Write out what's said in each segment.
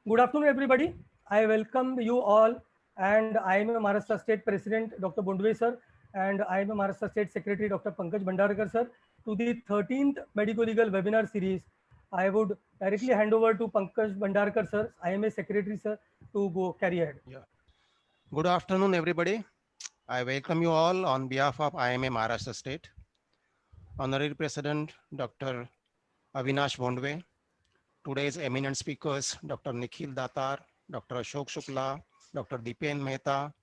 Good afternoon, everybody. I welcome you all, and I am a Maharashtra State President, Dr. Bondwe sir, and I am a Maharashtra State Secretary, Dr. Pankaj Bhandarkar sir, to the 13th Medico-legal webinar series. I would directly hand over to Pankaj Bhandarkar sir, IMA Secretary sir, to go carry ahead. Yeah. Good afternoon, everybody. I welcome you all on behalf of IMA Maharashtra State. Honorary President Dr. Avinash Bondwe, today's eminent speakers Dr. Nikhil Datar, Dr. Ashok Shukla, Dr. Dipen Mehta,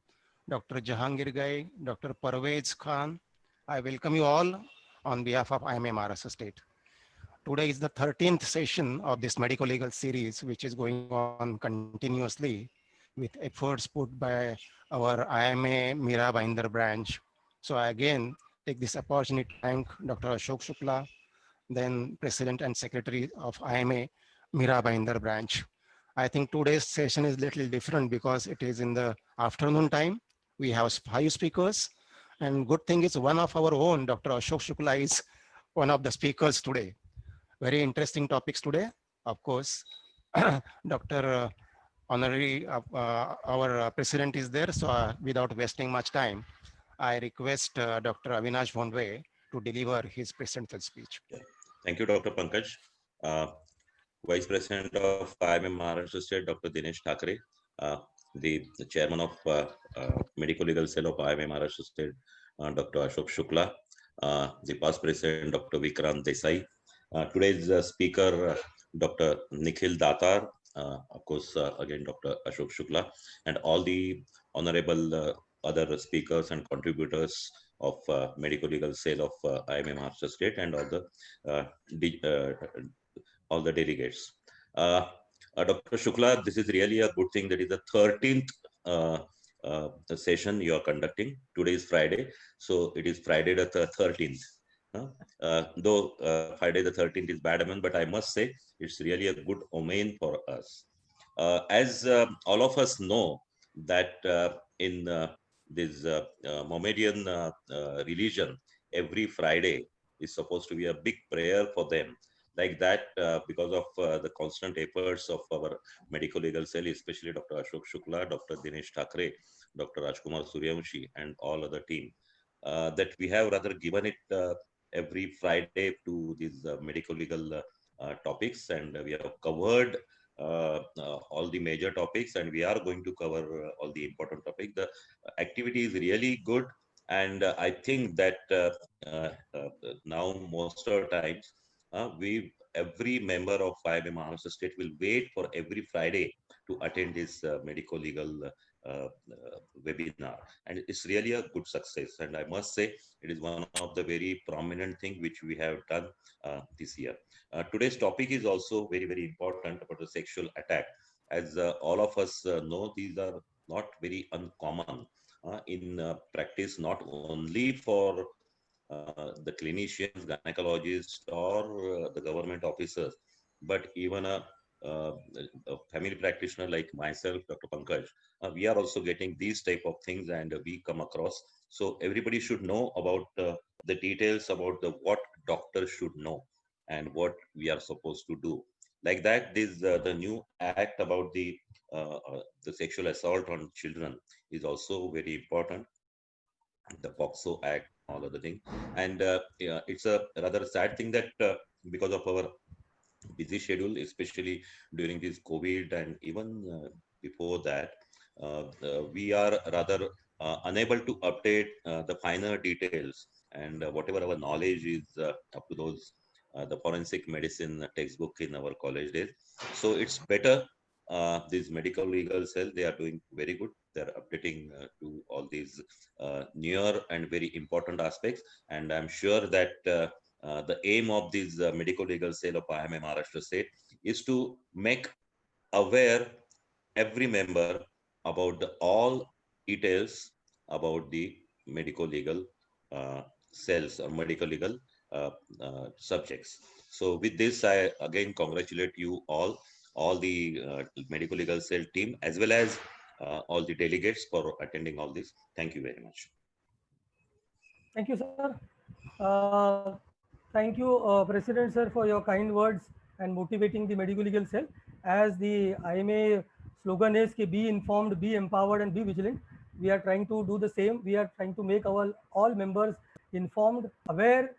Dr. Jahangir Gai, Dr. Parvez Khan. I welcome you all on behalf of IMA Maharashtra State. Today is the 13th session of this medical legal series, which is going on continuously with efforts put by our IMA Mira Bhainder branch. So I again take this opportunity to thank Dr. Ashok Shukla, then President and Secretary of IMA Mira Bhainder branch. I think today's session is a little different because it is in the afternoon time. We have 5 speakers, and good thing is one of our own, Dr. Ashok Shukla, is one of the speakers today. Very interesting topics today. Of course, Dr. Honorary, our President is there. So without wasting much time, I request Dr. Avinash Bondwe to deliver his presidential speech. Yeah. Thank you, Dr. Pankaj. Vice President of IMA Maharashtra State, Dr. Dinesh Thakre, the Chairman of Medical Legal Cell of IMA Maharashtra State, Dr. Ashok Shukla, the past President, Dr. Vikrant Desai, today's speaker, Dr. Nikhil Datar, of course, again, Dr. Ashok Shukla, and all the honorable other speakers and contributors of Medical Legal Cell of IMA Maharashtra State, and all the delegates. Dr. Shukla, this is really a good thing. That is the 13th session you are conducting. Today is Friday, so it is Friday the 13th. Though Friday the 13th is bad omen, but I must say it's really a good omen for us. As all of us know that in this Mohammedan religion, every Friday is supposed to be a big prayer for them. Like that, because of the constant efforts of our medical legal cell, especially Dr. Ashok Shukla, Dr. Dinesh Thakre, Dr. Rajkumar Suryavanshi, and all other team, that we have rather given it every Friday to these medical legal topics, and we have covered all the major topics, and we are going to cover all the important topics. The activity is really good, and I think that now most of the times every member of IMA Maharashtra State will wait for every Friday to attend this medical legal webinar, and it's really a good success. And I must say it is one of the very prominent thing which we have done this year. Today's topic is also very, very important about the sexual attack. As all of us know, these are not very uncommon in practice, not only for the clinicians, gynecologists, or the government officers, but even a family practitioner like myself, Dr. Pankaj, we are also getting these type of things, and we come across. So everybody should know about the details about what doctors should know and what we are supposed to do. Like that, this the new act about the sexual assault on children is also very important. The POXO Act, all other things, and yeah, it's a rather sad thing that because of our busy schedule, especially during this COVID and even before that, we are rather unable to update the finer details, and whatever our knowledge is up to those the forensic medicine textbook in our college days. So it's better. These medical legal cell, they are doing very good. They're updating to all these near and very important aspects, and I'm sure that the aim of this medical legal cell of IMA Maharashtra State is to make aware every member about all details about the medical legal cells or medical legal subjects. So with this, I again congratulate you all the medical legal cell team, as well as all the delegates for attending all this. Thank you very much. Thank you, sir. Thank you, President, sir, for your kind words and motivating the medical legal cell. as the IMA slogan is, be informed, be empowered, and be vigilant. We are trying to do the same. We are trying to make our all members informed, aware,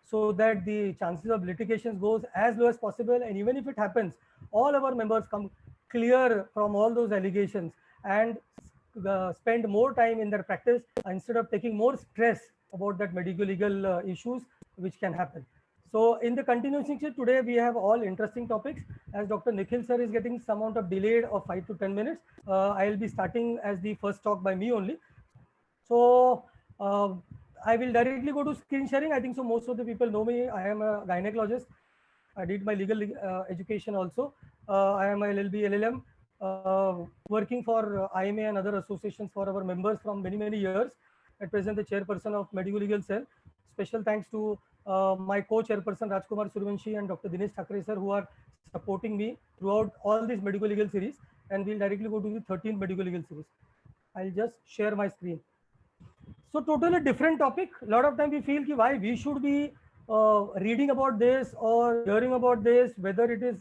so that the chances of litigations goes as low as possible. And even if it happens, all our members come clear from all those allegations and spend more time in their practice instead of taking more stress about that medical legal issues which can happen. So in the continuation today, we have all interesting topics. As Dr. Nikhil sir is getting some amount of delayed of 5 to 10 minutes, I'll be starting as the first talk by me only. So I will directly go to screen sharing. I think so most of the people know me. I am a gynecologist. I did my legal education also. I am a LLB, LLM, working for IMA and other associations for our members from many, many years. At present, the chairperson of Medico-legal cell. Special thanks to my co-chairperson Rajkumar Survanshi and Dr. Dinesh Thakre sir, who are supporting me throughout all these medico-legal series. And we'll directly go to the 13th medico-legal series. I'll just share my screen. So totally different topic. A lot of time we feel ki why we should be reading about this or hearing about this, whether it is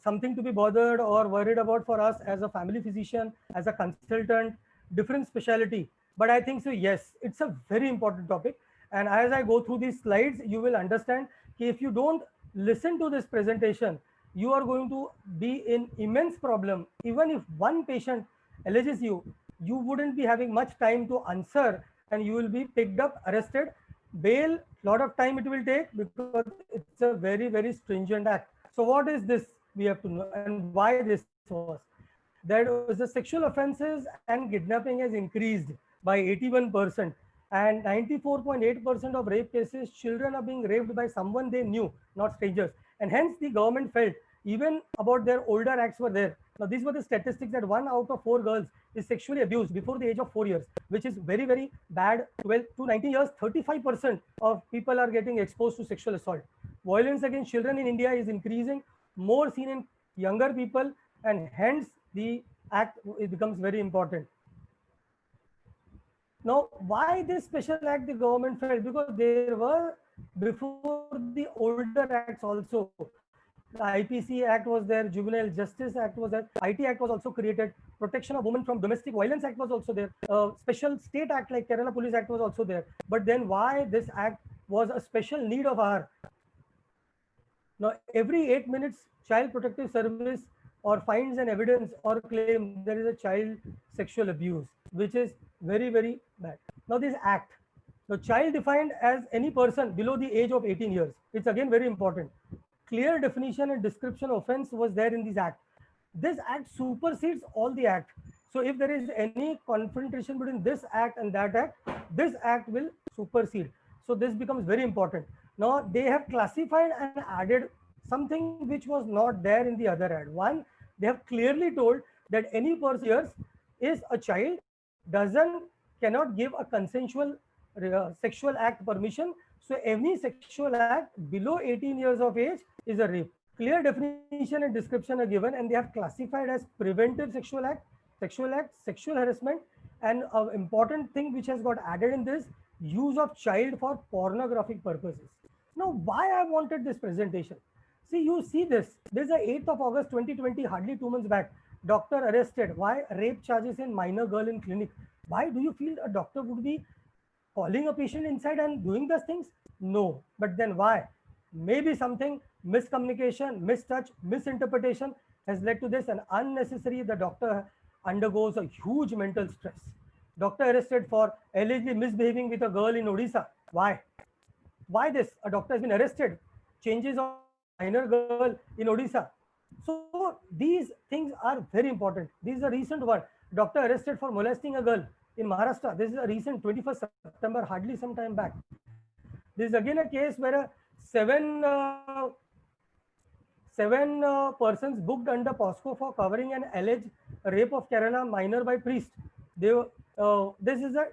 something to be bothered or worried about for us as a family physician, as a consultant, different specialty. But I think so, yes, it's a very important topic. And as I go through these slides, you will understand that if you don't listen to this presentation, you are going to be in immense problem. Even if one patient alleges you, you wouldn't be having much time to answer and you will be picked up, arrested. Bail, lot of time it will take because it's a very, very stringent act. So what is this? We have to know, and why this was. That was the sexual offenses and kidnapping has increased by 81%. And 94.8% of rape cases, children are being raped by someone they knew, not strangers. And hence the government felt even about their older acts were there. Now, these were the statistics that 1 out of 4 girls is sexually abused before the age of 4 years, which is very, very bad. 12 to 19 years, 35% of people are getting exposed to sexual assault. Violence against children in India is increasing, more seen in younger people, and hence the act it becomes very important. Now, why this special act the government felt? Because there were before the older acts also. The IPC Act was there, Juvenile Justice Act was there, IT Act was also created, Protection of Women from Domestic Violence Act was also there, Special State Act like Kerala Police Act was also there. But then why this act was a special need of our. Now, every 8 minutes, Child Protective Service or finds an evidence or claim there is a child sexual abuse, which is very, very bad. Now, this act, the child defined as any person below the age of 18 years. It's again very important. Clear definition and description offense was there in this act. This act supersedes all the act. So if there is any confrontation between this act and that act, this act will supersede. So this becomes very important. Now they have classified and added something which was not there in the other act. One, they have clearly told that any person here is a child, cannot give a consensual sexual act permission. So any sexual act below 18 years of age is a rape. Clear definition and description are given, and they have classified as preventive sexual act, sexual harassment, and an important thing which has got added in this, use of child for pornographic purposes. Now, why I wanted this presentation? See, you see this. This is the 8th of August 2020, hardly 2 months back. Doctor arrested. Why? Rape charges in minor girl in clinic. Why do you feel a doctor would be calling a patient inside and doing those things? No. But then why? Maybe something miscommunication, mistouch, misinterpretation has led to this, and unnecessary the doctor undergoes a huge mental stress. Doctor arrested for allegedly misbehaving with a girl in Odisha. Why? Why this? A doctor has been arrested. Changes of minor girl in Odisha. So these things are very important. This is a recent one. Doctor arrested for molesting a girl in Maharashtra. This is a recent 21st September, hardly some time back. This is again a case where seven persons booked under POSCO for covering an alleged rape of Kerala minor by priest. This is a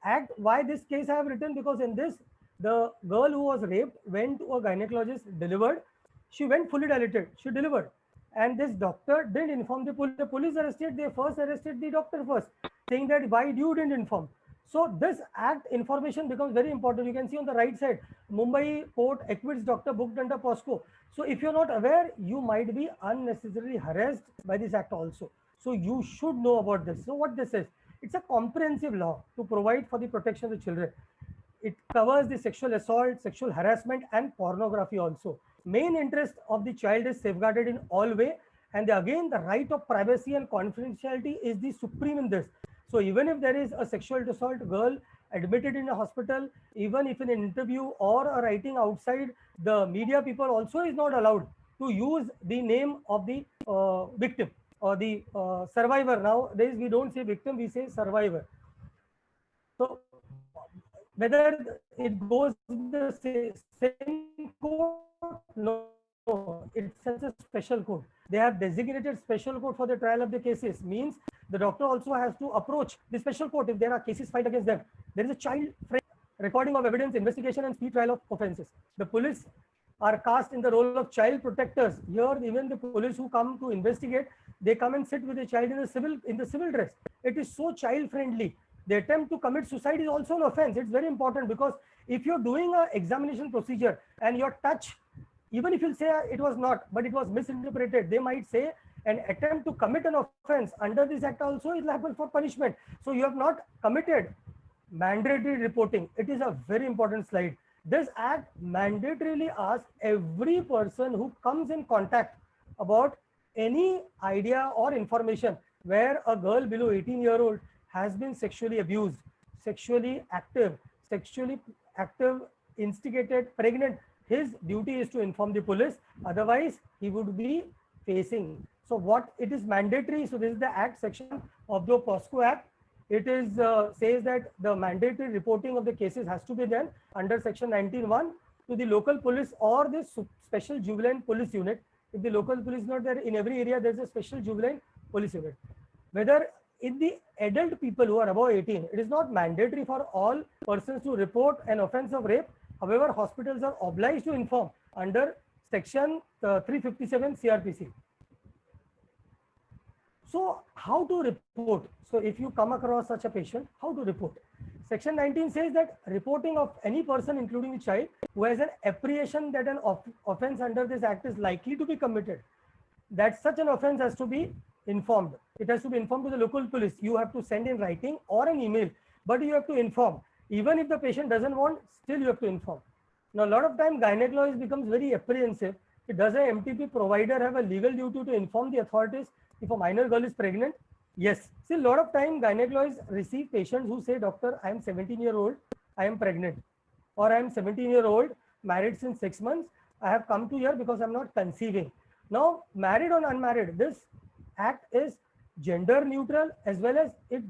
act. Why this case I have written? Because in this, the girl who was raped went to a gynecologist, delivered. She went fully dilated. She delivered. And this doctor didn't inform the police. The police arrested. They first arrested the doctor first, saying that why you didn't inform. So this act information becomes very important. You can see on the right side, Mumbai court acquits doctor booked under POSCO. So if you're not aware, you might be unnecessarily harassed by this act also. So you should know about this. So what this is, it's a comprehensive law to provide for the protection of the children. It covers the sexual assault, sexual harassment, and pornography also. Main interest of the child is safeguarded in all way. And again, the right of privacy and confidentiality is the supreme in this. So even if there is a sexual assault girl admitted in a hospital, even if in an interview or a writing outside, the media people also is not allowed to use the name of the victim or the survivor. Nowadays, we don't say victim, we say survivor. So whether it goes in the same court, no, it's such a special code. They have designated special code for the trial of the cases. Means the doctor also has to approach the special court if there are cases filed against them. There is a child recording of evidence, investigation, and speed trial of offences. The police are cast in the role of child protectors. Here, even the police who come to investigate, they come and sit with the child in the civil dress. It is so child friendly. The attempt to commit suicide is also an offense. It's very important, because if you're doing an examination procedure and your touch, even if you say it was not, but it was misinterpreted, they might say an attempt to commit an offense under this act also is liable for punishment. So you have not committed mandatory reporting. It is a very important slide. This act mandatorily asks every person who comes in contact about any idea or information where a girl below 18-year-old has been sexually abused, sexually active, instigated, pregnant. His duty is to inform the police. Otherwise, he would be facing. So what it is mandatory. So this is the act section of the POSCO Act. It is says that the mandatory reporting of the cases has to be done under section 19(1) to the local police or the special juvenile police unit. If the local police is not there, in every area there is a special juvenile police unit. Whether in the adult people who are above 18, it is not mandatory for all persons to report an offense of rape. However, hospitals are obliged to inform under section 357 CRPC. So how to report? So if you come across such a patient, how to report? Section 19 says that reporting of any person, including the child, who has an apprehension that an offense under this act is likely to be committed, that such an offense has to be informed. It has to be informed to the local police. You have to send in writing or an email, but you have to inform. Even if the patient doesn't want, still you have to inform. Now, a lot of time gynecology becomes very apprehensive. Does a MTP provider have a legal duty to inform the authorities if a minor girl is pregnant? Yes. See, a lot of time gynecologists receive patients who say, doctor, I am 17-year-old, I am pregnant, or I am 17-year-old, married since 6 months. I have come to here because I'm not conceiving. Now, married or unmarried, this act is gender neutral, as well as it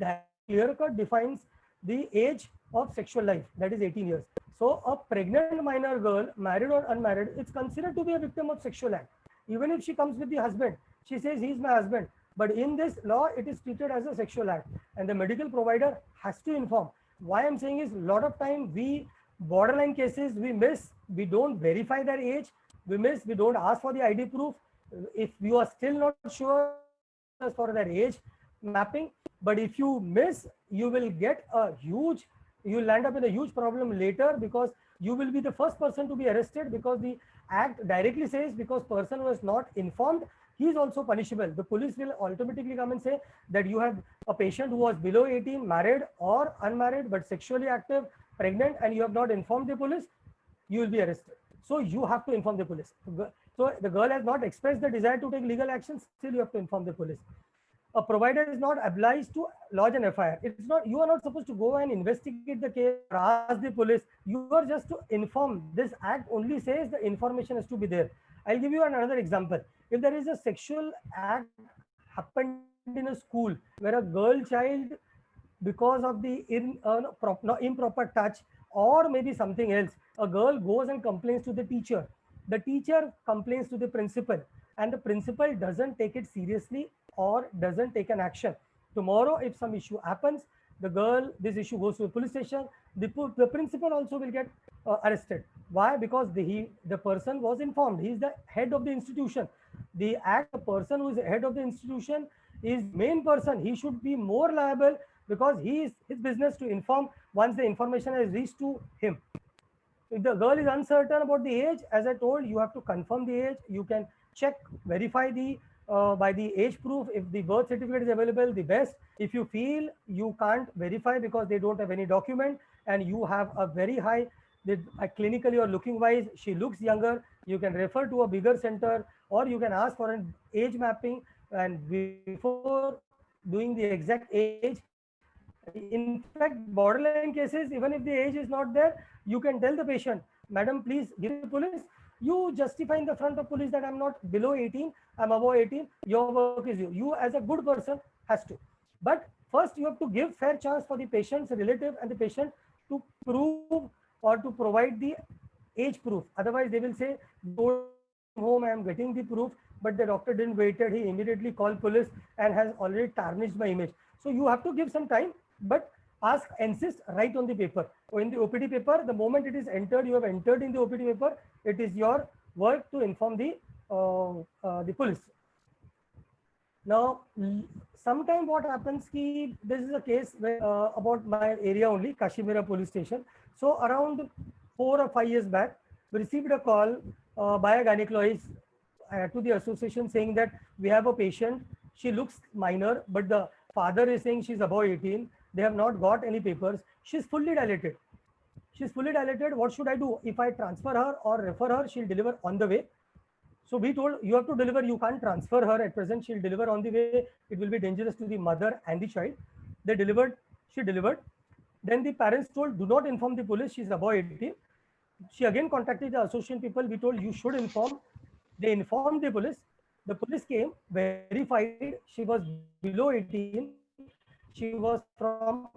clear-cut defines the age of sexual life, that is 18 years. So a pregnant minor girl, married or unmarried, it's considered to be a victim of sexual act. Even if she comes with the husband, she says he's my husband, but in this law, it is treated as a sexual act, and the medical provider has to inform. Why I'm saying is, a lot of time we borderline cases, we miss, we don't verify their age, we don't ask for the ID proof. If you are still not sure for their age mapping, but if you miss, you will get a huge, you'll land up in a huge problem later, because you will be the first person to be arrested, because the act directly says, because person who is not informed, he is also punishable. The police will automatically come and say that you have a patient who was below 18, married or unmarried, but sexually active, pregnant, and you have not informed the police, you will be arrested. So you have to inform the police. So the girl has not expressed the desire to take legal action, still you have to inform the police. A provider is not obliged to lodge an FIR. It's not, you are not supposed to go and investigate the case or ask the police. You are just to inform. This act only says the information has to be there. I'll give you another example. If there is a sexual act happened in a school where a girl child, because of the improper touch or maybe something else, a girl goes and complains to the teacher. The teacher complains to the principal, and the principal doesn't take it seriously or doesn't take an action. Tomorrow, if some issue happens, the girl, this issue goes to the police station, the principal also will get arrested. Why? Because the person was informed. He is the head of the institution. The person who is the head of the institution is main person. He should be more liable, because his business to inform once the information has reached to him. If the girl is uncertain about the age, as I told, you have to confirm the age. You can check, verify the by the age proof. If the birth certificate is available, the best. If you feel you can't verify because they don't have any document and you have a very high, clinically or looking wise, she looks younger, you can refer to a bigger center, or you can ask for an age mapping. And before doing the exact age, in fact, borderline cases, even if the age is not there, you can tell the patient, madam, please give it to the police. You justify in the front of police that I'm not below 18, I'm above 18. Your work is you as a good person has to. But first you have to give fair chance for the patient's relative and the patient to prove or to provide the age proof. Otherwise they will say, you told me when I came home I am getting the proof, but the doctor didn't wait it, he immediately called police and has already tarnished my image. So you have to give some time, but ask, insist, write on the paper or in the OPD paper. The moment it is entered, you have entered in the OPD paper, it is your work to inform the police. Now, sometime what happens ki, this is a case where, about my area only, Kashmira police station. So around 4 or 5 years back, we received a call by a gynecologist to the association saying that we have a patient, she looks minor, but the father is saying she's above 18. They have not got any papers. She's fully dilated. She's fully dilated. What should I do? If I transfer her or refer her, she'll deliver on the way. So we told, you have to deliver, you can't transfer her at present, she'll deliver on the way, it will be dangerous to the mother and the child. They delivered, she delivered. Then the parents told, do not inform the police, she's above 18. She again contacted the association people, we told you should inform. They informed the police. The police came, verified, she was below 18. She was from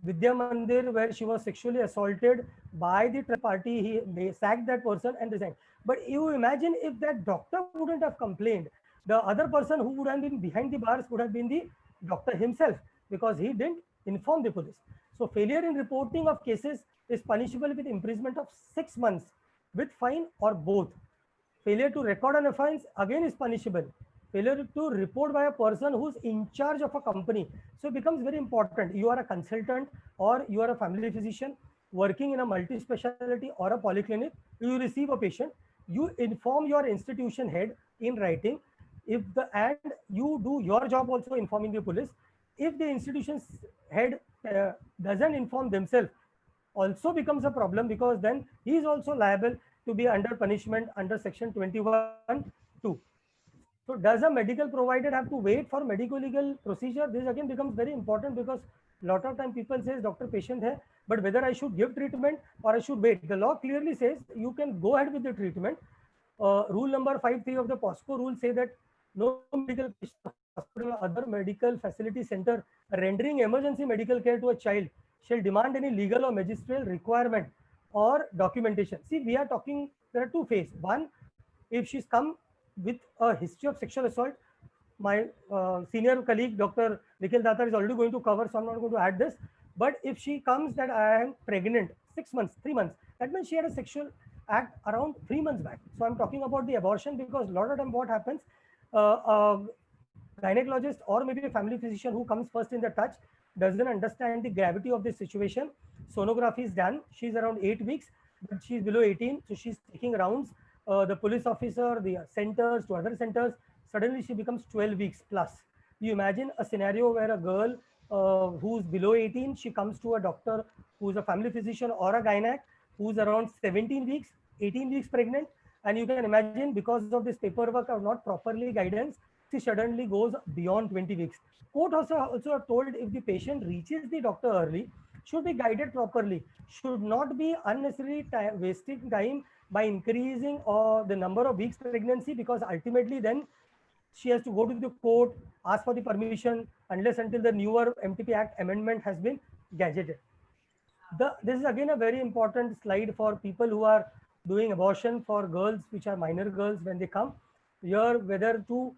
Vidya Mandir where she was sexually assaulted by the party. They sacked that person and resigned. But you imagine if that doctor wouldn't have complained, the other person who would have been behind the bars would have been the doctor himself, because he didn't inform the police. So failure in reporting of cases is punishable with imprisonment of 6 months with fine or both. Failure to record an offense again is punishable. Failure to report by a person who's in charge of a company. So it becomes very important. You are a consultant or you are a family physician working in a multi-specialty or a polyclinic. You receive a patient. You inform your institution head in writing. And you do your job also informing the police. If the institution's head doesn't inform themselves, also becomes a problem, because then he is also liable to be under punishment under section 21(2). So does a medical provider have to wait for medico-legal procedure? This again becomes very important, because a lot of time people says doctor patient hai, but whether I should give treatment or I should wait. The law clearly says you can go ahead with the treatment. Rule number 5(3) of the POSCO rule say that no medical patient, hospital or other medical facility center rendering emergency medical care to a child shall demand any legal or magisterial requirement or documentation. See, we are talking, there are two phases. One, if she's come with a history of sexual assault, my senior colleague, Dr. Nikhil Datar, is already going to cover, so I'm not going to add this. But if she comes that I am pregnant 6 months, 3 months, that means she had a sexual act around 3 months back. So I'm talking about the abortion, because a lot of time what happens, gynecologist or maybe a family physician who comes first in the touch doesn't understand the gravity of this situation. Sonography is done. She's around 8 weeks, but she's below 18. So she's taking rounds. The police officer, the centers to other centers, suddenly she becomes 12 weeks plus. You imagine a scenario where a girl who's below 18, she comes to a doctor who's a family physician or a gynac who's around 17 weeks, 18 weeks pregnant. And you can imagine, because of this paperwork or not properly guidance, she suddenly goes beyond 20 weeks. Court also told if the patient reaches the doctor early, should be guided properly, should not be unnecessarily wasting time by increasing the number of weeks pregnancy, because ultimately then she has to go to the court, ask for the permission, unless until the newer MTP Act amendment has been gazetted. This is again a very important slide for people who are doing abortion for girls, which are minor girls when they come here, whether to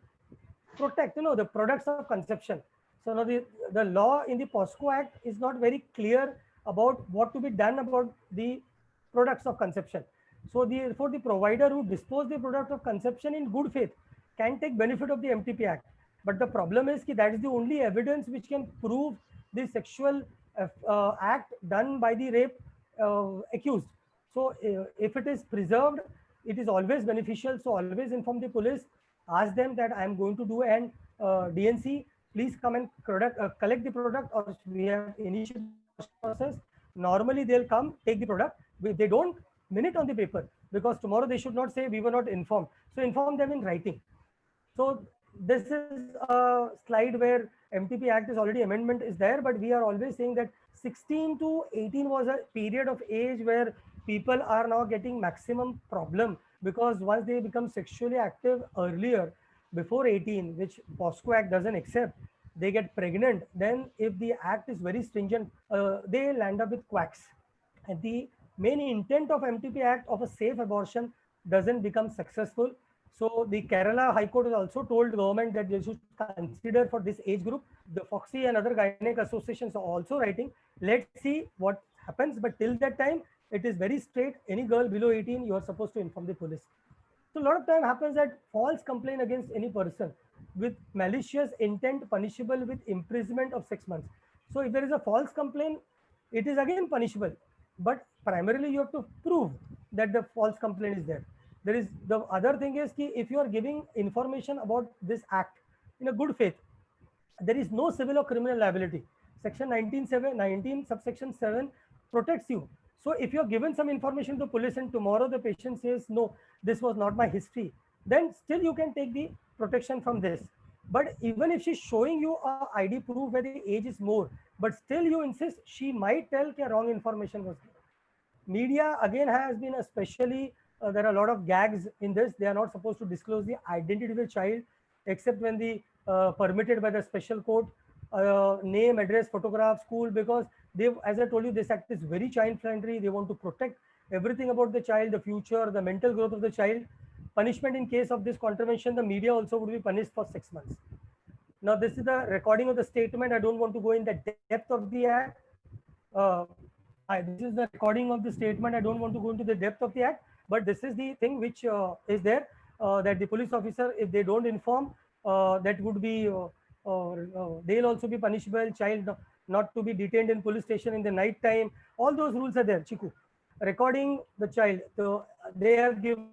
protect, the products of conception. So now the law in the POSCO Act is not very clear about what to be done about the products of conception. So the provider who dispose the product of conception in good faith can take benefit of the MTP Act. But the problem is that is the only evidence which can prove the sexual act done by the rape accused. So if it is preserved, it is always beneficial. So always inform the police, ask them that I am going to do an DNC, please come and collect the product, or we have initiated the washing process. Normally they'll come, take the product. They don't minute on the paper, because tomorrow they should not say we were not informed. So inform them in writing. So this is a slide where MTP Act is already amendment is there, but we are always saying that 16 to 18 was a period of age where people are now getting maximum problem, because once they become sexually active earlier, before 18, which POSCO Act doesn't accept, they get pregnant. Then if the act is very stringent, they land up with quacks. And the main intent of MTP Act of a safe abortion doesn't become successful. So the Kerala High Court has also told government that they should consider for this age group. The Foxy and other gynec associations are also writing. Let's see what happens. But till that time, it is very straight. Any girl below 18, you are supposed to inform the police. So a lot of time happens that false complaint against any person with malicious intent punishable with imprisonment of 6 months. So if there is a false complaint, it is again punishable. But primarily you have to prove that the false complaint is there. There is the other thing is ki if you are giving information about this act in a good faith, there is no civil or criminal liability. Section 19 subsection 7 protects you. So if you are given some information to police and tomorrow the patient says, no, this was not my history, then still you can take the protection from this. But even if she's showing you a ID proof where the age is more, but still you insist, she might tell that wrong information was given. Media again has been especially, there are a lot of gags in this. They are not supposed to disclose the identity of the child except when the permitted by the special court, name, address, photograph, school, because they, as I told you, this act is very child friendly. They want to protect everything about the child, the future, the mental growth of the child. Punishment in case of this contravention, the media also would be punished for 6 months. Now, this is the recording of the statement. I don't want to go in the depth of the act. This is the recording of the statement. I don't want to go into the depth of the act, but this is the thing which is there, that the police officer, if they don't inform, that would be, they'll also be punishable. Child not to be detained in police station in the night time. All those rules are there, Chiku. Recording the child. So they have given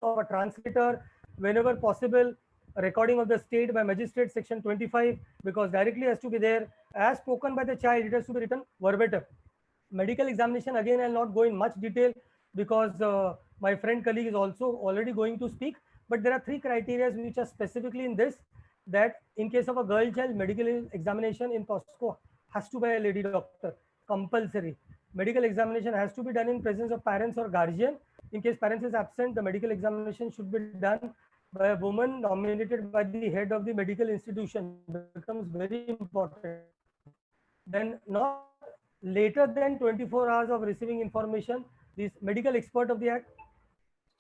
of a translator whenever possible. Recording of the state by magistrate, section 25, because directly has to be there. As spoken by the child, it has to be written verbatim. Medical examination, again, I'll not go in much detail because my friend colleague is also already going to speak. But there are 3 criteria which are specifically in this, that in case of a girl child, medical examination in POSCO has to be a lady doctor, compulsory. Medical examination has to be done in presence of parents or guardian. In case parents is absent, the medical examination should be done by a woman nominated by the head of the medical institution. It becomes very important. Then not later than 24 hours of receiving information, this medical expert of the act.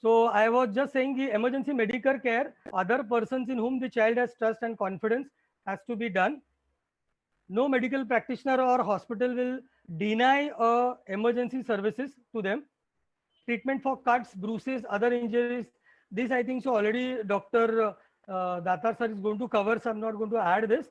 So I was just saying the emergency medical care, other persons in whom the child has trust and confidence has to be done. No medical practitioner or hospital will deny emergency services to them. Treatment for cuts, bruises, other injuries. This I think so already Dr. Datar sir is going to cover, so I'm not going to add this.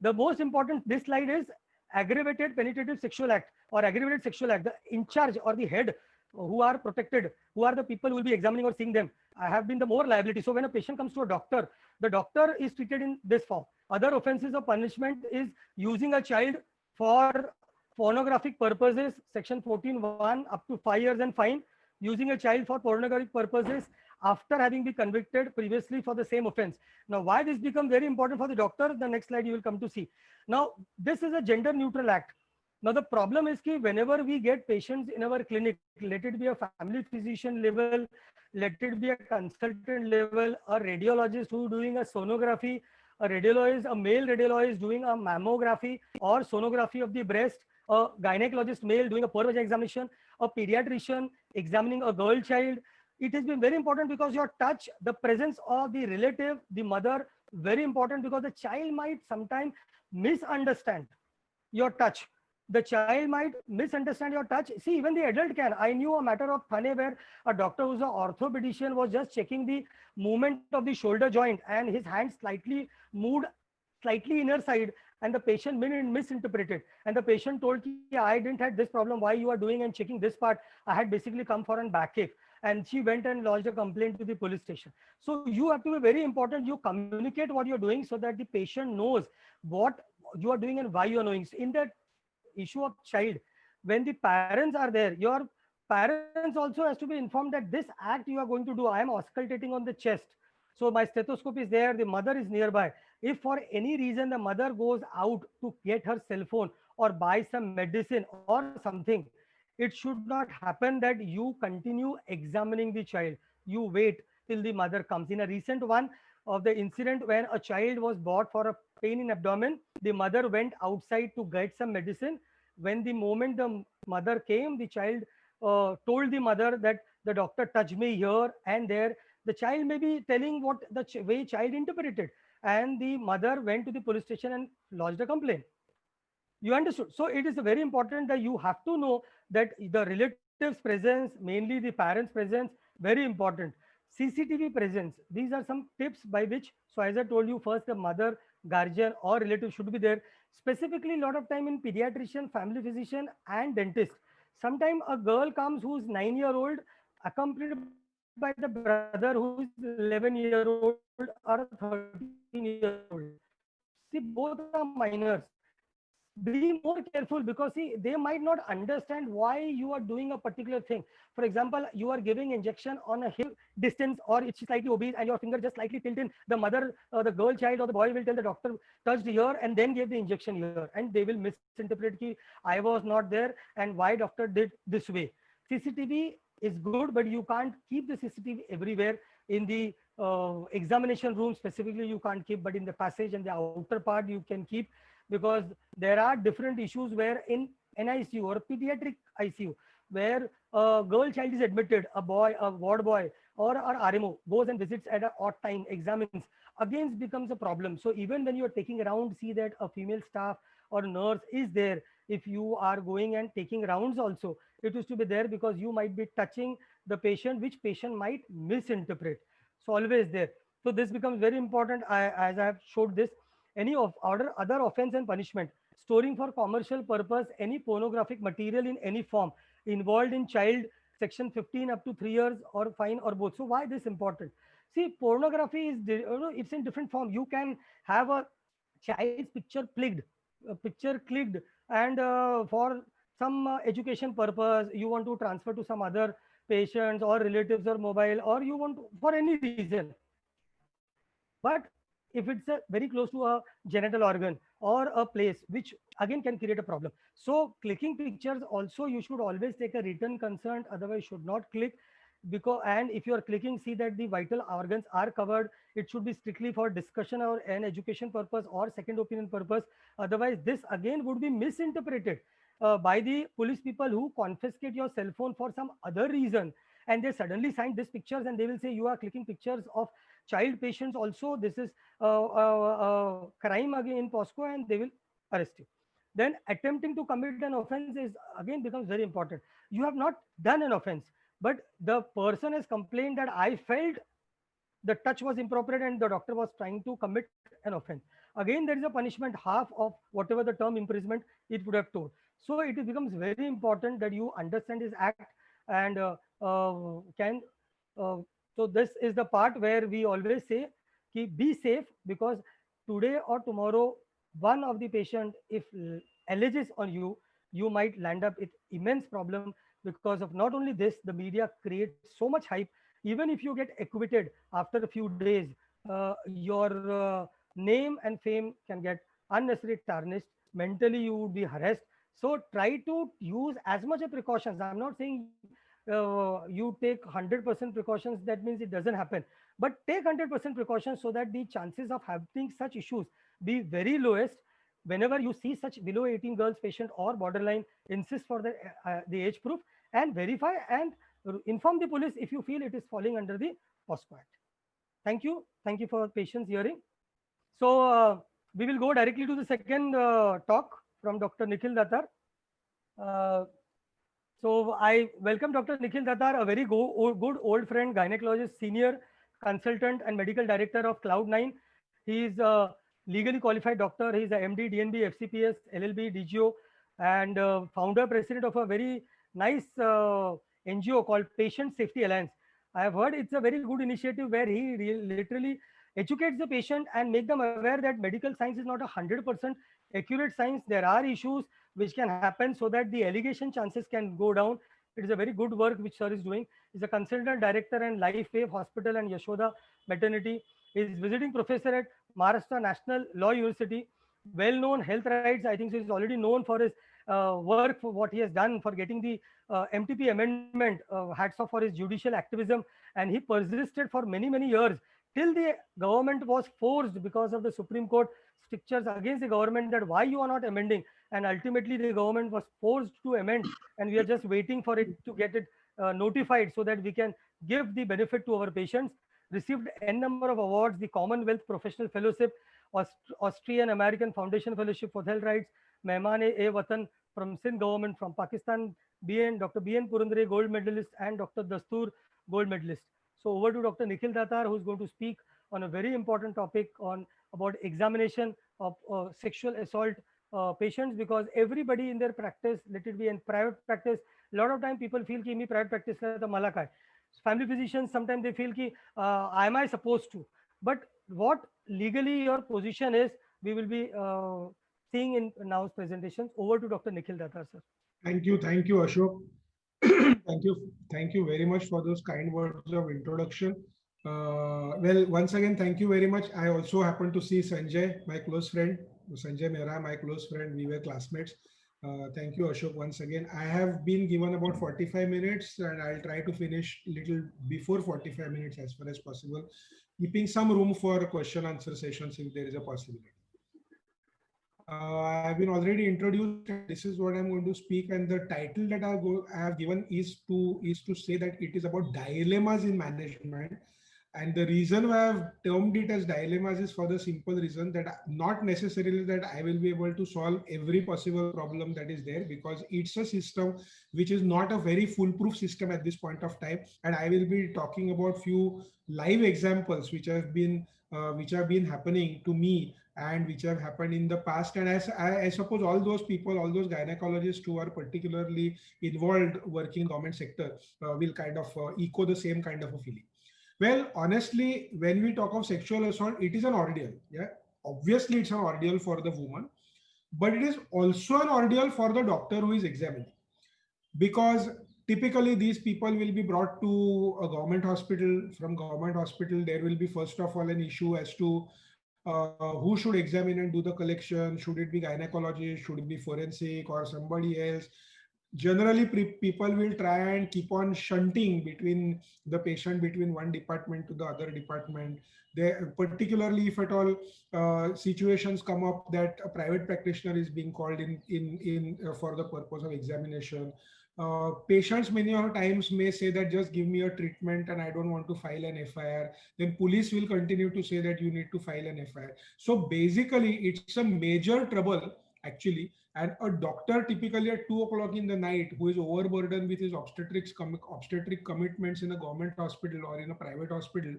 The most important, this slide is aggravated penetrative sexual act or aggravated sexual act. The in charge or the head who are protected, who are the people who will be examining or seeing them, I have been the more liability. So when a patient comes to a doctor, the doctor is treated in this form. Other offenses of punishment is using a child for pornographic purposes, section 14(1) up to 5 years and fine. Using a child for pornographic purposes after having been convicted previously for the same offense. Now, why this become very important for the doctor? The next slide you will come to see. Now, this is a gender neutral act. Now, the problem is that whenever we get patients in our clinic, let it be a family physician level, let it be a consultant level, a radiologist who is doing a sonography, a radiologist, a male radiologist doing a mammography or sonography of the breast, a gynecologist male doing a per examination, a pediatrician examining a girl child. It has been very important because your touch, the presence of the relative, the mother, very important because the child might sometimes misunderstand your touch. The child might misunderstand your touch. See, even the adult can. I knew a matter of Thane where a doctor who's an orthopedician was just checking the movement of the shoulder joint, and his hand slightly moved slightly inner side, and the patient misinterpreted. And the patient told, I didn't have this problem. Why you are doing and checking this part? I had basically come for an backache. And she went and lodged a complaint to the police station. So you have to be very important. You communicate what you're doing so that the patient knows what you are doing and why you are doing. So in that issue of child, when the parents are there, your parents also has to be informed that this act you are going to do, I am auscultating on the chest, so my stethoscope is there, the mother is nearby. If for any reason the mother goes out to get her cell phone or buy some medicine or something, it should not happen that you continue examining the child. You wait till the mother comes. In a recent one of the incident when a child was brought for a pain in abdomen, the mother went outside to get some medicine. When the moment the mother came, the child told the mother that the doctor touched me here and there. The child may be telling what the way child interpreted, and the mother went to the police station and lodged a complaint. You understood? So it is very important that you have to know that the relatives presence, mainly the parents presence, very important. CCTV presence, these are some tips by which, so as I told you, first the mother, guardian or relative should be there. Specifically, a lot of time in pediatrician, family physician and dentist. Sometimes a girl comes who's 9-year-old accompanied by the brother who is 11-year-old or 13-year-old. See, both are minors. Be more careful because see, they might not understand why you are doing a particular thing. For example, you are giving injection on a hip distance, or it's slightly obese and your finger just slightly tilted. The mother, the girl child or the boy will tell the doctor touched here and then gave the injection here, and they will misinterpret ki I was not there and why doctor did this way. CCTV is good, but you can't keep the CCTV everywhere. In the examination room specifically you can't keep, but in the passage and the outer part you can keep, because there are different issues where in NICU or pediatric ICU, where a girl child is admitted, a boy, a ward boy or RMO goes and visits at an odd time, examines, again becomes a problem. So even when you are taking around, see that a female staff or nurse is there. If you are going and taking rounds also, it is to be there, because you might be touching the patient, which patient might misinterpret. So always there. So this becomes very important. As I have showed this, any of order other offense and punishment, storing for commercial purpose any pornographic material in any form involved in child, section 15 up to 3 years or fine or both. So why this important? See, pornography is it's in different form. You can have a child's picture clicked, and for some education purpose you want to transfer to some other patients or relatives or mobile, or you want to, for any reason. But if it's very close to a genital organ or a place, which again can create a problem. So clicking pictures also, you should always take a written consent, otherwise should not click. Because, and if you are clicking, see that the vital organs are covered. It should be strictly for discussion or an education purpose or second opinion purpose. Otherwise this again would be misinterpreted by the police people who confiscate your cell phone for some other reason, and they suddenly find these pictures and they will say you are clicking pictures of child patients also. This is crime again in POSCO, and they will arrest you. Then attempting to commit an offense is again becomes very important. You have not done an offense, but the person has complained that I felt the touch was inappropriate and the doctor was trying to commit an offense. Again, there is a punishment half of whatever the term imprisonment it would have told. So it becomes very important that you understand this act, and can so this is the part where we always say ki be safe, because today or tomorrow one of the patient if alleges on you, you might land up with immense problem. Because of not only this, the media creates so much hype. Even if you get acquitted after a few days, your name and fame can get unnecessarily tarnished. Mentally you would be harassed. So try to use as much of precautions. I'm not saying you take 100% precautions, that means it doesn't happen, but take 100% precautions so that the chances of having such issues be very lowest. Whenever you see such below 18 girls patient or borderline, insist for the age proof and verify, and inform the police if you feel it is falling under the POSCO Act. Thank you for patience hearing. So we will go directly to the second talk from Dr. Nikhil Datar. Uh, so I welcome Dr. Nikhil Datar, a very good old friend, gynecologist, senior consultant and medical director of Cloud9. He is a legally qualified doctor. He is a MD, DNB, FCPS, LLB, DGO, and founder, president of a very nice NGO called Patient Safety Alliance. I have heard it's a very good initiative where he literally educates the patient and make them aware that medical science is not 100% accurate science. There are issues which can happen so that the allegation chances can go down. It is a very good work which sir is doing. He's a consultant director and Life Wave Hospital and Yashoda Maternity. He is visiting professor at Maharashtra National Law University. Well-known health rights. I think so he's already known for his work for what he has done for getting the MTP amendment. Hats off for his judicial activism, and he persisted for many years till the government was forced because of the Supreme Court strictures against the government that why you are not amending, and ultimately the government was forced to amend, and we are just waiting for it to get it notified so that we can give the benefit to our patients. Received n number of awards, the Commonwealth Professional Fellowship, Austrian American Foundation Fellowship for Health Rights, Mehman e Watan from Sindh government, from Pakistan, Dr. BN Purandare gold medalist, and Dr. Dastur gold medalist. So over to Dr. Nikhil Datar, who is going to speak on a very important topic on about examination of sexual assault patients, because everybody in their practice, let it be in private practice, a lot of time people feel ki me private practice la to mala kai. Family physicians sometimes they feel ki am I supposed to, but what legally your position is, we will be seeing in now's presentations. Over to Dr. Nikhil Datar, sir. Thank you, Ashok. Thank you very much for those kind words of introduction. Well, once again, thank you very much. I also happen to see Sanjay, my close friend, Sanjay Mehra, my close friend. We were classmates. Thank you, Ashok, once again. I have been given about 45 minutes, and I'll try to finish little before 45 minutes as far as possible, keeping some room for question answer sessions if there is a possibility. I've been already introduced, and this is what I'm going to speak. And the title that I have given is to say that it is about dilemmas in management. And the reason why I've termed it as dilemmas is for the simple reason that not necessarily that I will be able to solve every possible problem that is there, because it's a system which is not a very foolproof system at this point of time. And I will be talking about few live examples which have been happening to me and which have happened in the past. And I suppose all those people, all those gynecologists who are particularly involved working in government sector will kind of echo the same kind of a feeling. Well, honestly, when we talk of sexual assault, it is an ordeal. Yeah, obviously it's an ordeal for the woman, but it is also an ordeal for the doctor who is examining, because typically these people will be brought to a government hospital. From government hospital, there will be first of all an issue as to who should examine and do the collection. Should it be gynecologist? Should it be forensic or somebody else? Generally, people will try and keep on shunting between the patient between one department to the other department. They, particularly if at all situations come up that a private practitioner is being called in for the purpose of examination. Patients many times may say that just give me a treatment and I don't want to file an FIR. Then police will continue to say that you need to file an FIR. So basically, it's a major trouble actually. And a doctor typically at 2 o'clock in the night who is overburdened with his obstetric commitments in a government hospital or in a private hospital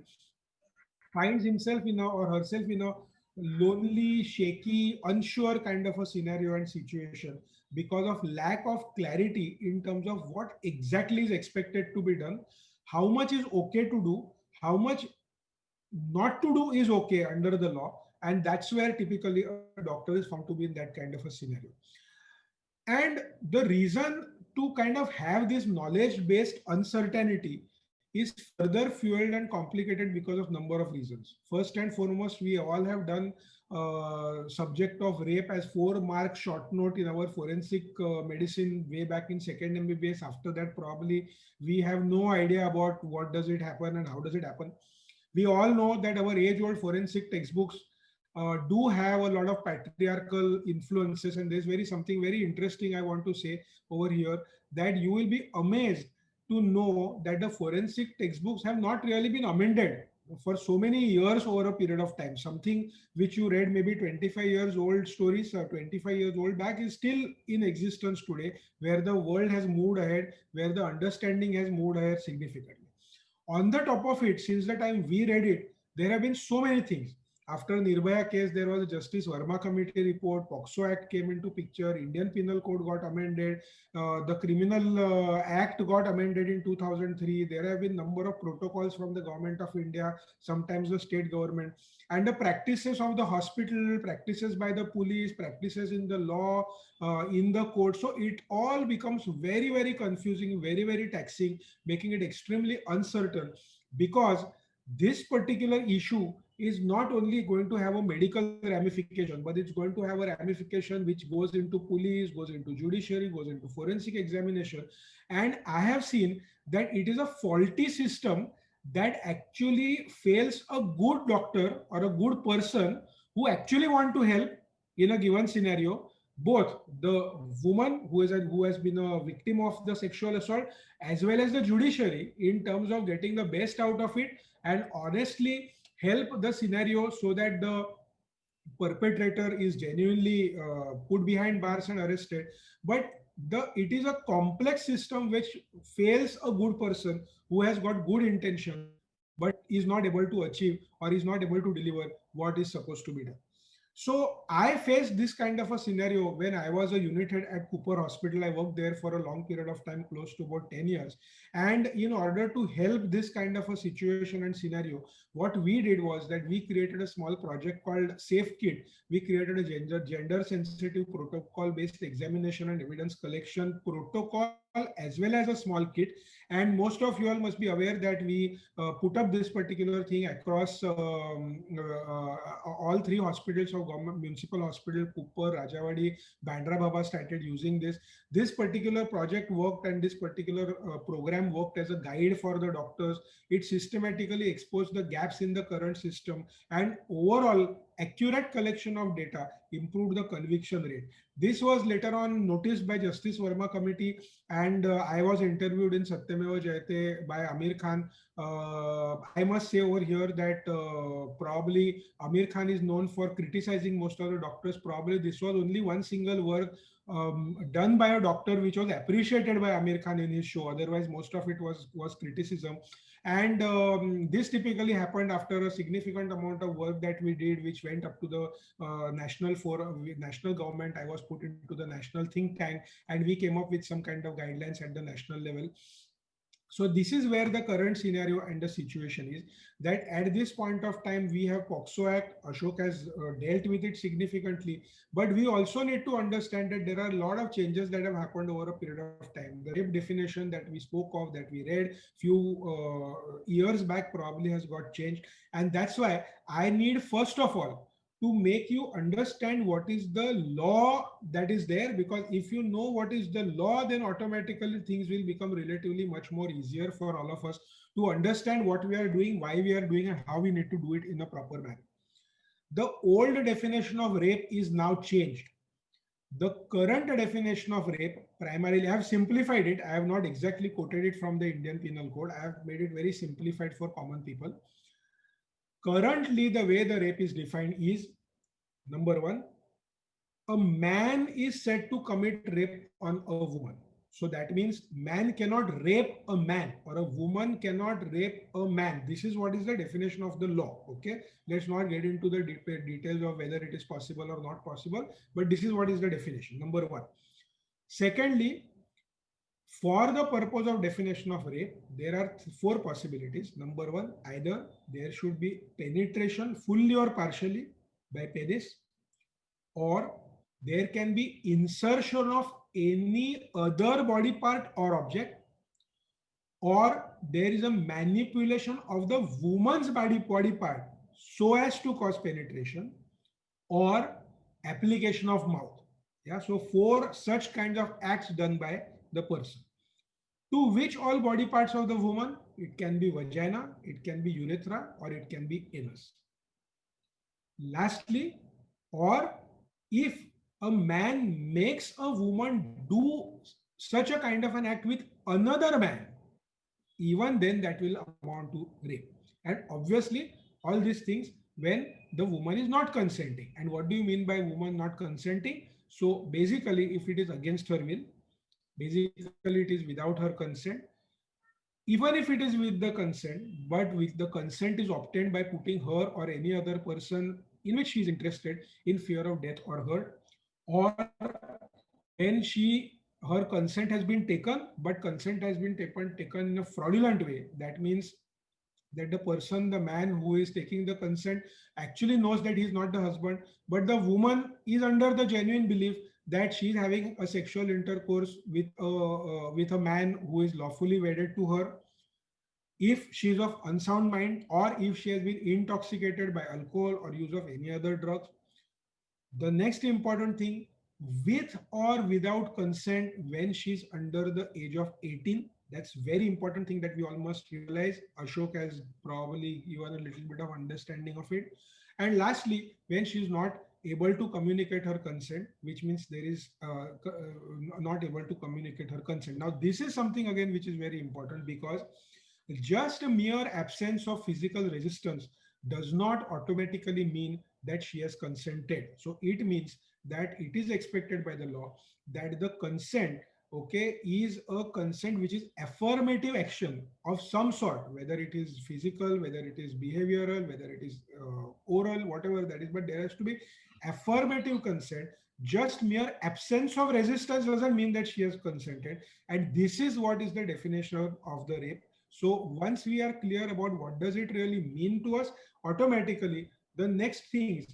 finds himself in a, or herself in a lonely, shaky, unsure kind of a scenario and situation because of lack of clarity in terms of what exactly is expected to be done, how much is okay to do, how much not to do is okay under the law. And that's where typically a doctor is found to be in that kind of a scenario. And the reason to kind of have this knowledge-based uncertainty is further fueled and complicated because of number of reasons. First and foremost, we all have done subject of rape as 4-mark short note in our forensic medicine way back in second MBBS. After that, probably we have no idea about what does it happen and how does it happen. We all know that our age-old forensic textbooks do have a lot of patriarchal influences, and there's something very interesting I want to say over here, that you will be amazed to know that the forensic textbooks have not really been amended for so many years over a period of time. Something which you read maybe 25 years old stories, 25 years old back, is still in existence today, where the world has moved ahead, where the understanding has moved ahead significantly. On the top of it, since the time we read it, there have been so many things. After Nirbhaya case, there was a Justice Verma committee report, POXO Act came into picture, Indian Penal Code got amended, the Criminal Act got amended in 2003. There have been number of protocols from the government of India, sometimes the state government, and the practices of the hospital, practices by the police, practices in the law, in the court. So it all becomes very, very confusing, very, very taxing, making it extremely uncertain, because this particular issue is not only going to have a medical ramification, but it's going to have a ramification which goes into police, goes into judiciary, goes into forensic examination. And I have seen that it is a faulty system that actually fails a good doctor or a good person who actually want to help in a given scenario, both the woman who has been a victim of the sexual assault, as well as the judiciary, in terms of getting the best out of it and honestly help the scenario so that the perpetrator is genuinely put behind bars and arrested. But it is a complex system which fails a good person who has got good intentions but is not able to achieve or is not able to deliver what is supposed to be done. So I faced this kind of a scenario when I was a unit head at Cooper Hospital. I worked there for a long period of time, close to about 10 years. And in order to help this kind of a situation and scenario, what we did was that we created a small project called Safe Kit. We created a gender sensitive protocol based examination and evidence collection protocol, as well as a small kit. And most of you all must be aware that we put up this particular thing across all three hospitals of government, municipal hospital, Cooper, Rajawadi, Bandra Baba started using this. This particular project worked, and this particular program worked as a guide for the doctors. It systematically exposed the gaps in the current system, and overall accurate collection of data improved the conviction rate. This was later on noticed by Justice Verma committee, and I was interviewed in Satyameva Jayate by Amir Khan. I must say over here that probably Amir Khan is known for criticizing most of the doctors. Probably this was only one single work done by a doctor which was appreciated by Amir Khan in his show. Otherwise, most of it was criticism. And this typically happened after a significant amount of work that we did, which went up to the national forum, national government. I was put into the national think tank, and we came up with some kind of guidelines at the national level. So this is where the current scenario and the situation is, that at this point of time, we have POXO Act. Ashok has dealt with it significantly, but we also need to understand that there are a lot of changes that have happened over a period of time. The rape definition that we spoke of, that we read few years back, probably has got changed. And that's why I need, first of all, to make you understand what is the law that is there, because if you know what is the law, then automatically things will become relatively much more easier for all of us to understand what we are doing, why we are doing, and how we need to do it in a proper manner. The old definition of rape is now changed. The current definition of rape, primarily, I have simplified it. I have not exactly quoted it from the Indian Penal Code. I have made it very simplified for common people. Currently, the way the rape is defined is, number one, a man is said to commit rape on a woman. So that means man cannot rape a man, or a woman cannot rape a man. This is what is the definition of the law. Okay, let's not get into the details of whether it is possible or not possible, but this is what is the definition, number one. Secondly, for the purpose of definition of rape, there are four possibilities. Number one, either there should be penetration fully or partially by penis, or there can be insertion of any other body part or object, or there is a manipulation of the woman's body part so as to cause penetration, or application of mouth. Yeah, so four such kinds of acts done by the person. To which all body parts of the woman? It can be vagina, it can be urethra, or it can be anus. Lastly, or if a man makes a woman do such a kind of an act with another man, even then that will amount to rape. And obviously, all these things when the woman is not consenting. And what do you mean by woman not consenting? So basically, if it is against her will, basically it is without her consent, even if it is with the consent, but with the consent is obtained by putting her or any other person in which she is interested in fear of death or hurt, or when her consent has been taken, but consent has been taken in a fraudulent way. That means that the person, the man who is taking the consent, actually knows that he is not the husband, but the woman is under the genuine belief that she is having a sexual intercourse with a man who is lawfully wedded to her. If she is of unsound mind, or if she has been intoxicated by alcohol or use of any other drugs. The next important thing, with or without consent when she's under the age of 18. That's very important thing that we all must realize. Ashok has probably given a little bit of understanding of it. And lastly, when she's not able to communicate her consent, which means there is not able to communicate her consent. Now, this is something again which is very important, because just a mere absence of physical resistance does not automatically mean that she has consented. So it means that it is expected by the law that the consent, okay, is a consent which is affirmative action of some sort, whether it is physical, whether it is behavioral, whether it is oral, whatever that is, but there has to be affirmative consent. Just mere absence of resistance doesn't mean that she has consented. And this is what is the definition of the rape. So once we are clear about what does it really mean to us, automatically the next things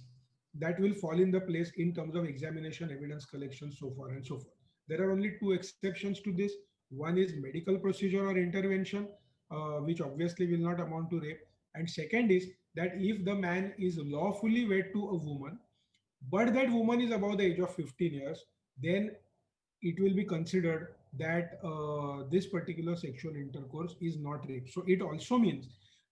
that will fall in the place in terms of examination, evidence collection, so far and so forth. There are only two exceptions to this. One is medical procedure or intervention, which obviously will not amount to rape. And second is that if the man is lawfully wed to a woman, but that woman is above the age of 15 years, then it will be considered that this particular sexual intercourse is not rape. So it also means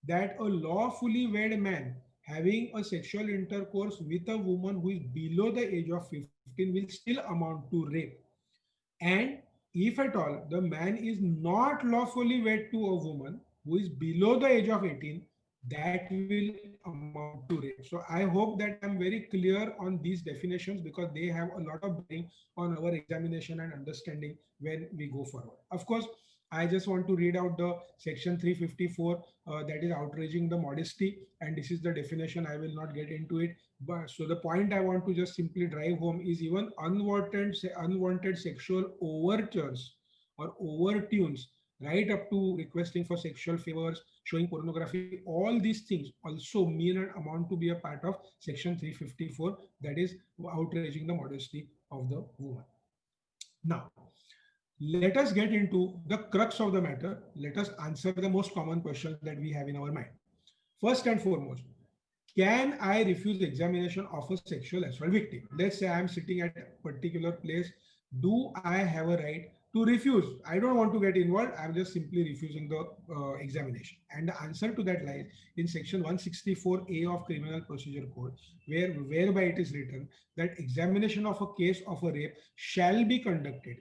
that a lawfully wed man having a sexual intercourse with a woman who is below the age of 15 will still amount to rape. And if at all the man is not lawfully wed to a woman who is below the age of 18, that will amount to rape. So I hope that I'm very clear on these definitions, because they have a lot of bearing on our examination and understanding when we go forward. Of course, I just want to read out the section 354, that is outraging the modesty, and this is the definition. I will not get into it. But so the point I want to just simply drive home is even unwanted sexual overtures or overtunes, right up to requesting for sexual favors, showing pornography, all these things also mean and amount to be a part of section 354, that is outraging the modesty of the woman. Now, let us get into the crux of the matter. Let us answer the most common questions that we have in our mind. First and foremost, can I refuse examination of a sexual assault victim? Let's say I'm sitting at a particular place. Do I have a right to refuse? I don't want to get involved. I'm just simply refusing the examination. And the answer to that lies in section 164A of Criminal Procedure Code, whereby it is written that examination of a case of a rape shall be conducted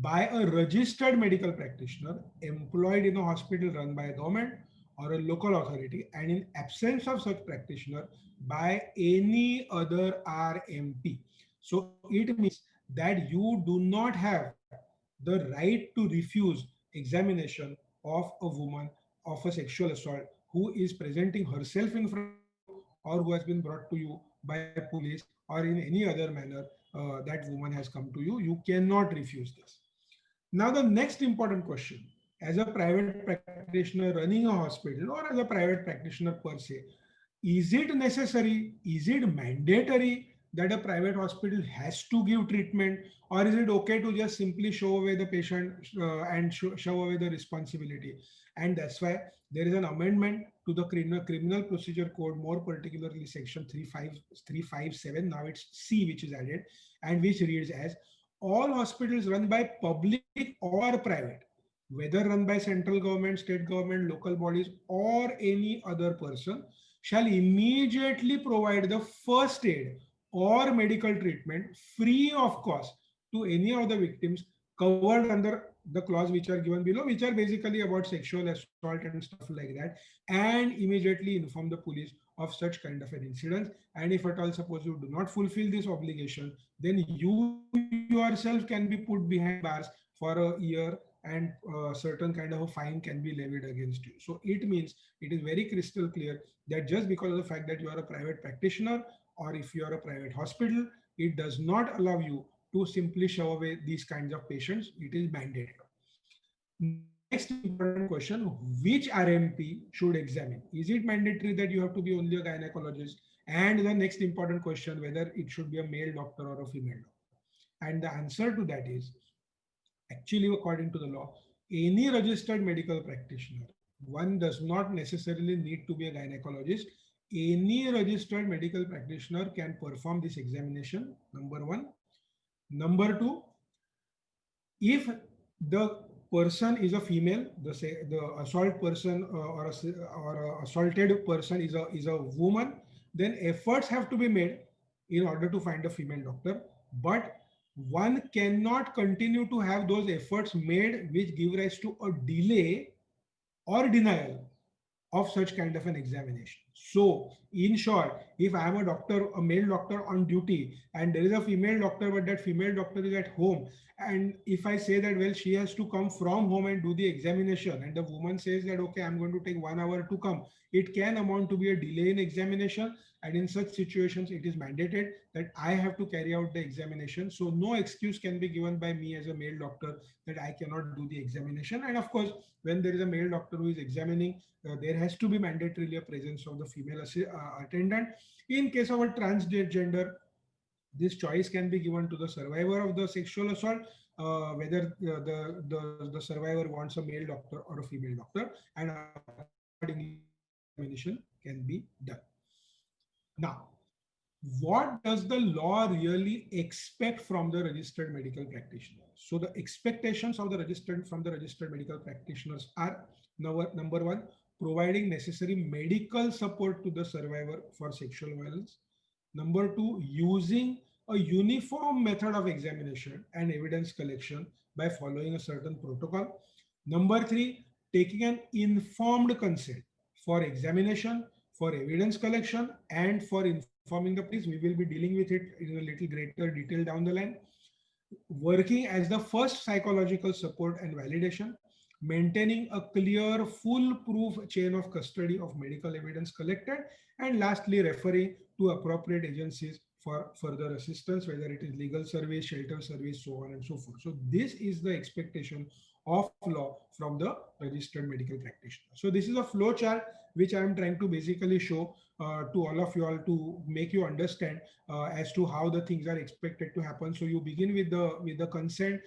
by a registered medical practitioner employed in a hospital run by a government or a local authority, and in absence of such practitioner, by any other RMP. So it means that you do not have the right to refuse examination of a woman of a sexual assault who is presenting herself in front of you, or who has been brought to you by police, or in any other manner that woman has come to you. You cannot refuse this. Now, the next important question, as a private practitioner running a hospital or as a private practitioner per se, is it necessary, is it mandatory that a private hospital has to give treatment, or is it okay to just simply show away the patient and show away the responsibility? And that's why there is an amendment to the criminal procedure code, more particularly section 357. Now it's C, which is added, and which reads as: all hospitals run by public or private, whether run by central government, state government, local bodies, or any other person, shall immediately provide the first aid or medical treatment free of cost to any of the victims covered under the clause which are given below, which are basically about sexual assault and stuff like that, and immediately inform the police of such kind of an incident. And if at all suppose you do not fulfill this obligation, then you yourself can be put behind bars for a year, and certain kind of a fine can be levied against you. So it means it is very crystal clear that just because of the fact that you are a private practitioner, or if you are a private hospital, it does not allow you to simply shove away these kinds of patients. It is mandated. Now, next important question, which RMP should examine? Is it mandatory that you have to be only a gynecologist? And the next important question, whether it should be a male doctor or a female doctor. And the answer to that is, actually, according to the law, any registered medical practitioner, one does not necessarily need to be a gynecologist. Any registered medical practitioner can perform this examination, number one. Number two, if the person is a female, the assault person or assaulted person is a woman, then efforts have to be made in order to find a female doctor. But one cannot continue to have those efforts made which give rise to a delay or denial of such kind of an examination. So, in short, if I am a doctor, a male doctor on duty, and there is a female doctor, but that female doctor is at home, and if I say that, well, she has to come from home and do the examination, and the woman says that, okay, I'm going to take 1 hour to come, it can amount to be a delay in examination. And in such situations, it is mandated that I have to carry out the examination. So no excuse can be given by me as a male doctor that I cannot do the examination. And of course, when there is a male doctor who is examining, there has to be mandatorily a presence of the female attendant. In case of a transgender, this choice can be given to the survivor of the sexual assault, whether the survivor wants a male doctor or a female doctor, and accordingly examination can be done. Now, what does the law really expect from the registered medical practitioner? So the expectations of the registered medical practitioners are, number one, providing necessary medical support to the survivor for sexual violence. Number two, using a uniform method of examination and evidence collection by following a certain protocol. Number three, taking an informed consent for examination, for evidence collection, and for informing the police. We will be dealing with it in a little greater detail down the line. Working as the first psychological support and validation, maintaining a clear, foolproof chain of custody of medical evidence collected, and lastly, referring to appropriate agencies for further assistance, whether it is legal service, shelter service, so on and so forth. So this is the expectation of law from the registered medical practitioner. So this is a flow chart which I am trying to basically show to all of you all to make you understand as to how the things are expected to happen. So you begin with the consent.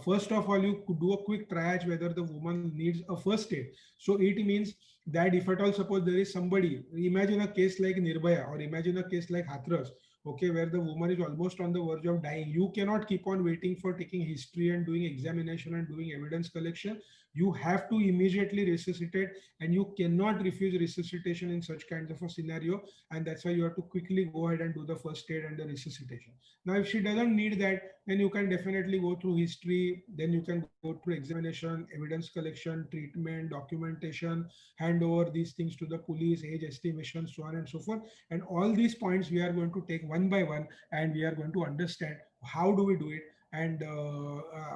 First of all, you could do a quick triage whether the woman needs a first aid. So it means that if at all suppose there is somebody, imagine a case like Nirbhaya or imagine a case like Hathras, okay, where the woman is almost on the verge of dying. You cannot keep on waiting for taking history and doing examination and doing evidence collection. You have to immediately resuscitate, and you cannot refuse resuscitation in such kinds of a scenario. And that's why you have to quickly go ahead and do the first aid and the resuscitation. Now, if she doesn't need that, then you can definitely go through history. Then you can go through examination, evidence collection, treatment, documentation, hand over these things to the police, age estimation, so on and so forth. And all these points we are going to take one by one, and we are going to understand how do we do it, and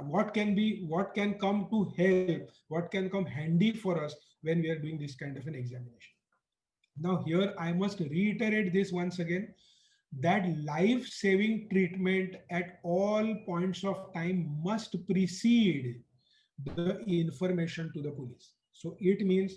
what can come to help, what can come handy for us when we are doing this kind of an examination. Now here I must reiterate this once again, that life-saving treatment at all points of time must precede the information to the police. So it means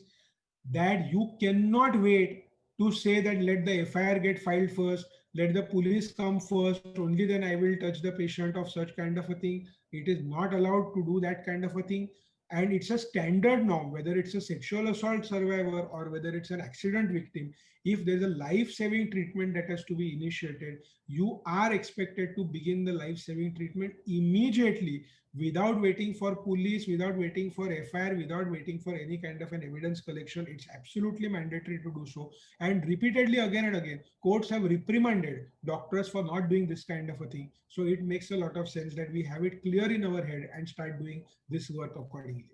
that you cannot wait to say that let the FIR get filed first, let the police come first, only then I will touch the patient of such kind of a thing. It is not allowed to do that kind of a thing. And it's a standard norm, whether it's a sexual assault survivor or whether it's an accident victim. If there's a life-saving treatment that has to be initiated, you are expected to begin the life-saving treatment immediately without waiting for police, without waiting for FIR, without waiting for any kind of an evidence collection. It's absolutely mandatory to do so. And repeatedly, again and again, courts have reprimanded doctors for not doing this kind of a thing. So it makes a lot of sense that we have it clear in our head and start doing this work accordingly.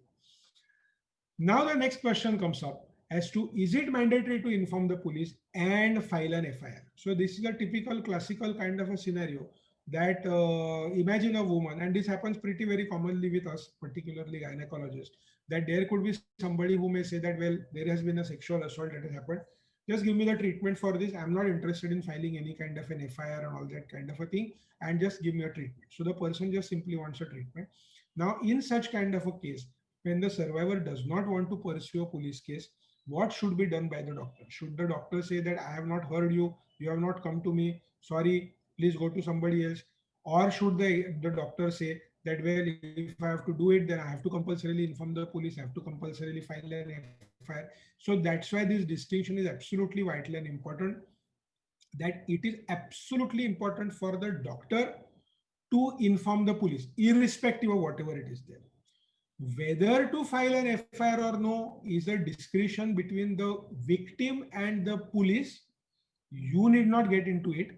Now the next question comes up as to, is it mandatory to inform the police and file an FIR? So this is a typical classical kind of a scenario that imagine a woman, and this happens pretty very commonly with us, particularly gynecologists, that there could be somebody who may say that, well, there has been a sexual assault that has happened. Just give me the treatment for this. I'm not interested in filing any kind of an FIR and all that kind of a thing, and just give me a treatment. So the person just simply wants a treatment. Now, in such kind of a case, when the survivor does not want to pursue a police case, what should be done by the doctor? Should the doctor say that I have not heard you, you have not come to me, sorry, please go to somebody else? Or should the doctor say that, well, if I have to do it, then I have to compulsorily inform the police, I have to compulsorily file an FIR. So that's why this distinction is absolutely vital and important, that it is absolutely important for the doctor to inform the police, irrespective of whatever it is there. Whether to file an FIR or no is a discretion between the victim and the police. You need not get into it,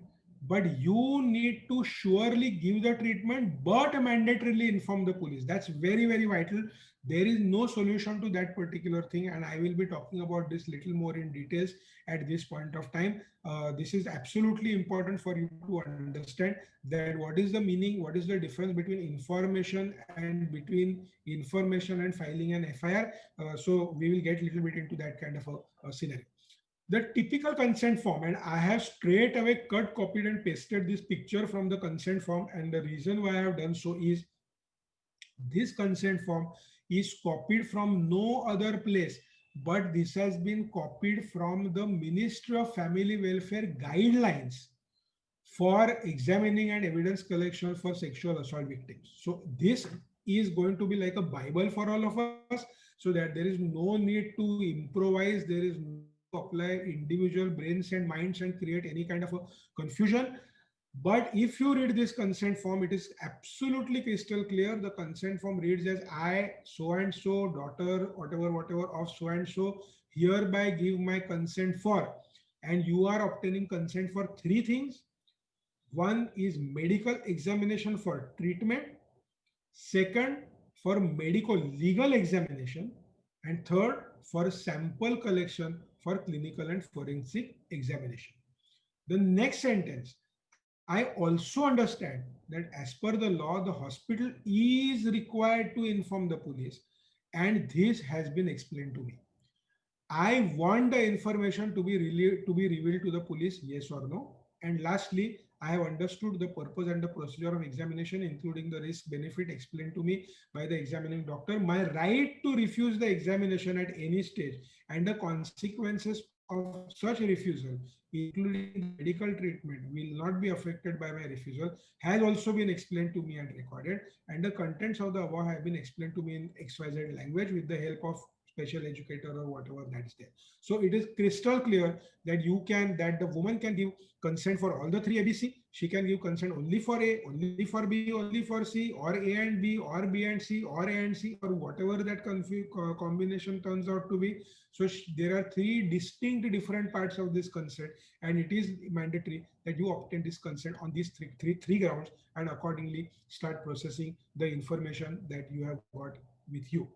but you need to surely give the treatment, but mandatorily inform the police. That's very, very vital. There is no solution to that particular thing, and I will be talking about this little more in details at this point of time. This is absolutely important for you to understand that what is the meaning, what is the difference between information and filing an FIR. So we will get a little bit into that kind of a scenario. The typical consent form, and I have straight away cut, copied and pasted this picture from the consent form, and the reason why I have done so is this consent form is copied from no other place, but this has been copied from the Ministry of Family Welfare guidelines for examining and evidence collection for sexual assault victims. So this is going to be like a Bible for all of us, so that there is no need to improvise, there is no need to apply individual brains and minds and create any kind of a confusion. But if you read this consent form, it is absolutely crystal clear. The consent form reads as, I, so and so, daughter, whatever of so and so, hereby give my consent for. And you are obtaining consent for three things. One is medical examination for treatment. Second, for medico-legal examination. And third, for sample collection for clinical and forensic examination. The next sentence, I also understand that as per the law, the hospital is required to inform the police, and this has been explained to me. I want the information to be revealed to the police, yes or no. And lastly, I have understood the purpose and the procedure of examination, including the risk benefit explained to me by the examining doctor, my right to refuse the examination at any stage, and the consequences of such refusal, including the medical treatment, will not be affected by my refusal, has also been explained to me and recorded. And the contents of the above have been explained to me in XYZ language with the help of special educator or whatever that's there. So it is crystal clear that that the woman can give consent for all the three ABC. She can give consent only for A, only for B, only for C, or A and B, or B and C, or A and C, or whatever that combination turns out to be. So there are three distinct different parts of this consent, and it is mandatory that you obtain this consent on these three grounds, and accordingly start processing the information that you have got with you.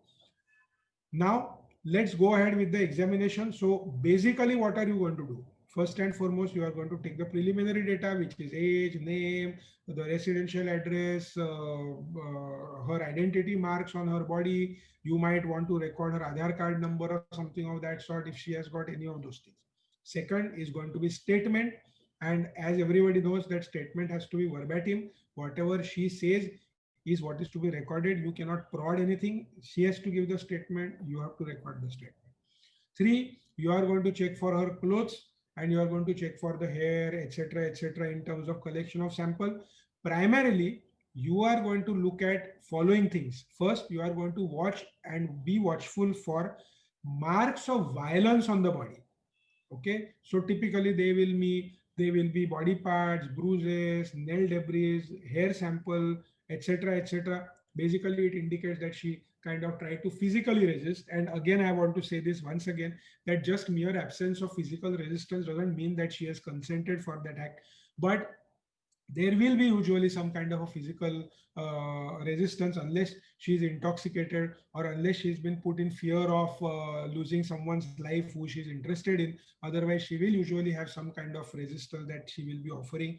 Now, let's go ahead with the examination. So basically, what are you going to do? First and foremost, you are going to take the preliminary data, which is age, name, the residential address, her identity marks on her body. You might want to record her Aadhaar card number or something of that sort if she has got any of those things. Second is going to be statement. And as everybody knows, that statement has to be verbatim. Whatever she says is what is to be recorded. You cannot prod anything. She has to give the statement. You have to record the statement. 3, you are going to check for her clothes, and you are going to check for the hair, etc., in terms of collection of sample. Primarily, you are going to look at following things. First, you are going to watch and be watchful for marks of violence on the body. Okay, so typically they will be body parts, bruises, nail debris, hair sample, etc. basically it indicates that she kind of tried to physically resist. And again, I want to say this once again, that just mere absence of physical resistance doesn't mean that she has consented for that act, but there will be usually some kind of a physical resistance unless she is intoxicated, or unless she's been put in fear of losing someone's life who she's interested in. Otherwise, she will usually have some kind of resistance that she will be offering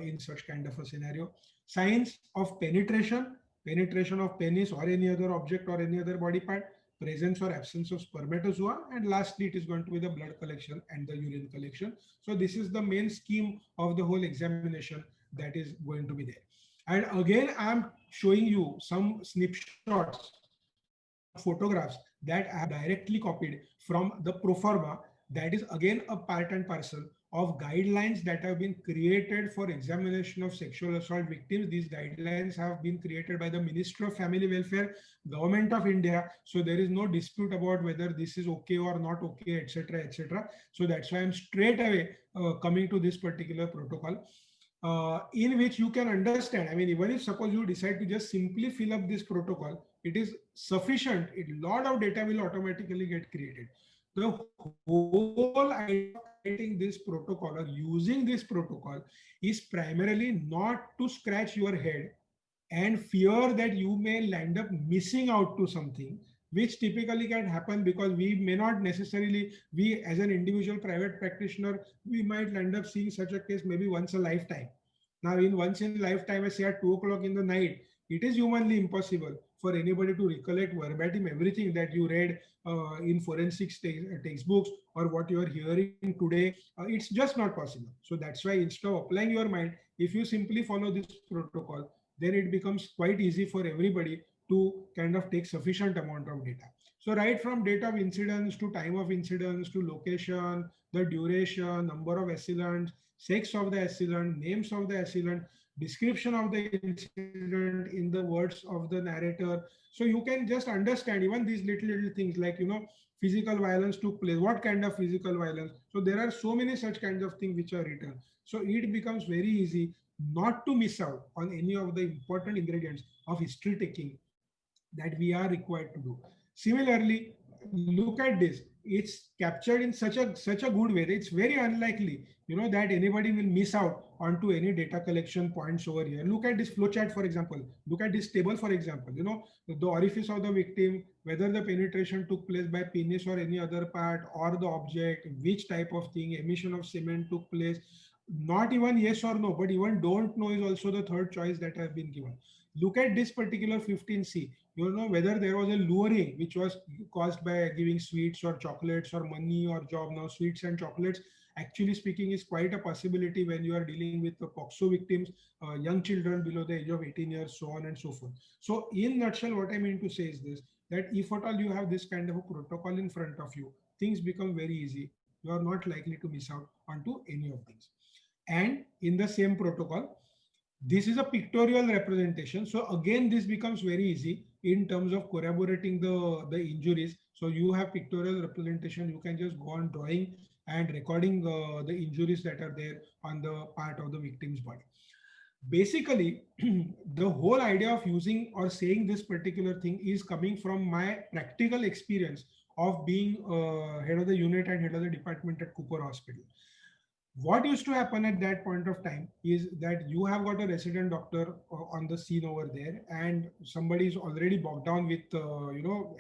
in such kind of a scenario. Signs of penetration: penetration of penis or any other object or any other body part, presence or absence of spermatozoa, and lastly it is going to be the blood collection and the urine collection. So this is the main scheme of the whole examination that is going to be there. And again, I'm showing you some snapshots, some photographs that I have directly copied from the Proforma. That is again a part and parcel of guidelines that have been created for examination of sexual assault victims. These guidelines have been created by the Ministry of Family Welfare, Government of India. So there is no dispute about whether this is okay or not okay, etc., etc. So that's why I'm straight away coming to this particular protocol, in which you can understand. I mean, even if suppose you decide to just simply fill up this protocol, it is sufficient. A lot of data will automatically get created. The whole idea of creating this protocol or using this protocol is primarily not to scratch your head and fear that you may land up missing out to something, which typically can happen because we may not necessarily, we as an individual private practitioner, we might land up seeing such a case maybe once a lifetime. Now, in once in lifetime, I say at 2 o'clock in the night, it is humanly impossible for anybody to recollect verbatim everything that you read in forensics textbooks or what you are hearing today. It's just not possible. So that's why instead of applying your mind, if you simply follow this protocol, then it becomes quite easy for everybody to kind of take sufficient amount of data. So right from date of incidence to time of incidence to location, the duration, number of assailants, sex of the assailant, names of the assailant, description of the incident in the words of the narrator. So you can just understand even these little things like, physical violence took place, what kind of physical violence. So there are so many such kinds of things which are written. So it becomes very easy not to miss out on any of the important ingredients of history taking that we are required to do. Similarly, look at this. It's captured in such a good way. It's very unlikely, that anybody will miss out onto any data collection points over here. Look at this flowchart, for example. Look at this table, for example. The orifice of the victim, whether the penetration took place by penis or any other part, or the object, which type of thing, emission of semen took place. Not even yes or no, but even don't know is also the third choice that has been given. Look at this particular 15C. Whether there was a luring which was caused by giving sweets or chocolates or money or job. Now sweets and chocolates, actually speaking, is quite a possibility when you are dealing with the POXO victims, young children below the age of 18 years, so on and so forth. So in nutshell, what I mean to say is this, that if at all you have this kind of a protocol in front of you, things become very easy. You are not likely to miss out onto any of these. And in the same protocol, this is a pictorial representation. So again, this becomes very easy in terms of corroborating the injuries. So you have pictorial representation. You can just go on drawing and recording the injuries that are there on the part of the victim's body. Basically, the whole idea of using or saying this particular thing is coming from my practical experience of being head of the unit and head of the department at Cooper Hospital. What used to happen at that point of time is that you have got a resident doctor on the scene over there, and somebody is already bogged down with,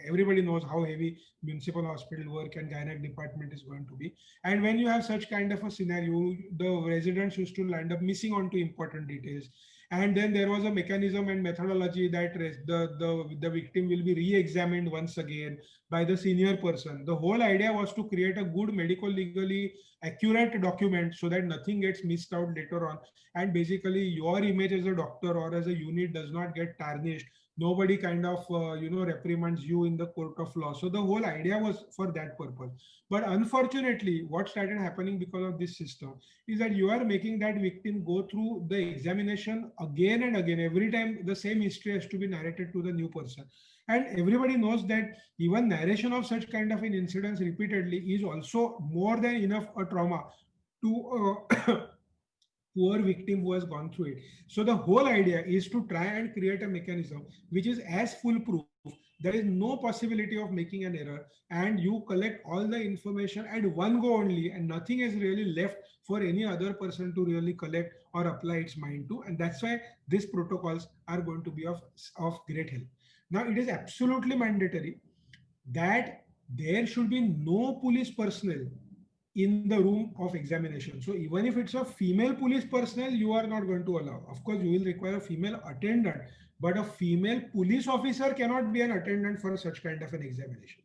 everybody knows how heavy municipal hospital work and gynec department is going to be. And when you have such kind of a scenario, the residents used to land up missing onto important details. And then there was a mechanism and methodology that the victim will be re-examined once again by the senior person. The whole idea was to create a good medico-legally accurate document so that nothing gets missed out later on. And basically your image as a doctor or as a unit does not get tarnished. Nobody kind of, reprimands you in the court of law. So the whole idea was for that purpose. But unfortunately, what started happening because of this system is that you are making that victim go through the examination again and again. Every time the same history has to be narrated to the new person. And everybody knows that even narration of such kind of an incident repeatedly is also more than enough a trauma to poor victim who has gone through it. So the whole idea is to try and create a mechanism which is as foolproof. There is no possibility of making an error, and you collect all the information at one go only, and nothing is really left for any other person to really collect or apply its mind to. And that's why these protocols are going to be of great help. Now, it is absolutely mandatory that there should be no police personnel in the room of examination. So even if it's a female police personnel, you are not going to allow. Of course, you will require a female attendant, but a female police officer cannot be an attendant for such kind of an examination.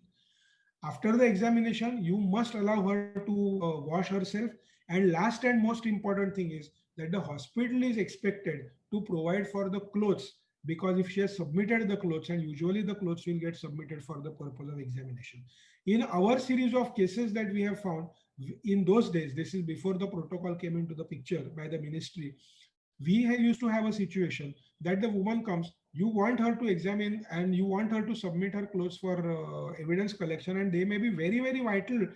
After the examination, you must allow her to wash herself. And last and most important thing is that the hospital is expected to provide for the clothes, because if she has submitted the clothes, and usually the clothes will get submitted for the purpose of examination. In our series of cases that we have found, in those days, this is before the protocol came into the picture by the ministry, we used to have a situation that the woman comes, you want her to examine and you want her to submit her clothes for evidence collection, and they may be very, very vital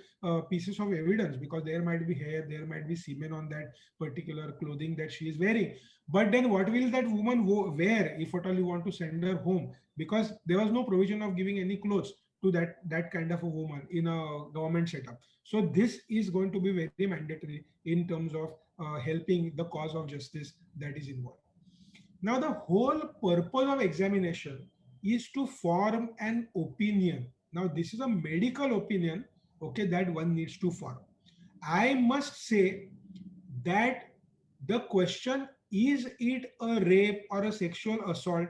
pieces of evidence, because there might be hair, there might be semen on that particular clothing that she is wearing. But then what will that woman wear if at all you want to send her home? Because there was no provision of giving any clothes to that kind of a woman in a government setup. So this is going to be very mandatory in terms of helping the cause of justice that is involved. Now, the whole purpose of examination is to form an opinion. Now, this is a medical opinion, okay, that one needs to form. I must say that the question, is it a rape or a sexual assault,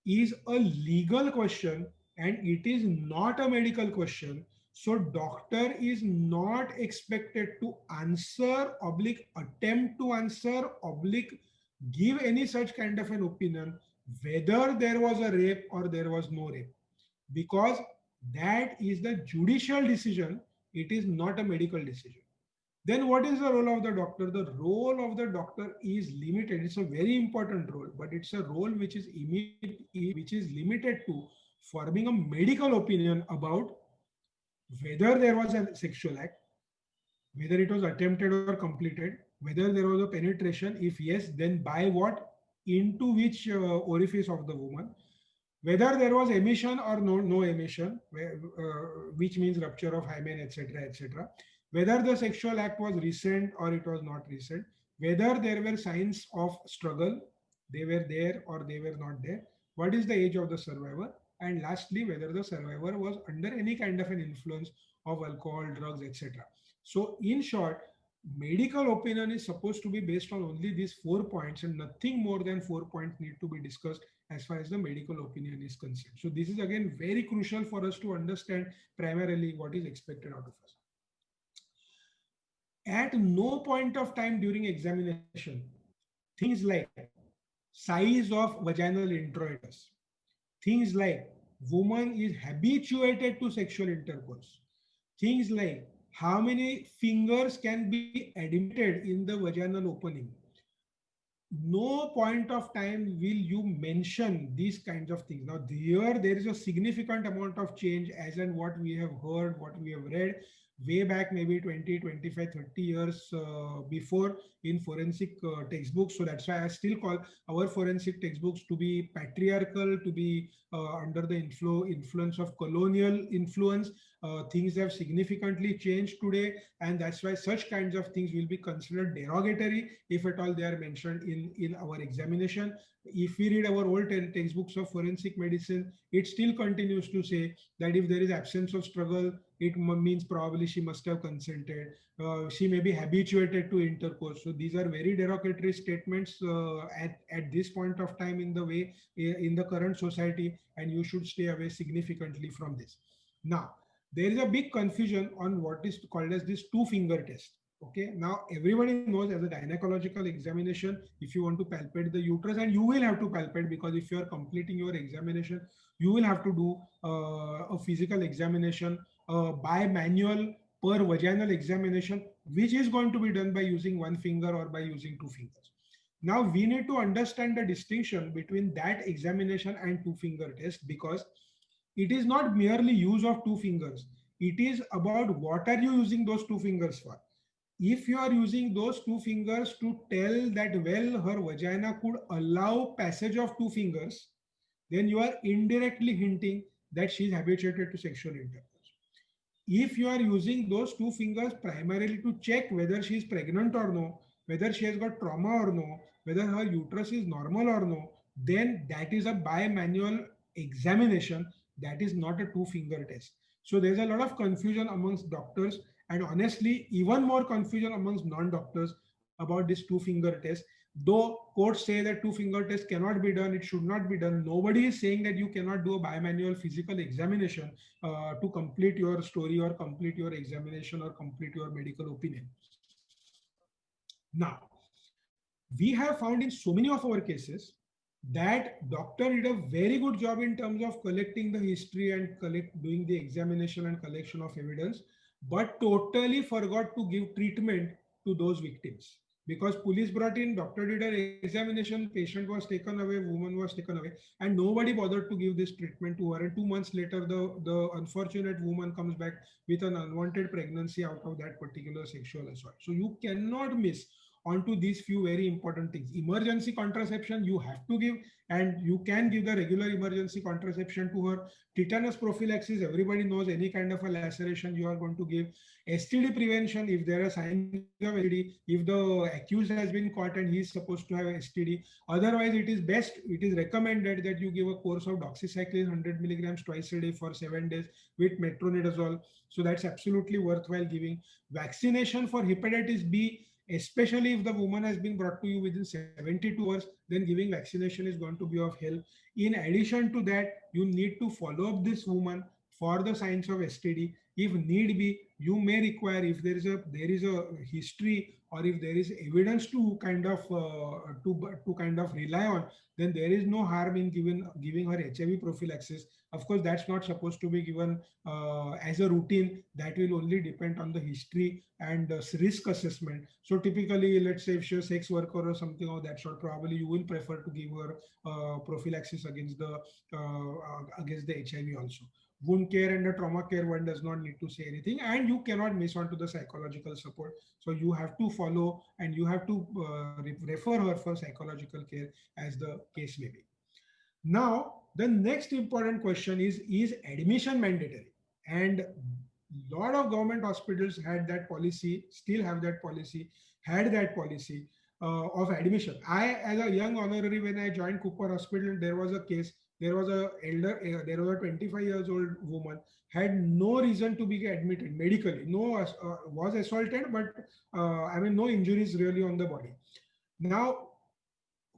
is a legal question, and it is not a medical question. So doctor is not expected to answer oblique attempt to answer oblique give any such kind of an opinion whether there was a rape or there was no rape, because that is the judicial decision. It is not a medical decision. Then what is the role of the doctor? The role of the doctor is limited. It's a very important role, but it's a role which is limited to forming a medical opinion about whether there was a sexual act, whether it was attempted or completed, whether there was a penetration. If yes, then by what, into which orifice of the woman, whether there was emission or no emission, which means rupture of hymen, etc., etc., whether the sexual act was recent or it was not recent, whether there were signs of struggle, they were there or they were not there, what is the age of the survivor, and lastly, whether the survivor was under any kind of an influence of alcohol, drugs, etc. So in short, medical opinion is supposed to be based on only these 4 points, and nothing more than 4 points need to be discussed as far as the medical opinion is concerned. So this is again very crucial for us to understand primarily what is expected out of us. At no point of time during examination, things like size of vaginal introitus, things like woman is habituated to sexual intercourse, things like how many fingers can be admitted in the vaginal opening, no point of time will you mention these kinds of things. Now there is a significant amount of change as in what we have heard, what we have read way back, maybe 20, 25, 30 years before in forensic textbooks. So that's why I still call our forensic textbooks to be patriarchal, to be under the influence of colonial influence. Things have significantly changed today, and that's why such kinds of things will be considered derogatory if at all they are mentioned in our examination. If we read our old textbooks of forensic medicine, it still continues to say that if there is absence of struggle, it means probably she must have consented. She may be habituated to intercourse. So these are very derogatory statements at this point of time in the way in the current society, and you should stay away significantly from this. Now, there is a big confusion on what is called as this two-finger test. Okay, now everybody knows as a gynecological examination, if you want to palpate the uterus, and you will have to palpate, because if you are completing your examination, you will have to do a physical examination by manual per vaginal examination, which is going to be done by using one finger or by using two fingers. Now we need to understand the distinction between that examination and two-finger test, because it is not merely use of two fingers. It is about what are you using those two fingers for. if you are using those two fingers to tell that, well, her vagina could allow passage of two fingers, then you are indirectly hinting that she is habituated to sexual intercourse. If you are using those two fingers primarily to check whether she is pregnant or no, whether she has got trauma or no, whether her uterus is normal or no, then that is a bimanual examination. That is not a two finger test. So there's a lot of confusion amongst doctors, and honestly even more confusion amongst non-doctors about this two finger test. Though courts say that two finger test cannot be done, it should not be done, nobody is saying that you cannot do a bimanual physical examination to complete your story or complete your examination or complete your medical opinion. Now, we have found in so many of our cases that doctor did a very good job in terms of collecting the history and doing the examination and collection of evidence, but totally forgot to give treatment to those victims. Because police brought in, doctor did an examination, patient was taken away, woman was taken away, and nobody bothered to give this treatment to her. And 2 months later, the unfortunate woman comes back with an unwanted pregnancy out of that particular sexual assault. So you cannot miss onto these few very important things. Emergency contraception you have to give, and you can give the regular emergency contraception to her. Tetanus prophylaxis, everybody knows, any kind of a laceration you are going to give. STD prevention, if there are signs of STD, if the accused has been caught and he is supposed to have STD. Otherwise, it is recommended that you give a course of doxycycline 100 milligrams twice a day for 7 days with metronidazole. So that's absolutely worthwhile giving. Vaccination for hepatitis B, especially if the woman has been brought to you within 72 hours, then giving vaccination is going to be of help. In addition to that, you need to follow up this woman for the signs of STD. If need be, you may require, if there is a history or if there is evidence to kind of rely on, then there is no harm in giving her HIV prophylaxis. Of course, that's not supposed to be given as a routine. That will only depend on the history and risk assessment. So typically, let's say if she's a sex worker or something of that sort, probably you will prefer to give her prophylaxis against the HIV also. Wound care and the trauma care, one does not need to say anything, and you cannot miss on to the psychological support. So you have to follow and you have to refer her for psychological care as the case may be. Now, the next important question is admission mandatory? And lot of government hospitals had that policy, still have that policy, had that policy of admission. I, as a young honorary, when I joined Cooper Hospital, there was a case. There was a 25 years old woman, had no reason to be admitted medically. No, was assaulted, but no injuries really on the body. Now,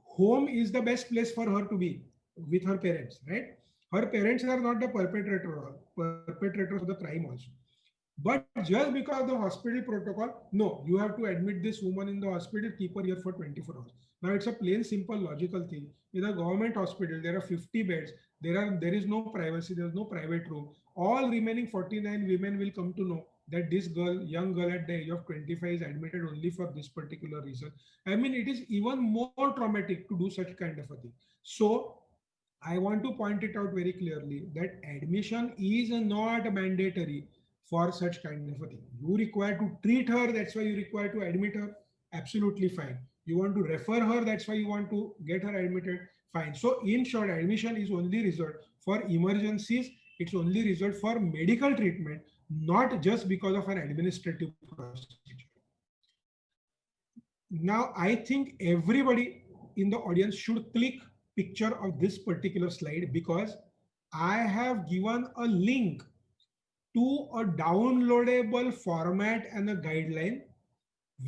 home is the best place for her to be with her parents, right? Her parents are not the perpetrators of the crime also. But just because of the hospital protocol, no, you have to admit this woman in the hospital, keep her here for 24 hours. Now it's a plain, simple, logical thing. In a government hospital, there are 50 beds. There is no privacy. There is no private room. All remaining 49 women will come to know that this girl, young girl at the age of 25, is admitted only for this particular reason. It is even more traumatic to do such kind of a thing. So I want to point it out very clearly that admission is not mandatory for such kind of a thing. You require to treat her, that's why you require to admit her, absolutely fine. You want to refer her, that's why you want to get her admitted, fine. So in short, admission is only reserved for emergencies, it's only reserved for medical treatment, not just because of an administrative procedure. Now, I think everybody in the audience should click picture of this particular slide, because I have given a link to a downloadable format and a guideline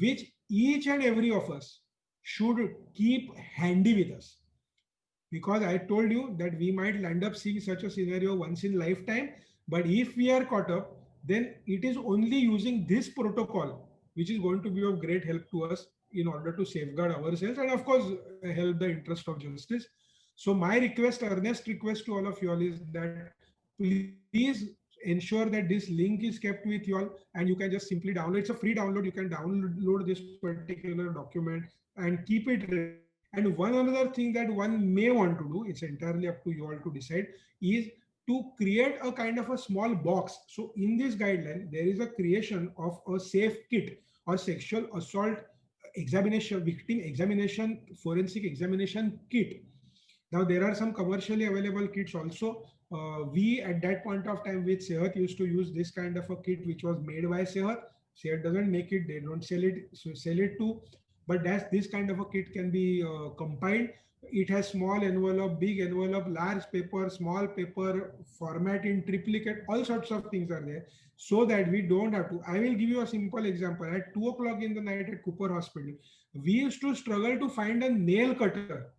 which each and every of us should keep handy with us. Because I told you that we might end up seeing such a scenario once in lifetime, but if we are caught up, then it is only using this protocol which is going to be of great help to us in order to safeguard ourselves and of course help the interest of justice. So my request, earnest request to all of you all is that please ensure that this link is kept with you all and you can just simply download. It's a free download. You can download this particular document and keep it ready. And one another thing that one may want to do, it's entirely up to you all to decide, is to create a kind of a small box. So in this guideline, there is a creation of a safe kit or sexual assault examination, victim examination, forensic examination kit. Now there are some commercially available kits also. We at that point of time with Sehat used to use this kind of a kit which was made by Sehat. Sehat doesn't make it, they don't sell it, so sell it too. But that's this kind of a kit can be compiled. It has small envelope, big envelope, large paper, small paper, format in triplicate, all sorts of things are there, so that we don't have to. I will give you a simple example. At 2 o'clock in the night at Cooper Hospital, we used to struggle to find a nail cutter.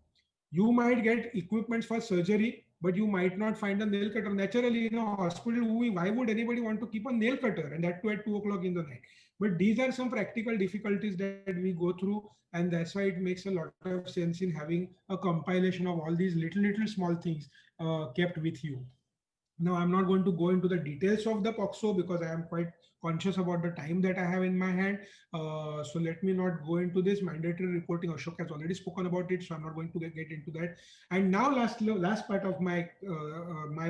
You might get equipments for surgery, but you might not find a nail cutter. Naturally, in a hospital, why would anybody want to keep a nail cutter, and that too at 2 o'clock in the night? But these are some practical difficulties that we go through, and that's why it makes a lot of sense in having a compilation of all these little small things kept with you. Now, I'm not going to go into the details of the POXO because I am quite conscious about the time that I have in my hand. So let me not go into this mandatory reporting. Ashok has already spoken about it, so I'm not going to get into that. And now last part of my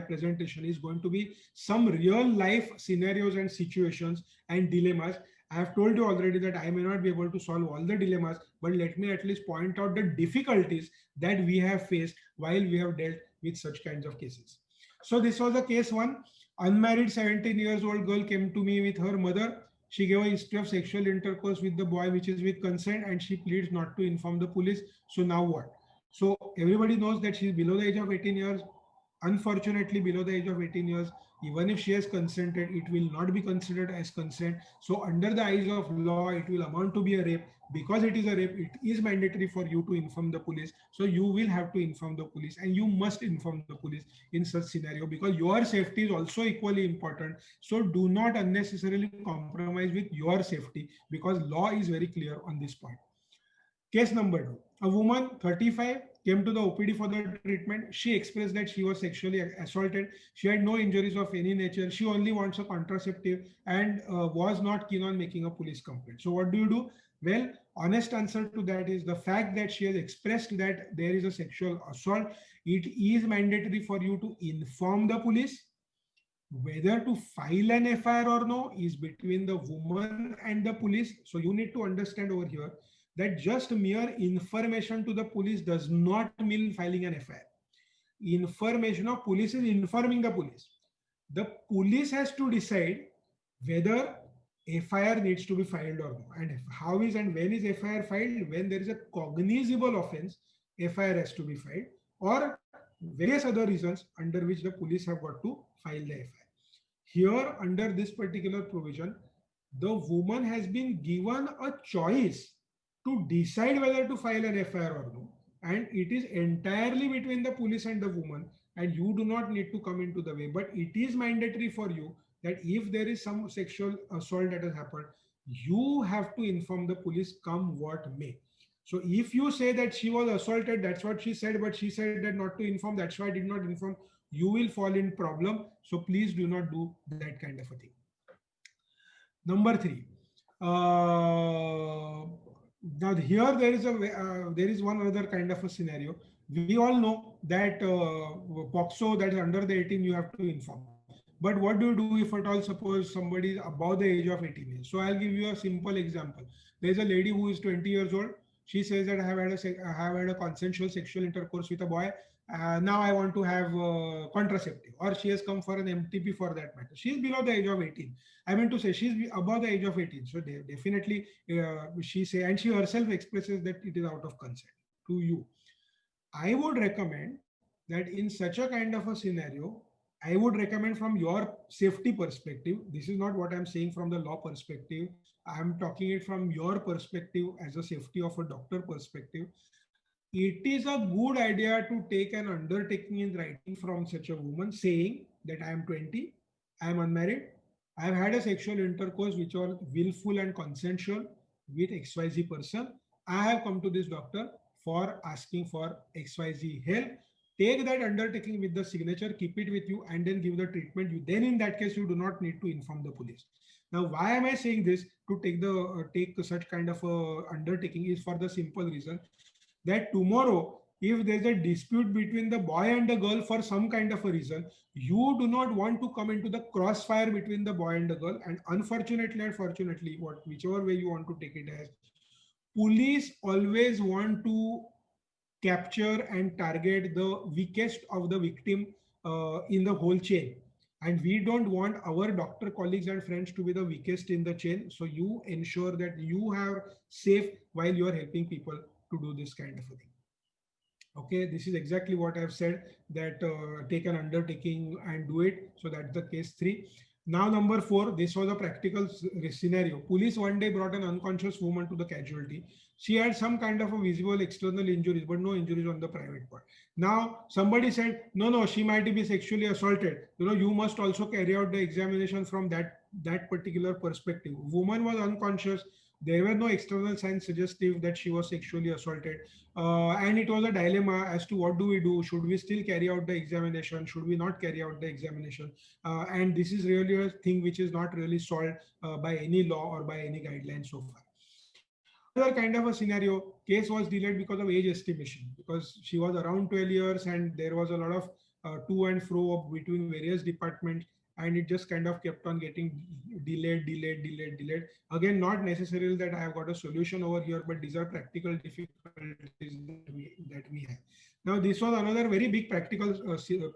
presentation is going to be some real life scenarios and situations and dilemmas. I have told you already that I may not be able to solve all the dilemmas, but let me at least point out the difficulties that we have faced while we have dealt with such kinds of cases. So this was the case one. Unmarried 17 years old girl came to me with her mother. She gave a history of sexual intercourse with the boy, which is with consent, and she pleads not to inform the police. So now what? So everybody knows that she's below the age of 18 years. Unfortunately, below the age of 18 years, even if she has consented, it will not be considered as consent. So under the eyes of law, it will amount to be a rape. Because it is a rape, it is mandatory for you to inform the police. So you will have to inform the police, and you must inform the police in such scenario, because your safety is also equally important. So do not unnecessarily compromise with your safety, because law is very clear on this point. Case number 2. A woman, 35, came to the OPD for the treatment. She expressed that she was sexually assaulted. She had no injuries of any nature. She only wants a contraceptive and was not keen on making a police complaint. So what do you do? Well, honest answer to that is the fact that she has expressed that there is a sexual assault. It is mandatory for you to inform the police. Whether to file an FIR or no is between the woman and the police. So you need to understand over here that just mere information to the police does not mean filing an FIR. Information of police is informing the police. The police has to decide whether FIR needs to be filed or no. And how is and when is FIR filed? When there is a cognizable offense, FIR has to be filed, or various other reasons under which the police have got to file the FIR. Here, under this particular provision, the woman has been given a choice to decide whether to file an FIR or no. And it is entirely between the police and the woman, and you do not need to come into the way. But it is mandatory for you that if there is some sexual assault that has happened, you have to inform the police come what may. So if you say that she was assaulted, that's what she said, but she said that not to inform, that's why I did not inform, you will fall in problem. So please do not do that kind of a thing. Number 3. Now here there is one other kind of a scenario. We all know that POXO, that is under the 18, you have to inform. But what do you do if at all suppose somebody is above the age of 18 years? So I'll give you a simple example. There's a lady who is 20 years old. She says that I have had a consensual sexual intercourse with a boy. Now I want to have contraceptive, or she has come for an MTP for that matter. She is below the age of 18. I mean to say she's above the age of 18. So definitely she say, and she herself expresses that it is out of consent to you. I would recommend that in such a kind of a scenario, I would recommend from your safety perspective. This is not what I'm saying from the law perspective. I'm talking it from your perspective as a safety of a doctor perspective. It is a good idea to take an undertaking in writing from such a woman saying that I am 20, I am unmarried, I have had a sexual intercourse which was willful and consensual with XYZ person. I have come to this doctor for asking for XYZ help. Take that undertaking with the signature, keep it with you, and then give the treatment. Then in that case, you do not need to inform the police. Now, why am I saying this to take such kind of a undertaking is for the simple reason that tomorrow, if there's a dispute between the boy and the girl for some kind of a reason, you do not want to come into the crossfire between the boy and the girl. And unfortunately and fortunately, whichever way you want to take it as, police always want to capture and target the weakest of the victim in the whole chain. And we don't want our doctor colleagues and friends to be the weakest in the chain. So you ensure that you are safe while you are helping people to do this kind of a thing. Okay, this is exactly what I've said, that take an undertaking and do it. So that's the case 3. Now number 4, this was a practical scenario. Police one day brought an unconscious woman to the casualty. She had some kind of a visible external injuries, but no injuries on the private part. Now somebody said, no, she might be sexually assaulted. You must also carry out the examination from that particular perspective. Woman was unconscious. There were no external signs suggestive that she was sexually assaulted. And it was a dilemma as to what do we do? Should we still carry out the examination? Should we not carry out the examination? And this is really a thing which is not really solved by any law or by any guidelines so far. Another kind of a scenario, case was delayed because of age estimation, because she was around 12 years and there was a lot of to and fro between various departments, and it just kind of kept on getting delayed. Again, not necessarily that I have got a solution over here, but these are practical difficulties that we have. Now, this was another very big practical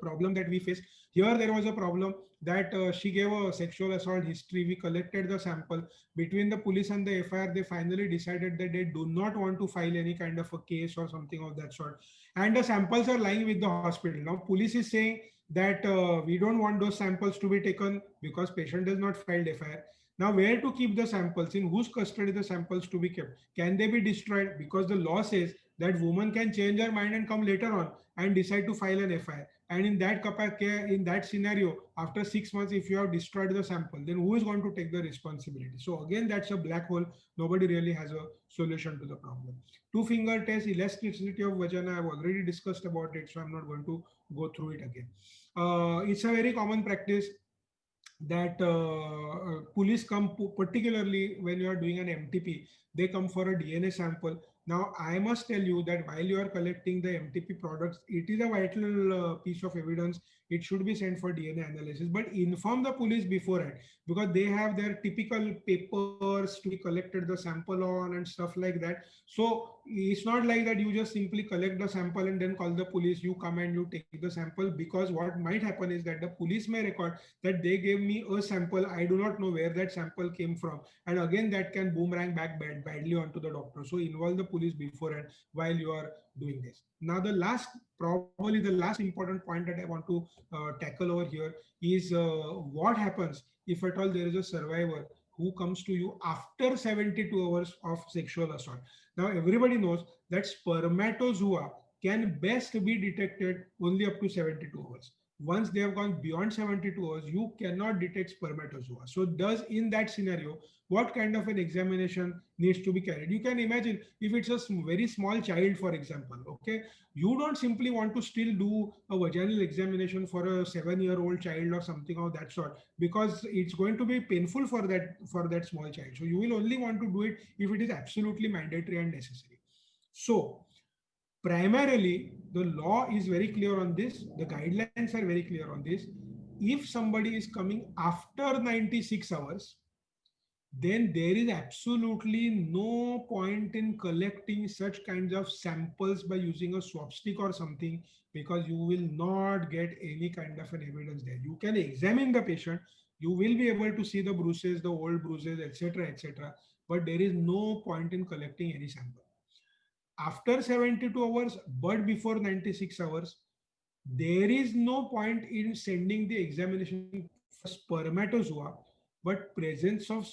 problem that we faced. Here, there was a problem that she gave a sexual assault history. We collected the sample. Between the police and the FIR, they finally decided that they do not want to file any kind of a case or something of that sort. And the samples are lying with the hospital. Now, police is saying that we don't want those samples to be taken because patient has not filed FIR. Now, where to keep the samples? In whose custody the samples to be kept? Can they be destroyed? Because the law says that woman can change her mind and come later on and decide to file an FIR. And in that scenario, after 6 months, if you have destroyed the sample, then who is going to take the responsibility? So again, that's a black hole. Nobody really has a solution to the problem. Two-finger test, elasticity of vagina, I've already discussed about it, so I'm not going to go through it again. It's a very common practice that police come, particularly when you are doing an MTP, they come for a DNA sample. Now, I must tell you that while you are collecting the MTP products, it is a vital piece of evidence. It should be sent for DNA analysis, but inform the police beforehand, because they have their typical papers to be collected the sample on and stuff like that. So it's not like that you just simply collect the sample and then call the police, you come and you take the sample, because what might happen is that the police may record that they gave me a sample. I do not know where that sample came from. And again, that can boomerang back badly onto the doctor. So involve the police beforehand while you are doing this. Now, probably the last important point that I want to tackle over here is what happens if at all there is a survivor who comes to you after 72 hours of sexual assault. Now, everybody knows that spermatozoa can best be detected only up to 72 hours. Once they have gone beyond 72 hours, you cannot detect spermatozoa. So in that scenario, what kind of an examination needs to be carried? You can imagine if it's a very small child, for example, okay, you don't simply want to still do a vaginal examination for a 7-year-old child or something of that sort, because it's going to be painful for that small child. So you will only want to do it if it is absolutely mandatory and necessary. So primarily, the law is very clear on this. The guidelines are very clear on this. If somebody is coming after 96 hours, then there is absolutely no point in collecting such kinds of samples by using a swab stick or something, because you will not get any kind of an evidence there. You can examine the patient, you will be able to see the bruises, the old bruises, etc., but there is no point in collecting any sample. After 72 hours, but before 96 hours, there is no point in sending the examination for spermatozoa, but presence of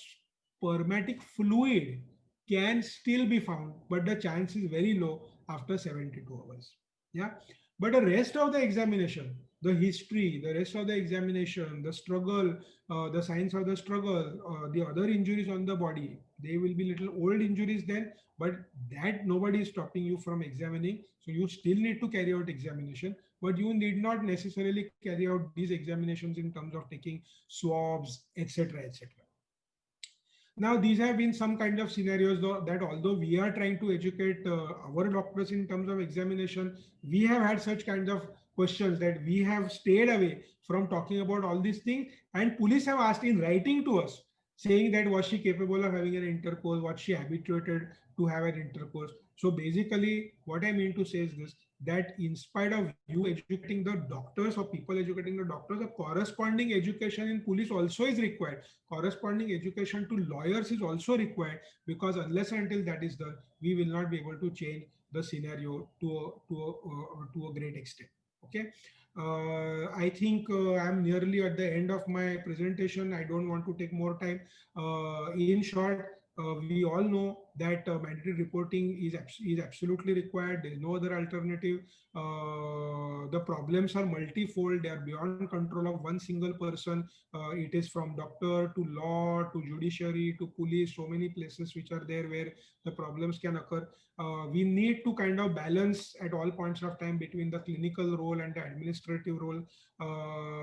spermatic fluid can still be found, but the chance is very low after 72 hours. Yeah. But the rest of the examination, the history, the rest of the examination, the struggle, the signs of the struggle, the other injuries on the body, they will be little old injuries then, but that nobody is stopping you from examining. So you still need to carry out examination, but you need not necessarily carry out these examinations in terms of taking swabs, etc., etc. Now, these have been some kind of scenarios that although we are trying to educate our doctors in terms of examination, we have had such kind of questions that we have stayed away from talking about all these things. And police have asked in writing to us, saying that was she capable of having an intercourse, was she habituated to have an intercourse. So basically, what I mean to say is this, that in spite of you educating the doctors or people educating the doctors, a corresponding education in police also is required. Corresponding education to lawyers is also required, because unless and until that is done, we will not be able to change the scenario to a great extent. Okay. I think I'm nearly at the end of my presentation. I don't want to take more time. In short, we all know that mandatory reporting is absolutely required. There is no other alternative. The problems are multifold. They are beyond control of one single person. It is from doctor to law to judiciary to police, so many places which are there where the problems can occur. We need to kind of balance at all points of time between the clinical role and the administrative role.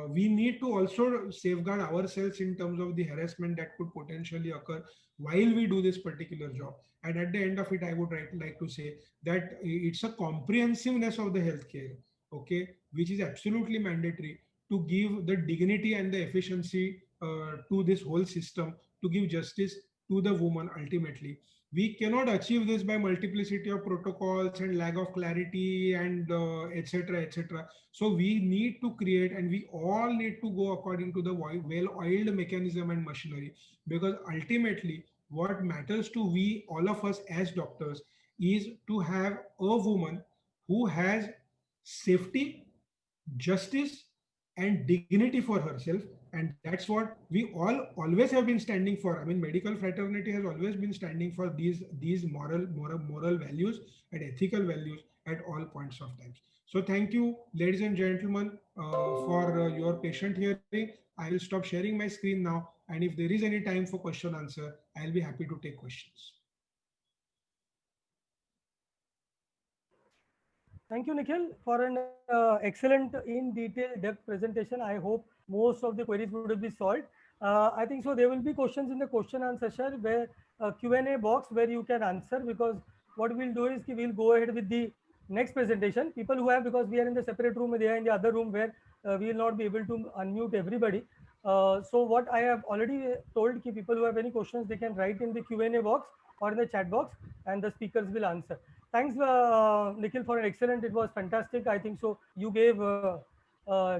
We need to also safeguard ourselves in terms of the harassment that could potentially occur while we do this particular job. And at the end of it, I would like to say that it's a comprehensiveness of the healthcare, okay, which is absolutely mandatory to give the dignity and the efficiency to this whole system, to give justice to the woman ultimately. We cannot achieve this by multiplicity of protocols and lack of clarity and etc etc. So we need to create, and we all need to go according to the well-oiled mechanism and machinery, because ultimately what matters to we all of us as doctors is to have a woman who has safety, justice, and dignity for herself. And that's what we all always have been standing for. I mean, medical fraternity has always been standing for these moral values and ethical values at all points of times. So thank you, ladies and gentlemen, for your patient hearing. I will stop sharing my screen now, and if there is any time for question answer, I'll be happy to take questions. Thank you, Nikhil, for an excellent in detail depth presentation. I hope most of the queries would be solved. I think so. There will be questions in the question and session where Q&A box where you can answer, because what we'll do is we'll go ahead with the next presentation. People who have, because we are in the separate room, they are in the other room where we will not be able to unmute everybody. So what I have already told, people who have any questions, they can write in the Q&A box or in the chat box, and the speakers will answer. Thanks, Nikhil, for an excellent. It was fantastic. I think so. You gave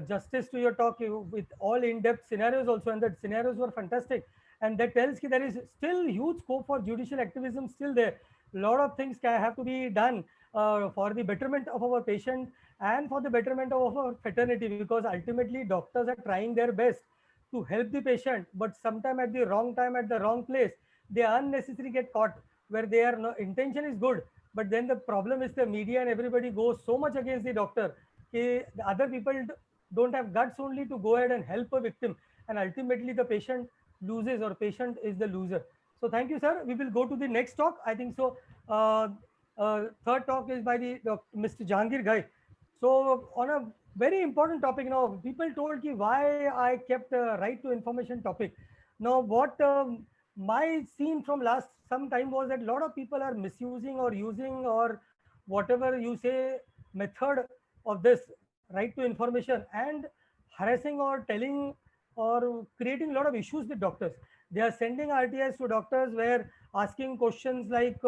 justice to your talk with all in-depth scenarios also, and the scenarios were fantastic. And that tells you there is still huge scope for judicial activism still there. A lot of things have to be done for the betterment of our patient and for the betterment of our fraternity, because ultimately doctors are trying their best to help the patient, but sometime at the wrong time, at the wrong place, they unnecessarily get caught where their intention is good, but then the problem is the media and everybody goes so much against the doctor. The other people don't have guts only to go ahead and help a victim, and ultimately the patient loses, or patient is the loser. So thank you, sir. We will go to the next talk. I think so. Third talk is by the Mr. Jahangir Ghai. So on a very important topic now, people told ki why I kept right to information topic. Now what my scene from last some time was that a lot of people are misusing or using or whatever you say method of this right to information and harassing or telling or creating a lot of issues with doctors. They are sending RTIs to doctors where asking questions like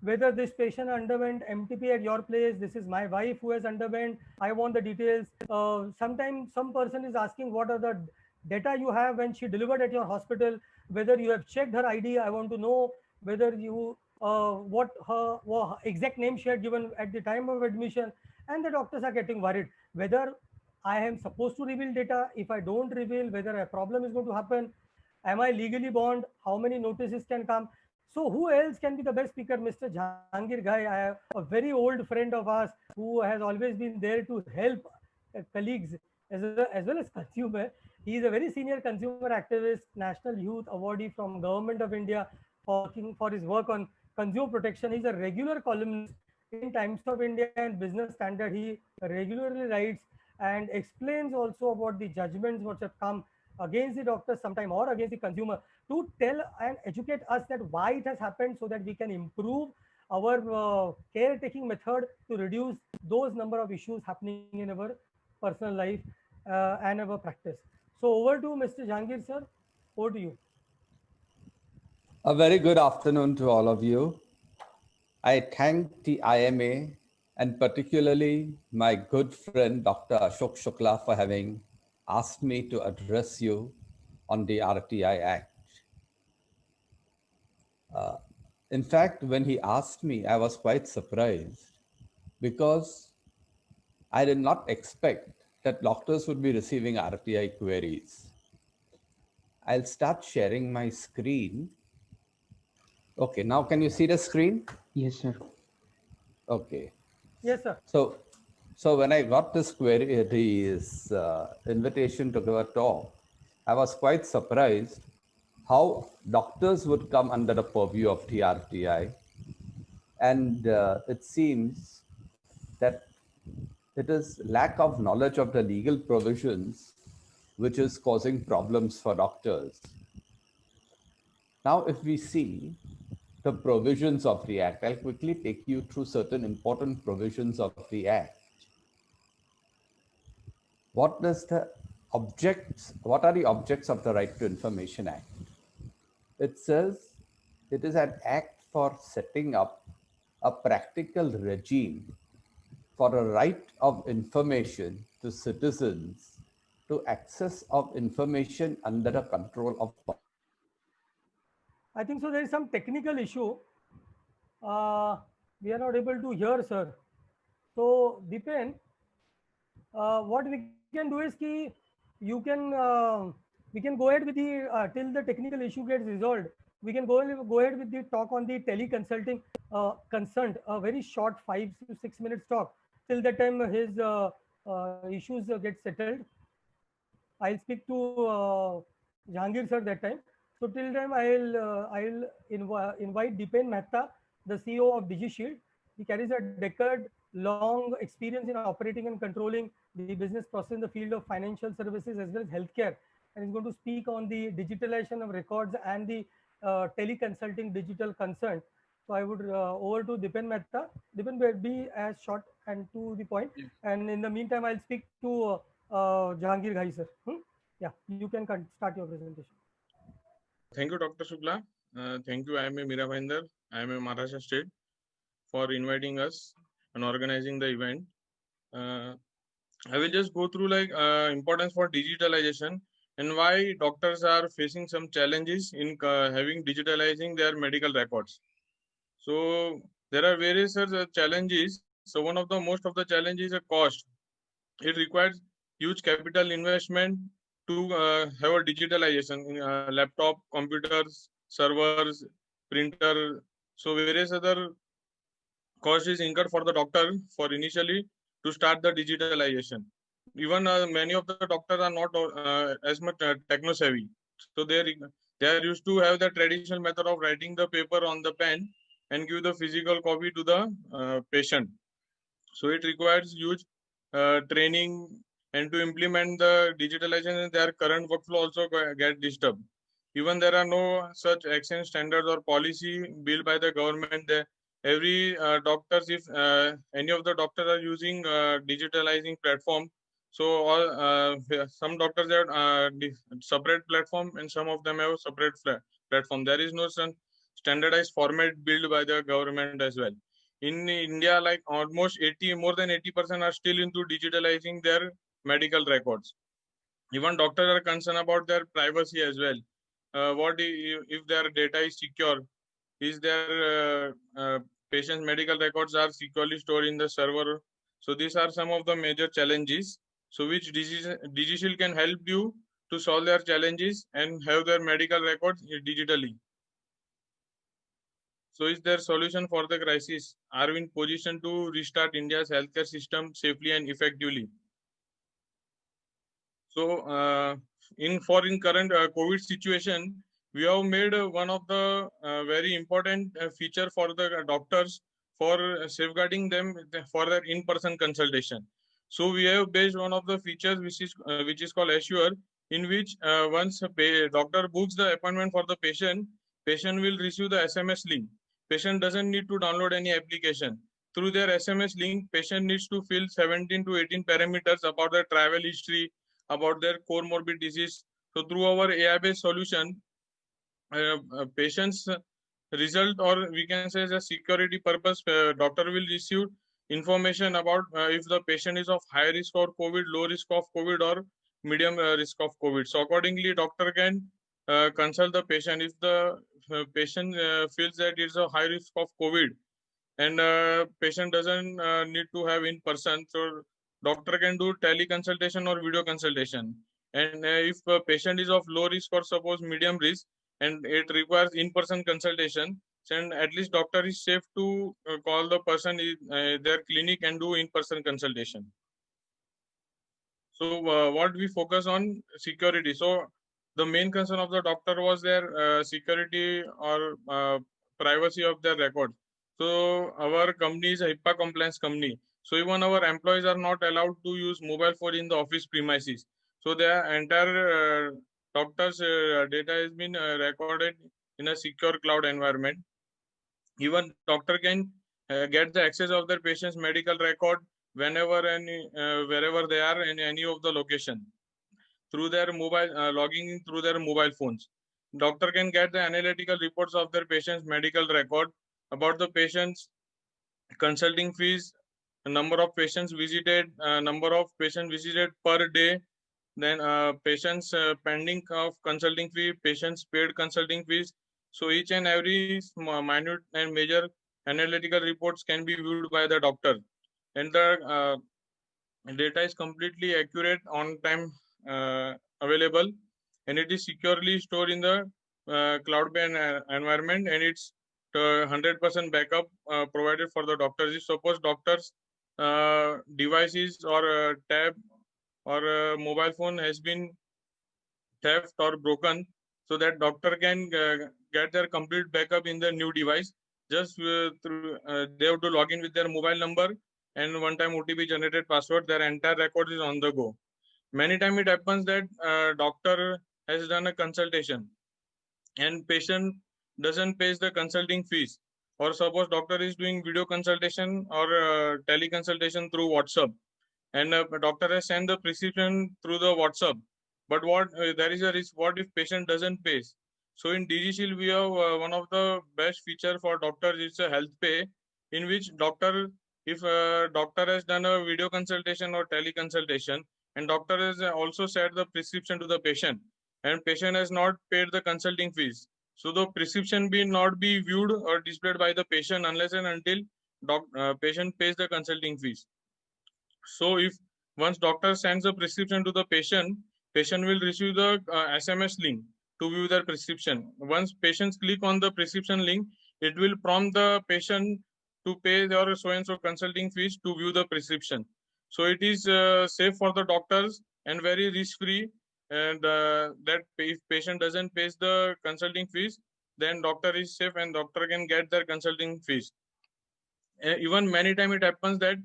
whether this patient underwent MTP at your place. This is my wife who has underwent. I want the details. Sometimes some person is asking what are the data you have when she delivered at your hospital, whether you have checked her ID. I want to know whether you what her exact name she had given at the time of admission. And the doctors are getting worried whether I am supposed to reveal data. If I don't reveal, whether a problem is going to happen. Am I legally bound? How many notices can come? So who else can be the best speaker? Mr. Jahangir Ghai, I have a very old friend of ours who has always been there to help colleagues as well as consumer. He is a very senior consumer activist, National Youth Awardee from Government of India for working for his work on consumer protection. He's a regular columnist in Times of India and Business Standard. He regularly writes and explains also about the judgments which have come against the doctor sometime or against the consumer. to tell and educate us that why it has happened, so that we can improve our caretaking method to reduce those number of issues happening in our personal life and our practice. So over to Mr. Jahangir sir, over to you. A very good afternoon to all of you. I thank the IMA and particularly my good friend Dr. Ashok Shukla for having asked me to address you on the RTI Act. In fact, when he asked me, I was quite surprised because I did not expect that doctors would be receiving RTI queries. I'll start sharing my screen. Okay, now can you see the screen? Yes, sir. Okay. Yes sir. So when I got this query, this invitation to give a talk, I was quite surprised how doctors would come under the purview of TRTI. And it seems that it is lack of knowledge of the legal provisions which is causing problems for doctors. Now, if we see the provisions of the Act, I'll quickly take you through certain important provisions of the Act. What are the objects of the Right to Information Act? It says it is an act for setting up a practical regime for a right of information to citizens to access of information under the control of public authorities. I think so there is some technical issue. We are not able to hear sir. So Dipen, what we can do is ki you can we can go ahead with the till the technical issue gets resolved. We can go ahead with the talk on the teleconsulting concerned, a very short 5 to 6 minutes talk. Till the time his issues get settled, I'll speak to Jahangir sir that time. So till time I'll invite Dipen Mehta, the CEO of DigiShield. He carries a decade-long experience in operating and controlling the business process in the field of financial services as well as healthcare, and he's going to speak on the digitalization of records and the teleconsulting digital concern. So I would over to Dipen Mehta. Dipen will be as short and to the point. Yes. And in the meantime, I'll speak to Jahangir Ghai sir. Yeah, you can start your presentation. Thank you, Dr. Shukla. Thank you, IMA Mira Bhinder, IMA Maharashtra State, for inviting us and organizing the event. I will just go through like importance for digitalization and why doctors are facing some challenges in having digitalizing their medical records. So there are various challenges. So one of the most of the challenges is a cost. It requires huge capital investment to have a digitalization in laptop, computers, servers, printer. So various other cost is incurred for the doctor for initially to start the digitalization. Even many of the doctors are not as much techno savvy. So they are used to have the traditional method of writing the paper on the pen and give the physical copy to the patient. So it requires huge training, and to implement the digitalization, their current workflow also get disturbed. Even there are no such action standards or policy built by the government. Every doctors, if any of the doctors are using digitalizing platform, so all some doctors have separate platform and some of them have separate platform. There is no standardized format built by the government as well. In India, like almost more than 80% are still into digitalizing their medical records. Even doctors are concerned about their privacy as well. What if their data is secure? Is their patient's medical records are securely stored in the server? So these are some of the major challenges. So which DigiShield can help you to solve their challenges and have their medical records digitally. So is there solution for the crisis? Are we in position to restart India's healthcare system safely and effectively? So in current COVID situation, we have made one of the very important feature for the doctors for safeguarding them for their in-person consultation. So we have based one of the features which is called Assure, in which once a doctor books the appointment for the patient will receive the SMS link. Patient doesn't need to download any application. Through their SMS link, patient needs to fill 17 to 18 parameters about their travel history, about their comorbid disease. So through our AI-based solution, patient's result, or we can say as a security purpose, doctor will receive information about if the patient is of high risk of COVID, low risk of COVID, or medium risk of COVID. So accordingly, doctor can consult the patient. If the patient feels that it's a high risk of COVID, and patient doesn't need to have in person, so doctor can do teleconsultation or video consultation. And if a patient is of low risk or suppose medium risk and it requires in-person consultation, then at least doctor is safe to call the person in their clinic and do in-person consultation. So what we focus on security. So the main concern of the doctor was their security or privacy of their record. So our company is a HIPAA compliance company. So even our employees are not allowed to use mobile phone in the office premises. So their entire doctor's data has been recorded in a secure cloud environment. Even doctor can get the access of their patient's medical record whenever and wherever they are in any of the location through their mobile, logging in through their mobile phones. Doctor can get the analytical reports of their patient's medical record about the patient's consulting fees, number of patients visited, number of patients visited per day, then patients pending of consulting fee, patients paid consulting fees. So each and every minute and major analytical reports can be viewed by the doctor, and the data is completely accurate, on time available, and it is securely stored in the cloud-based environment, and it's 100% backup provided for the doctors. If suppose doctors devices or tab or mobile phone has been theft or broken, so that doctor can get their complete backup in the new device. Just through they have to log in with their mobile number, and one time OTP generated password, their entire record is on the go. Many times it happens that doctor has done a consultation and patient doesn't pay the consulting fees, or suppose doctor is doing video consultation or teleconsultation through WhatsApp, and doctor has sent the prescription through the WhatsApp, but what there is a risk, what if patient doesn't pay? So in DigiShield we have one of the best feature for doctors is a health pay, in which doctor, if doctor has done a video consultation or teleconsultation and doctor has also set the prescription to the patient, and patient has not paid the consulting fees, so the prescription will not be viewed or displayed by the patient unless and until patient pays the consulting fees. So if once doctor sends a prescription to the patient, patient will receive the SMS link to view their prescription. Once patients click on the prescription link, it will prompt the patient to pay their so-and-so consulting fees to view the prescription. So it is safe for the doctors and very risk-free, and that if patient doesn't pay the consulting fees, then doctor is safe and doctor can get their consulting fees. Even many times it happens that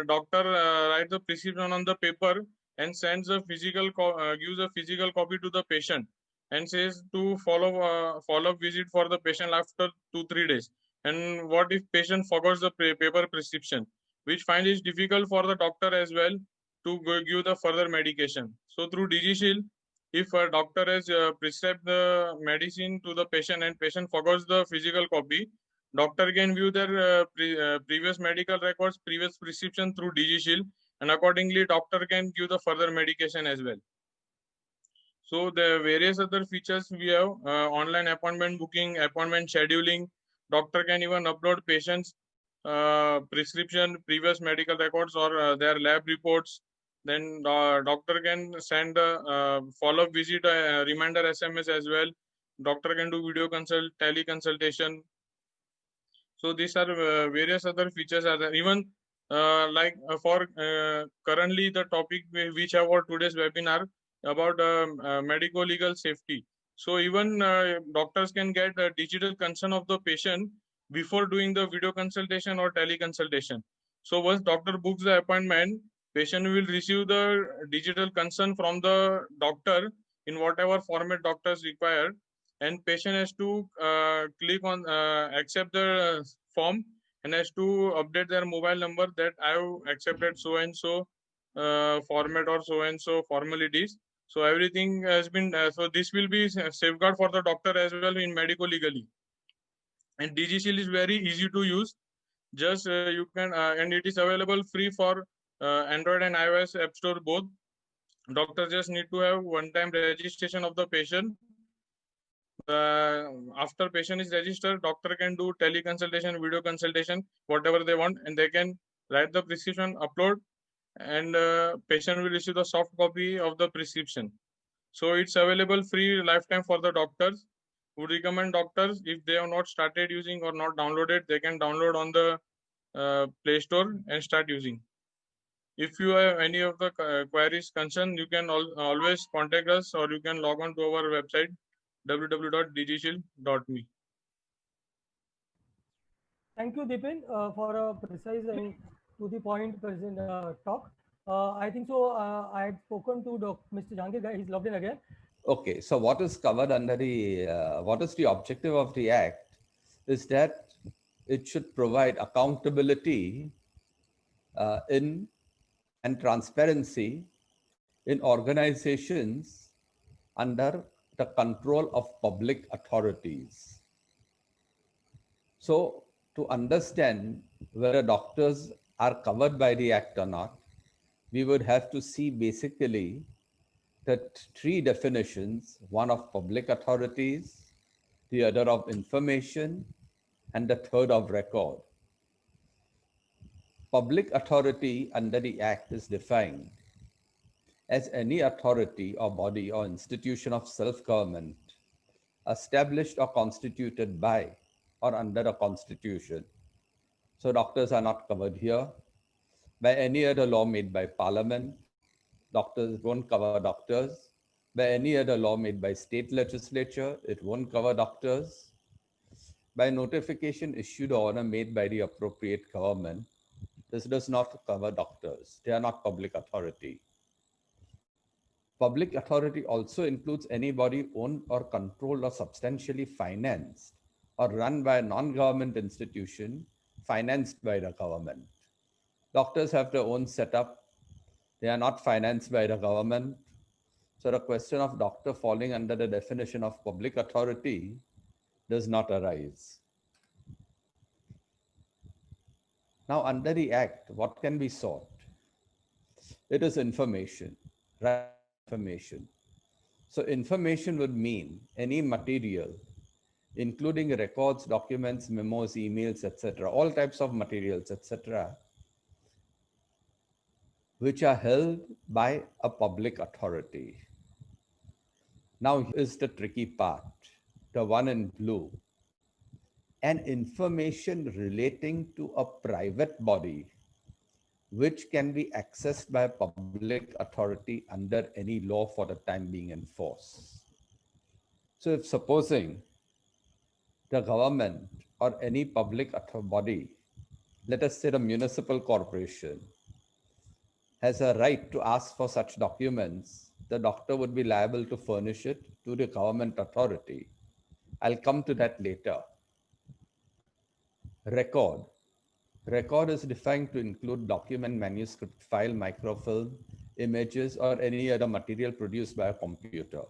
doctor writes the prescription on the paper and sends a gives a physical copy to the patient and says to follow visit for the patient after 2-3 days. And what if patient forgets the paper prescription, which find is difficult for the doctor as well to give the further medication. So through DigiShield, if a doctor has prescribed the medicine to the patient and patient forgets the physical copy, doctor can view their previous medical records, previous prescription through DigiShield, and accordingly doctor can give the further medication as well. So the various other features we have, online appointment booking, appointment scheduling. Doctor can even upload patients prescription, previous medical records, or their lab reports. Then doctor can send a follow-up visit reminder SMS as well. Doctor can do video consult, teleconsultation. So these are various other features are there. Even like for currently the topic which our today's webinar about medico-legal safety. So even doctors can get a digital consent of the patient before doing the video consultation or teleconsultation. So once doctor books the appointment, patient will receive the digital consent from the doctor in whatever format doctors require, and patient has to click on accept the form and has to update their mobile number that I have accepted so and so format or so and so formalities. So everything has been so this will be safeguard for the doctor as well in Medico-legally. And DigiShield is very easy to use. Just you can and it is available free for Android and iOS App Store both. Doctor just need to have one-time registration of the patient. After patient is registered, doctor can do teleconsultation, video consultation, whatever they want, and they can write the prescription, upload, and patient will receive the soft copy of the prescription. So it's available free lifetime for the doctors. Would recommend doctors, if they have not started using or not downloaded, they can download on the Play Store and start using. If you have any of the queries concern, you can always contact us, or you can log on to our website www.digishield.me. Thank you, Dipin, for a precise and to the point present talk. I think so. I had spoken to Mr. Jahangir. He's logged in again. Okay, so what is covered under the, what is the objective of the Act is that it should provide accountability in and transparency in organizations under the control of public authorities. So to understand whether doctors are covered by the Act or not, we would have to see basically the three definitions, one of public authorities, the other of information, and the third of record. Public authority under the Act is defined as any authority or body or institution of self-government established or constituted by or under a constitution. So doctors are not covered here. By any other law made by Parliament, doctors won't cover doctors. By any other law made by state legislature, it won't cover doctors. By notification issued or order made by the appropriate government, this does not cover doctors. They are not public authority. Public authority also includes any body owned or controlled or substantially financed or run by a non-government institution financed by the government. Doctors have their own setup. They are not financed by the government. So the question of doctor falling under the definition of public authority does not arise. Now, under the Act, what can be sought? It is information, right? Information. So information would mean any material, including records, documents, memos, emails, etc., all types of materials, etc., which are held by a public authority. Now is the tricky part, the one in blue. An information relating to a private body which can be accessed by a public authority under any law for the time being in force. So if supposing the government or any public body, let us say the municipal corporation, has a right to ask for such documents, the doctor would be liable to furnish it to the government authority. I'll come to that later. Record. Record is defined to include document, manuscript, file, microfilm, images, or any other material produced by a computer.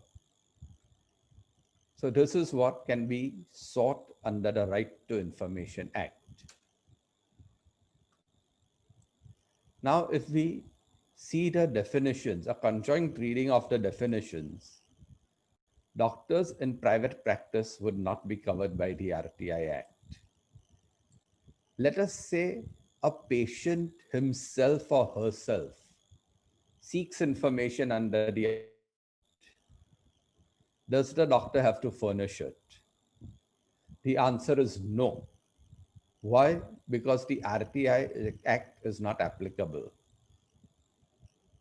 So this is what can be sought under the Right to Information Act. Now, if we see the definitions, a conjoint reading of the definitions, doctors in private practice would not be covered by the RTI Act. Let us say a patient himself or herself seeks information under the Act. Does the doctor have to furnish it? The answer is no. Why? Because the RTI Act is not applicable.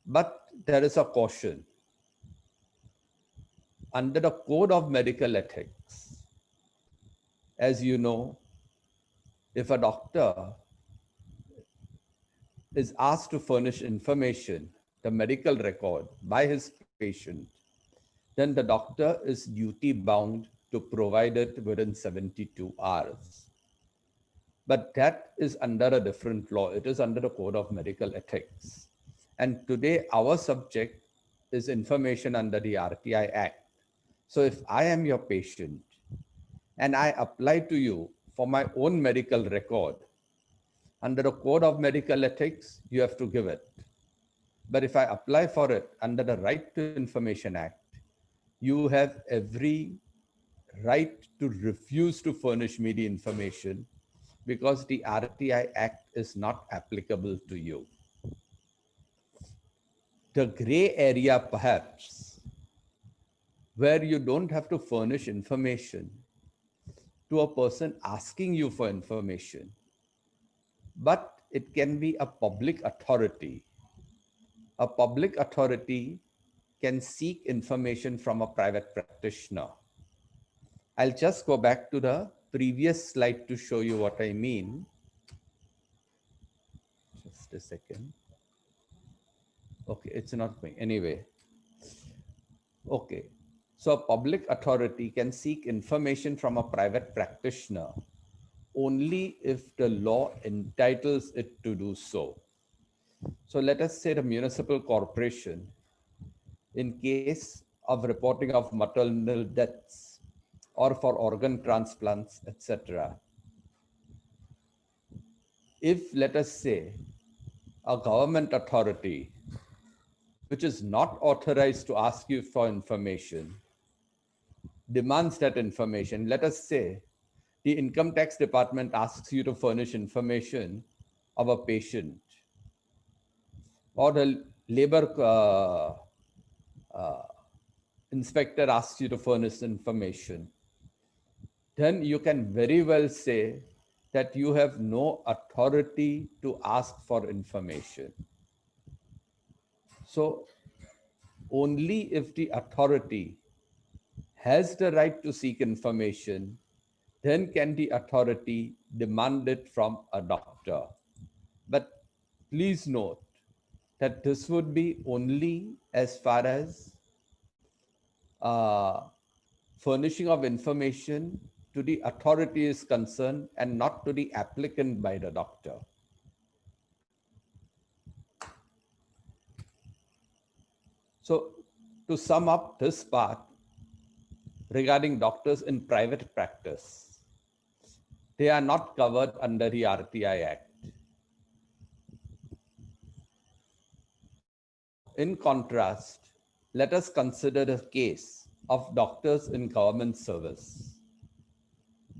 But there is a caution. Under the Code of Medical Ethics, as you know, if a doctor is asked to furnish information, the medical record, by his patient, then the doctor is duty bound to provide it within 72 hours. But that is under a different law. It is under the Code of Medical Ethics. And today, our subject is information under the RTI Act. So if I am your patient and I apply to you for my own medical record, under the Code of Medical Ethics, you have to give it. But if I apply for it under the Right to Information Act, you have every right to refuse to furnish me the information because the RTI Act is not applicable to you. The gray area, perhaps, where you don't have to furnish information to a person asking you for information, but it can be a public authority. A public authority can seek information from a private practitioner. I'll just go back to the previous slide to show you what I mean. Just a second. Okay, it's not going anyway. Okay, so a public authority can seek information from a private practitioner only if the law entitles it to do so. So let us say the municipal corporation, in case of reporting of maternal deaths or for organ transplants, etc. If, let us say, a government authority which is not authorized to ask you for information demands that information, let us say the income tax department asks you to furnish information of a patient, or the labor inspector asks you to furnish information, then you can very well say that you have no authority to ask for information. So only if the authority has the right to seek information, then can the authority demand it from a doctor. But please note that this would be only as far as furnishing of information to the authority is concerned and not to the applicant by the doctor. So to sum up this part regarding doctors in private practice, they are not covered under the RTI Act. In contrast, let us consider the case of doctors in government service.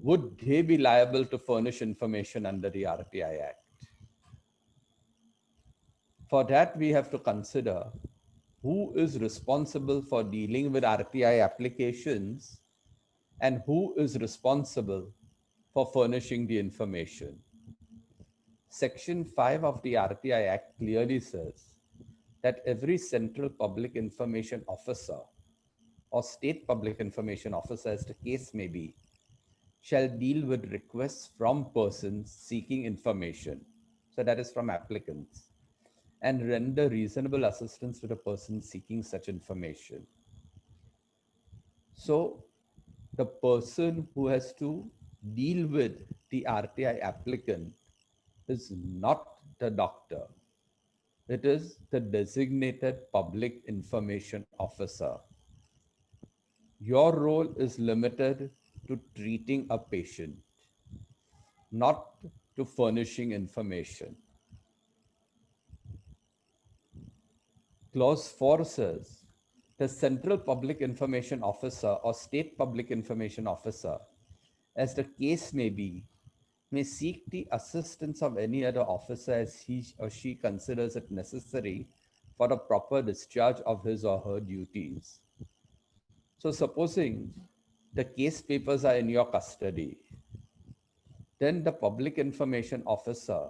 Would they be liable to furnish information under the RTI Act? For that, we have to consider who is responsible for dealing with RTI applications and who is responsible for furnishing the information. Section 5 of the RTI Act clearly says that every central public information officer or state public information officer, as the case may be, shall deal with requests from persons seeking information, so that is from applicants, and render reasonable assistance to the person seeking such information. So the person who has to deal with the RTI applicant is not the doctor. It is the designated public information officer. Your role is limited to treating a patient, not to furnishing information. Clause 4 says, the central public information officer or state public information officer, as the case may be, may seek the assistance of any other officer as he or she considers it necessary for the proper discharge of his or her duties. So supposing the case papers are in your custody, then the public information officer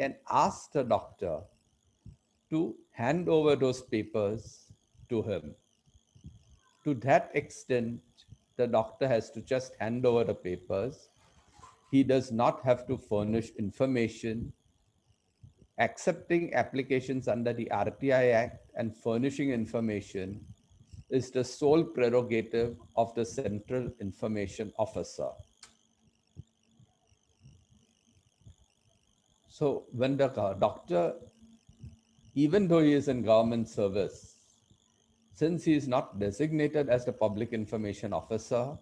can ask the doctor to hand over those papers to him. To that extent, the doctor has to just hand over the papers. He does not have to furnish information accepting applications under the RTI Act and furnishing information is the sole prerogative of the Central Information Officer. So when the doctor, even though he is in government service, since he is not designated as the Public Information Officer,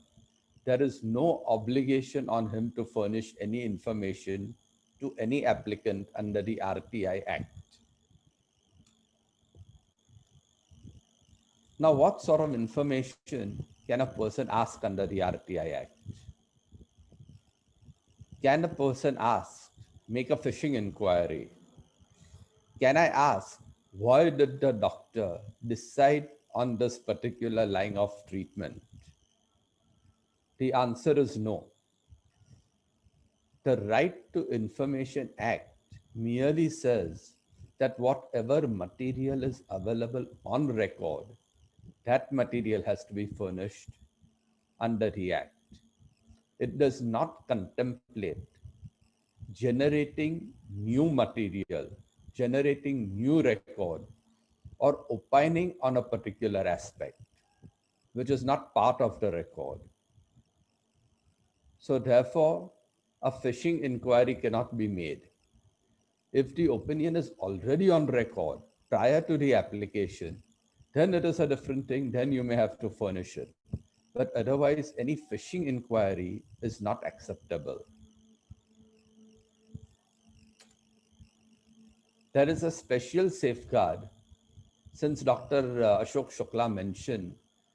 there is no obligation on him to furnish any information to any applicant under the RTI Act. Now, what sort of information can a person ask under the RTI Act? Can a person ask, make a fishing inquiry? Can I ask, why did the doctor decide on this particular line of treatment? The answer is no. The Right to Information Act merely says that whatever material is available on record, that material has to be furnished under the Act. It does not contemplate generating new material, generating new record, or opining on a particular aspect, which is not part of the record. So therefore, a fishing inquiry cannot be made. If the opinion is already on record prior to the application, then it is a different thing, then you may have to furnish it. But otherwise, any fishing inquiry is not acceptable. There is a special safeguard, since Dr. Ashok Shukla mentioned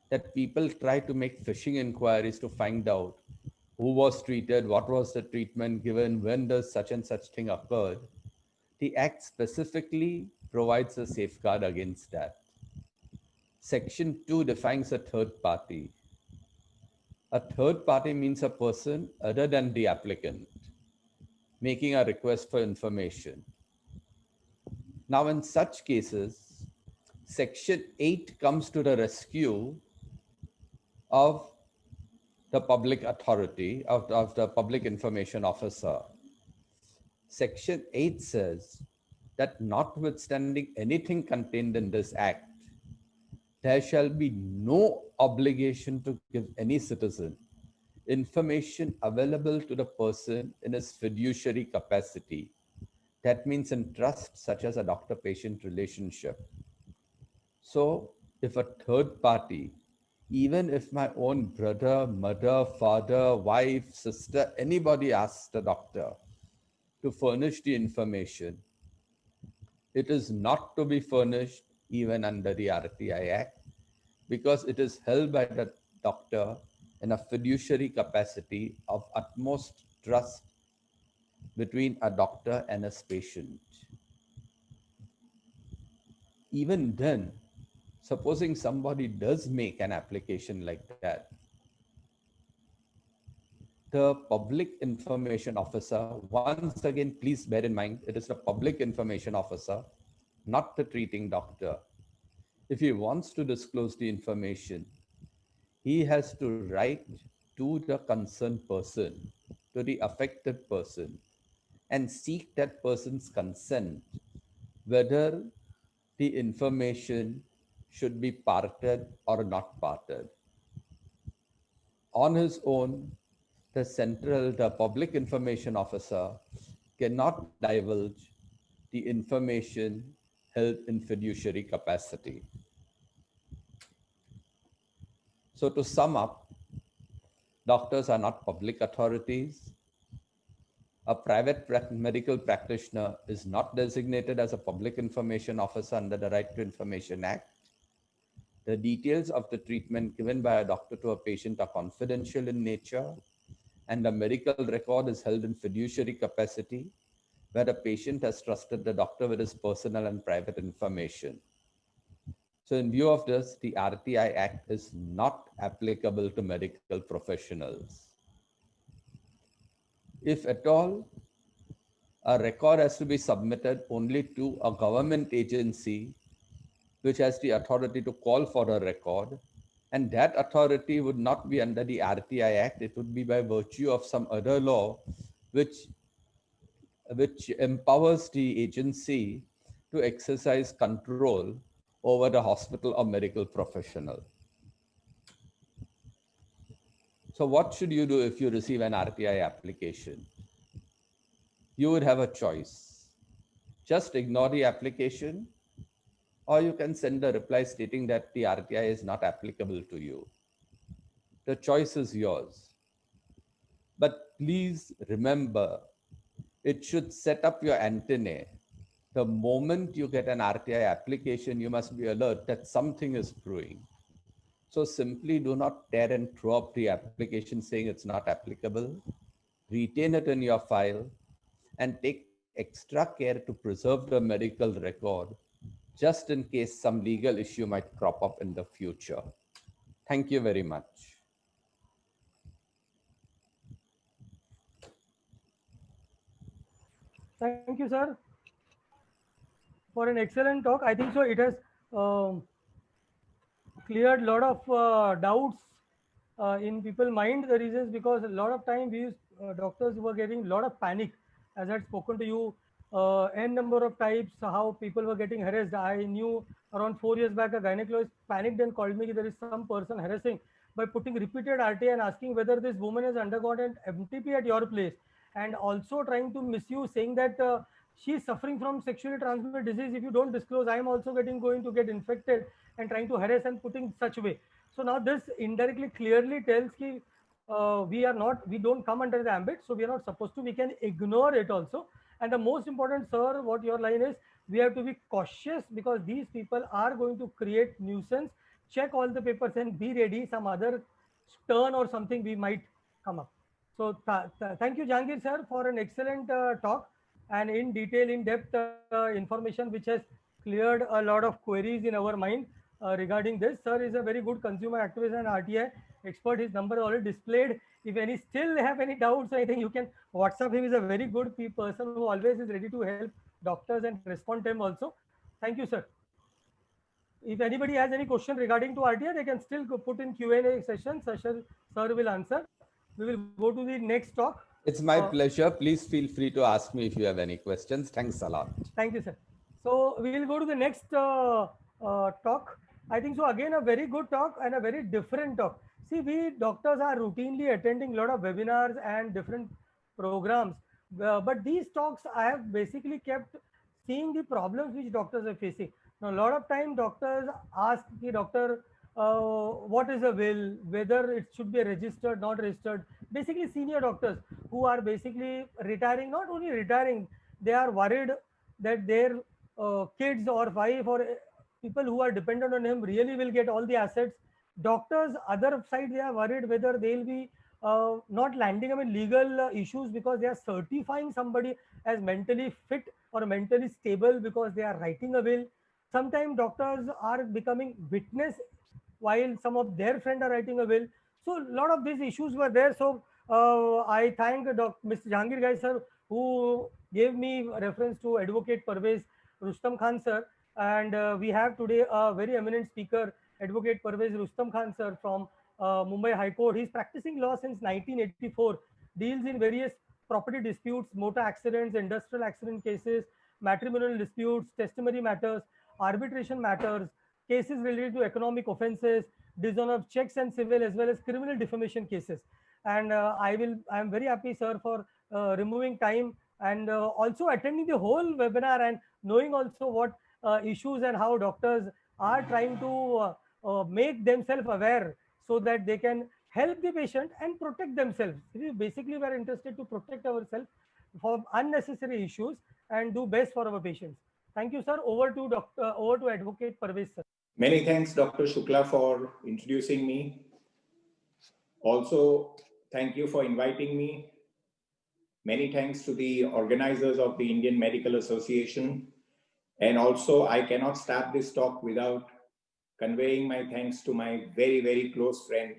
that people try to make fishing inquiries to find out who was treated, what was the treatment given, when does such and such thing occurred. The Act specifically provides a safeguard against that. Section 2 defines a third party. A third party means a person other than the applicant making a request for information. Now, in such cases, Section 8 comes to the rescue of the public authority, of the Public Information Officer. Section 8 says that notwithstanding anything contained in this Act, there shall be no obligation to give any citizen information available to the person in his fiduciary capacity. That means in trust, such as a doctor-patient relationship. So if a third party, even if my own brother, mother, father, wife, sister, anybody asks the doctor to furnish the information, it is not to be furnished even under the RTI Act, because it is held by the doctor in a fiduciary capacity of utmost trust between a doctor and his patient. Even then, supposing somebody does make an application like that, the Public Information Officer, once again, please bear in mind, it is the Public Information Officer, not the treating doctor. If he wants to disclose the information, he has to write to the concerned person, to the affected person, and seek that person's consent, whether the information should be parted or not parted. On his own, the Public Information Officer cannot divulge the information held in fiduciary capacity. So to sum up, doctors are not public authorities. A private medical practitioner is not designated as a Public Information Officer under the Right to Information Act. The details of the treatment given by a doctor to a patient are confidential in nature, and the medical record is held in fiduciary capacity, where the patient has trusted the doctor with his personal and private information. So in view of this, the RTI Act is not applicable to medical professionals. If at all, a record has to be submitted only to a government agency which has the authority to call for a record, and that authority would not be under the RTI Act, it would be by virtue of some other law which which empowers the agency to exercise control over the hospital or medical professional. So what should you do if you receive an RTI application? You would have a choice. Just ignore the application, or you can send a reply stating that the RTI is not applicable to you. The choice is yours. But please remember, it should set up your antennae. The moment you get an RTI application, you must be alert that something is brewing. So simply do not tear and throw up the application saying it's not applicable. Retain it in your file and take extra care to preserve the medical record just in case some legal issue might crop up in the future. Thank you very much. Thank you, sir, for an excellent talk. I think so. It has cleared a lot of doubts in people's mind. The reasons because a lot of time we doctors were getting a lot of panic, as I had spoken to you n number of types how people were getting harassed. I knew around 4 years back a gynecologist panicked and called me, there is some person harassing by putting repeated RTA and asking whether this woman has undergone an MTP at your place, and also trying to misuse, saying that she is suffering from sexually transmitted disease. If you don't disclose, I am also going to get infected, and trying to harass and putting such way. So now this indirectly clearly tells ki we don't come under the ambit, so we are not supposed to. We can ignore it also. And the most important, sir, what your line is, we have to be cautious because these people are going to create nuisance. Check all the papers and be ready. Some other turn or something we might come up. So thank you, Jahangir sir, for an excellent talk and in detail, in depth information which has cleared a lot of queries in our mind regarding this. Sir is a very good consumer activist and RTI expert. His number already displayed. If any still have any doubts, I think you can WhatsApp him. Is a very good person who always is ready to help doctors and respond to them also. Thank you, sir. If anybody has any question regarding to RTI, they can still put in Q&A session. Sir will answer. We will go to the next talk. It's my pleasure. Please feel free to ask me if you have any questions. Thanks a lot. Thank you, sir. So we will go to the next talk. I think so. Again, a very good talk and a very different talk. See, we doctors are routinely attending a lot of webinars and different programs. But these talks, I have basically kept seeing the problems which doctors are facing. Now, a lot of time doctors ask the doctor, what is a will, whether it should be registered, not registered. Basically, senior doctors who are basically retiring, not only retiring, they are worried that their kids or wife or people who are dependent on him really will get all the assets. Doctors, other side, they are worried whether they'll be not landing them in legal issues because they are certifying somebody as mentally fit or mentally stable because they are writing a will. Sometimes doctors are becoming witness while some of their friends are writing a will. So a lot of these issues were there. So I thank Mr. Jahangir Gai sir, who gave me reference to Advocate Parvez Rustam Khan sir. And we have today a very eminent speaker, Advocate Parvez Rustam Khan sir from Mumbai High Court. He's practicing law since 1984, deals in various property disputes, motor accidents, industrial accident cases, matrimonial disputes, testimony matters, arbitration matters, cases related to economic offences, dishonor of checks and civil as well as criminal defamation cases. And I am very happy, sir, for removing time and also attending the whole webinar and knowing also what issues and how doctors are trying to make themselves aware so that they can help the patient and protect themselves. Basically, we are interested to protect ourselves from unnecessary issues and do best for our patients. Thank you, sir. Over to Advocate Parvez, sir. Many thanks, Dr. Shukla, for introducing me. Also, thank you for inviting me. Many thanks to the organizers of the Indian Medical Association. And also, I cannot start this talk without conveying my thanks to my very, very close friend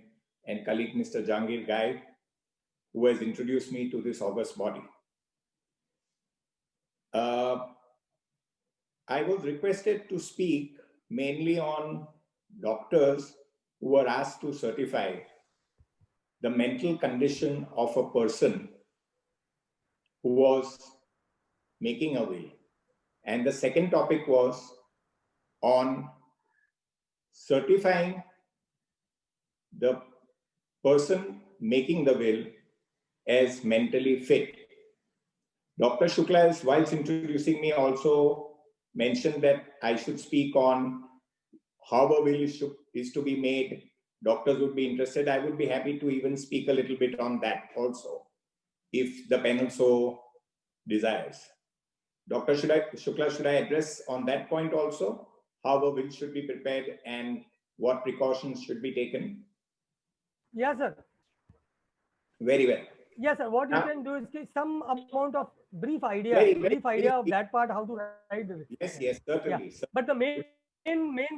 and colleague, Mr. Jahangir Gai, who has introduced me to this august body. I was requested to speak mainly on doctors who were asked to certify the mental condition of a person who was making a will. And the second topic was on certifying the person making the will as mentally fit. Dr. Shukla, whilst introducing me, also mentioned that I should speak on how a will is to be made. Doctors would be interested. I would be happy to even speak a little bit on that also, if the panel so desires. Dr. Shukla, should I address on that point also, how a will should be prepared and what precautions should be taken? Yes, sir. Very well. Yes, sir. What you can do is give some amount of brief idea of that part, how to write the will. Yes, certainly. Yeah. But the main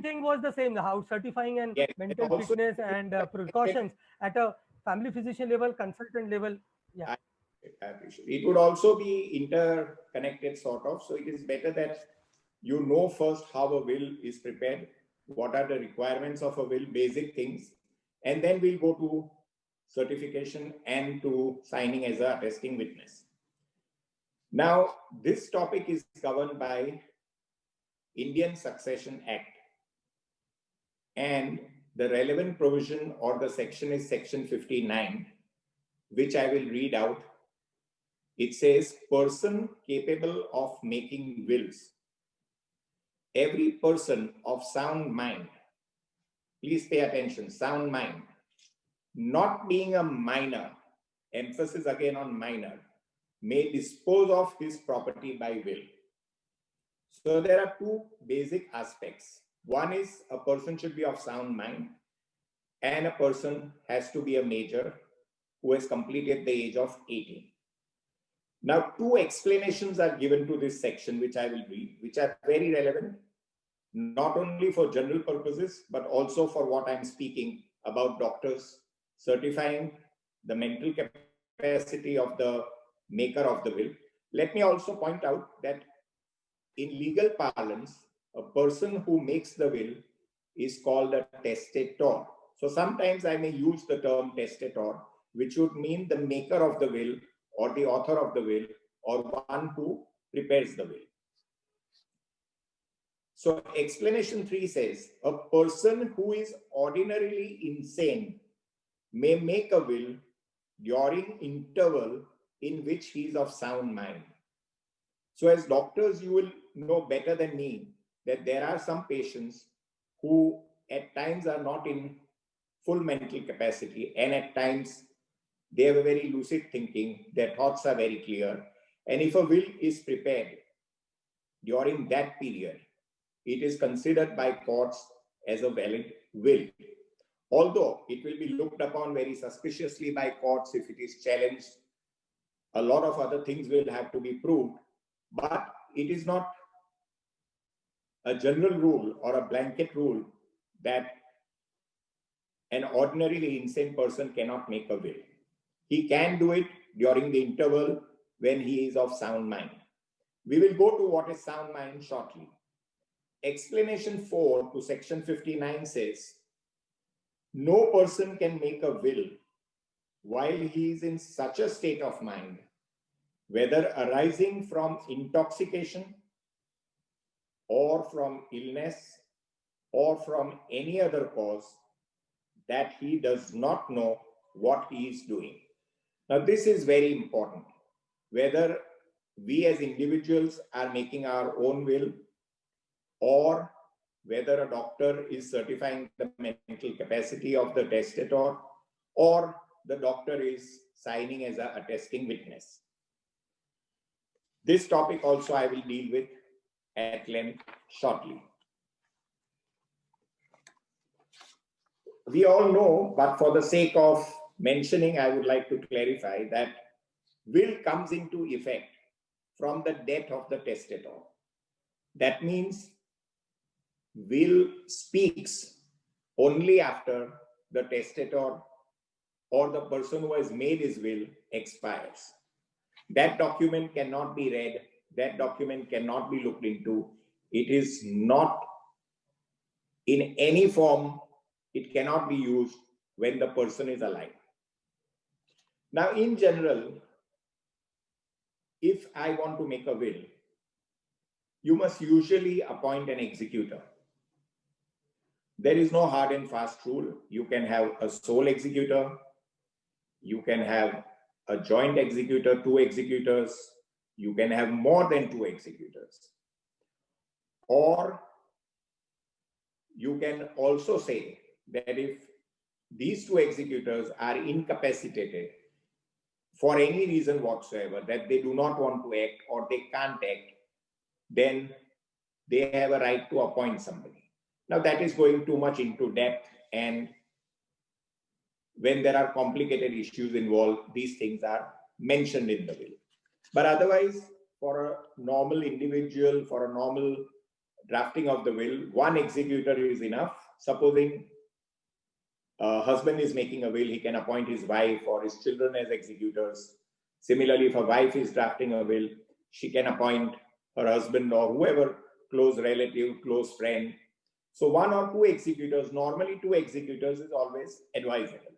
thing was the same, how certifying and mental fitness and precautions at a family physician level, consultant level. Yeah. I appreciate it. It would also be interconnected sort of. So it is better that you know first how a will is prepared, what are the requirements of a will, basic things, and then we'll go to certification and to signing as a attesting witness. Now, this topic is governed by Indian Succession Act, and the relevant provision or the section is section 59, which I will read out. It says, person capable of making wills. Every person of sound mind, please pay attention, sound mind, not being a minor, emphasis again on minor, may dispose of his property by will. So there are two basic aspects. One is a person should be of sound mind, and a person has to be a major who has completed the age of 18. Now, two explanations are given to this section, which I will read, which are very relevant, not only for general purposes, but also for what I'm speaking about doctors certifying the mental capacity of the maker of the will. Let me also point out that in legal parlance, a person who makes the will is called a testator. So sometimes I may use the term testator, which would mean the maker of the will or the author of the will or one who prepares the will. So explanation 3 says, a person who is ordinarily insane may make a will during interval in which he is of sound mind. So as doctors, you will know better than me that there are some patients who at times are not in full mental capacity, and at times they have a very lucid thinking, their thoughts are very clear. And if a will is prepared during that period, it is considered by courts as a valid will. Although it will be looked upon very suspiciously by courts if it is challenged, a lot of other things will have to be proved, but it is not a general rule or a blanket rule that an ordinarily insane person cannot make a will. He can do it during the interval when he is of sound mind. We will go to what is sound mind shortly. Explanation 4 to section 59 says, no person can make a will while he is in such a state of mind, whether arising from intoxication or from illness or from any other cause, that he does not know what he is doing. Now, this is very important. Whether we as individuals are making our own will, or whether a doctor is certifying the mental capacity of the testator, or the doctor is signing as an attesting witness. This topic also I will deal with at length shortly. We all know, but for the sake of mentioning, I would like to clarify that will comes into effect from the death of the testator. That means will speaks only after the testator or the person who has made his will expires. That document cannot be read, that document cannot be looked into. It is not in any form, it cannot be used when the person is alive. Now, in general, if I want to make a will, you must usually appoint an executor. There is no hard and fast rule. You can have a sole executor. You can have a joint executor, 2 executors. You can have more than 2 executors. Or you can also say that if these 2 executors are incapacitated for any reason whatsoever, that they do not want to act or they can't act, then they have a right to appoint somebody. Now that is going too much into depth, and when there are complicated issues involved, these things are mentioned in the will. But otherwise, for a normal individual, for a normal drafting of the will, 1 executor is enough. Supposing a husband is making a will, he can appoint his wife or his children as executors. Similarly, if a wife is drafting a will, she can appoint her husband or whoever, close relative, close friend. So 1 or 2 executors, normally 2 executors is always advisable.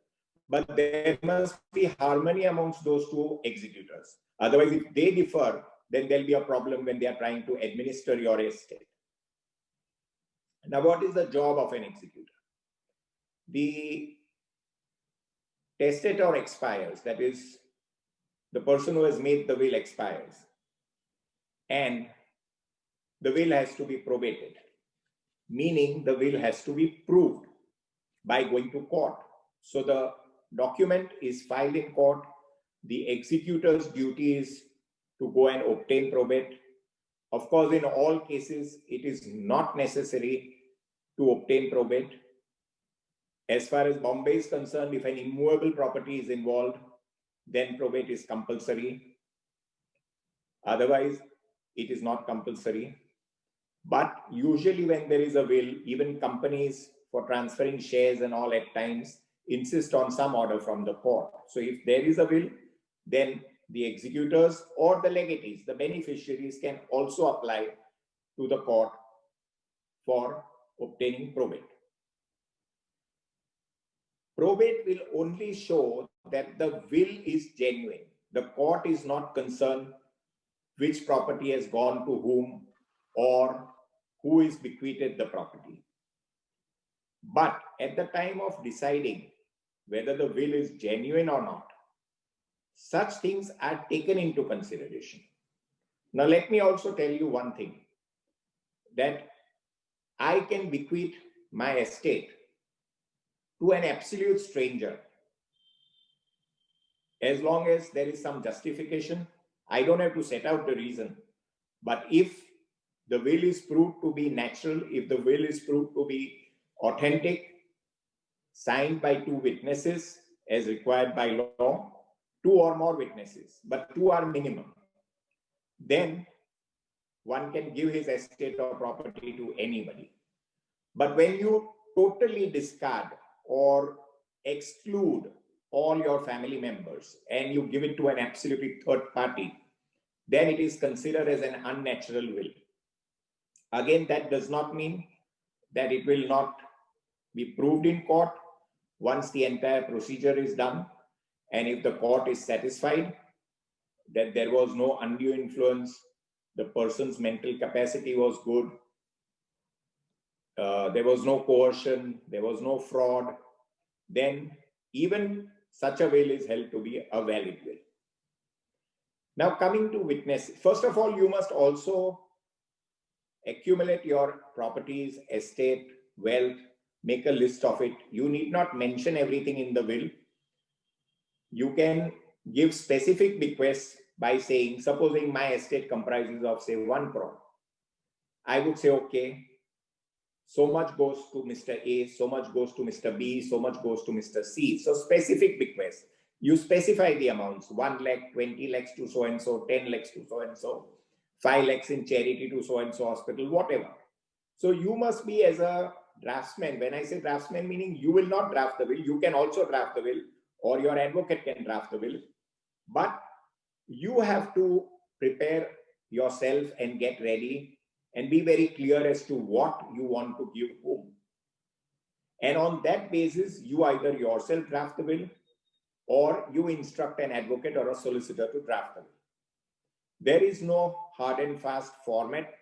But there must be harmony amongst those 2 executors. Otherwise, if they differ, then there'll be a problem when they are trying to administer your estate. Now, what is the job of an executor? The testator expires, that is, the person who has made the will expires, and the will has to be probated, meaning the will has to be proved by going to court. So the document is filed in court. The executor's duty is to go and obtain probate. Of course, in all cases, it is not necessary to obtain probate. As far as Bombay is concerned, if an immovable property is involved, then probate is compulsory. Otherwise, it is not compulsory. But usually when there is a will, even companies for transferring shares and all at times insist on some order from the court. So if there is a will, then the executors or the legatees, the beneficiaries, can also apply to the court for obtaining probate. Probate will only show that the will is genuine. The court is not concerned which property has gone to whom or who is bequeathed the property. But at the time of deciding whether the will is genuine or not, such things are taken into consideration. Now, let me also tell you one thing, that I can bequeath my estate to an absolute stranger as long as there is some justification. I don't have to set out the reason. But if the will is proved to be natural, if the will is proved to be authentic, signed by 2 witnesses as required by law, 2 or more witnesses, but 2 are minimum, then one can give his estate or property to anybody. But when you totally discard or exclude all your family members and you give it to an absolutely third party, then it is considered as an unnatural will. Again, that does not mean that it will not be proved in court once the entire procedure is done. And if the court is satisfied that there was no undue influence, the person's mental capacity was good, there was no coercion, there was no fraud, then even such a will is held to be a valid will. Now, coming to witness, first of all, you must also accumulate your properties, estate, wealth, make a list of it. You need not mention everything in the will. You can give specific bequests by saying, supposing my estate comprises of, say, 1 crore. I would say, okay, so much goes to Mr. A, so much goes to Mr. B, so much goes to Mr. C. So specific bequests. You specify the amounts, 1 lakh, 20 lakhs to so-and-so, 10 lakhs to so-and-so, 5 lakhs in charity to so-and-so hospital, whatever. So you must be, as a draftsman, when I say draftsman, meaning you will not draft the will, you can also draft the will, or your advocate can draft the will, but you have to prepare yourself and get ready and be very clear as to what you want to give whom. And on that basis, you either yourself draft the will or you instruct an advocate or a solicitor to draft the will. There is no hard and fast format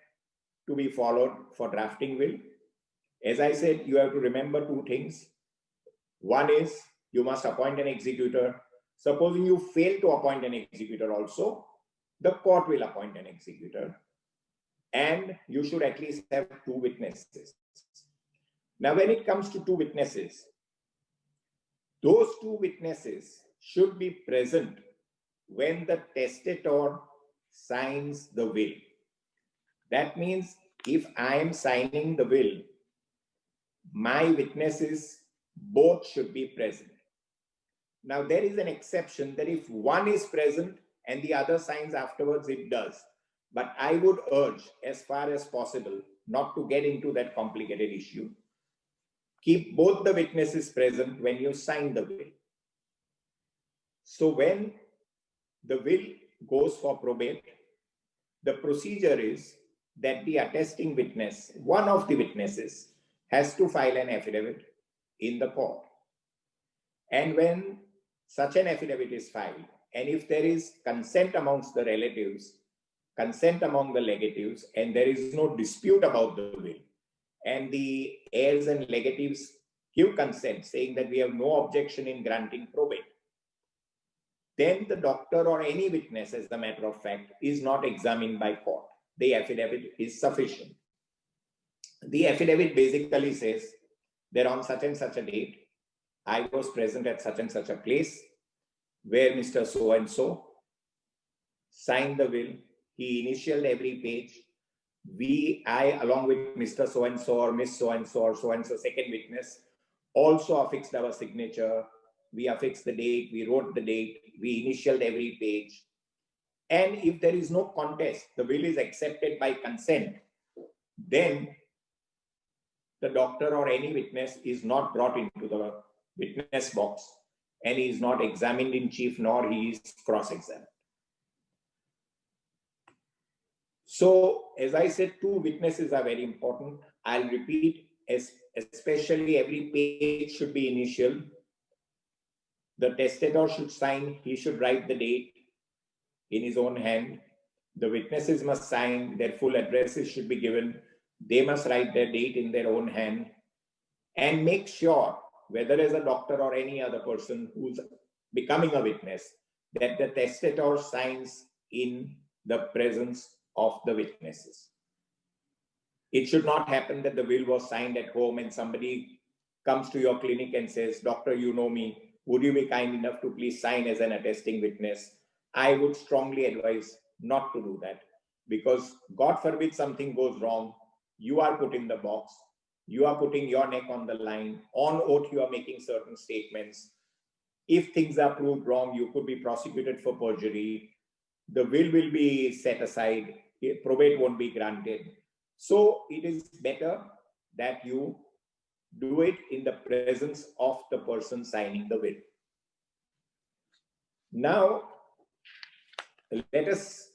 to be followed for drafting will. As I said, you have to remember two things. One is you must appoint an executor. Supposing you fail to appoint an executor also, the court will appoint an executor. And you should at least have two witnesses. Now, when it comes to two witnesses, those two witnesses should be present when the testator signs the will. That means if I am signing the will, my witnesses both should be present. Now, there is an exception that if one is present and the other signs afterwards, it does. But I would urge, as far as possible, not to get into that complicated issue. Keep both the witnesses present when you sign the will. So when the will goes for probate, the procedure is that the attesting witness, one of the witnesses, has to file an affidavit in the court. And when such an affidavit is filed, and if there is consent amongst the relatives, consent among the legatives, and there is no dispute about the will, and the heirs and legatives give consent saying that we have no objection in granting probate, then the doctor or any witness, as a matter of fact, is not examined by court. The affidavit is sufficient. The affidavit basically says that on such and such a date, I was present at such and such a place where Mr. So-and-so signed the will. He initialed every page. I, along with Mr. So-and-so or Miss So-and-so or so-and-so second witness, also affixed our signature. We affixed the date, we wrote the date, we initialed every page. And if there is no contest, the will is accepted by consent, then the doctor or any witness is not brought into the witness box and he is not examined in chief nor he is cross-examined. So, as I said, two witnesses are very important. I'll repeat, especially every page should be initial. The testator should sign, he should write the date in his own hand. The witnesses must sign, their full addresses should be given. They must write their date in their own hand and make sure, whether as a doctor or any other person who's becoming a witness, that the testator signs in the presence of the witnesses. It should not happen that the will was signed at home and somebody comes to your clinic and says, "Doctor, you know me. Would you be kind enough to please sign as an attesting witness?" I would strongly advise not to do that, because God forbid something goes wrong, you are put in the box, you are putting your neck on the line, on oath you are making certain statements. If things are proved wrong, you could be prosecuted for perjury, the will be set aside, probate won't be granted. So it is better that you do it in the presence of the person signing the will. Now, let us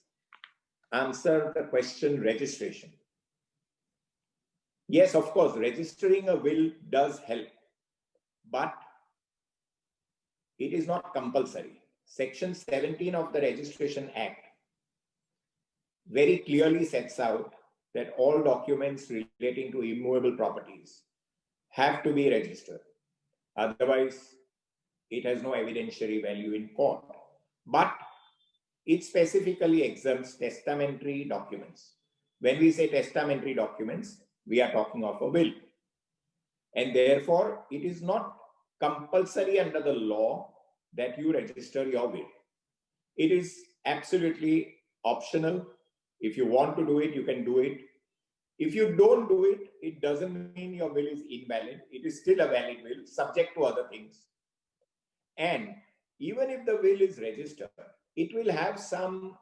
answer the question registration. Yes, of course, registering a will does help, but it is not compulsory. Section 17 of the Registration Act very clearly sets out that all documents relating to immovable properties have to be registered. Otherwise, it has no evidentiary value in court. But it specifically exempts testamentary documents. When we say testamentary documents, we are talking of a will. And therefore, it is not compulsory under the law that you register your will. It is absolutely optional. If you want to do it, you can do it. If you don't do it, it doesn't mean your will is invalid. It is still a valid will, subject to other things. And even if the will is registered, it will have some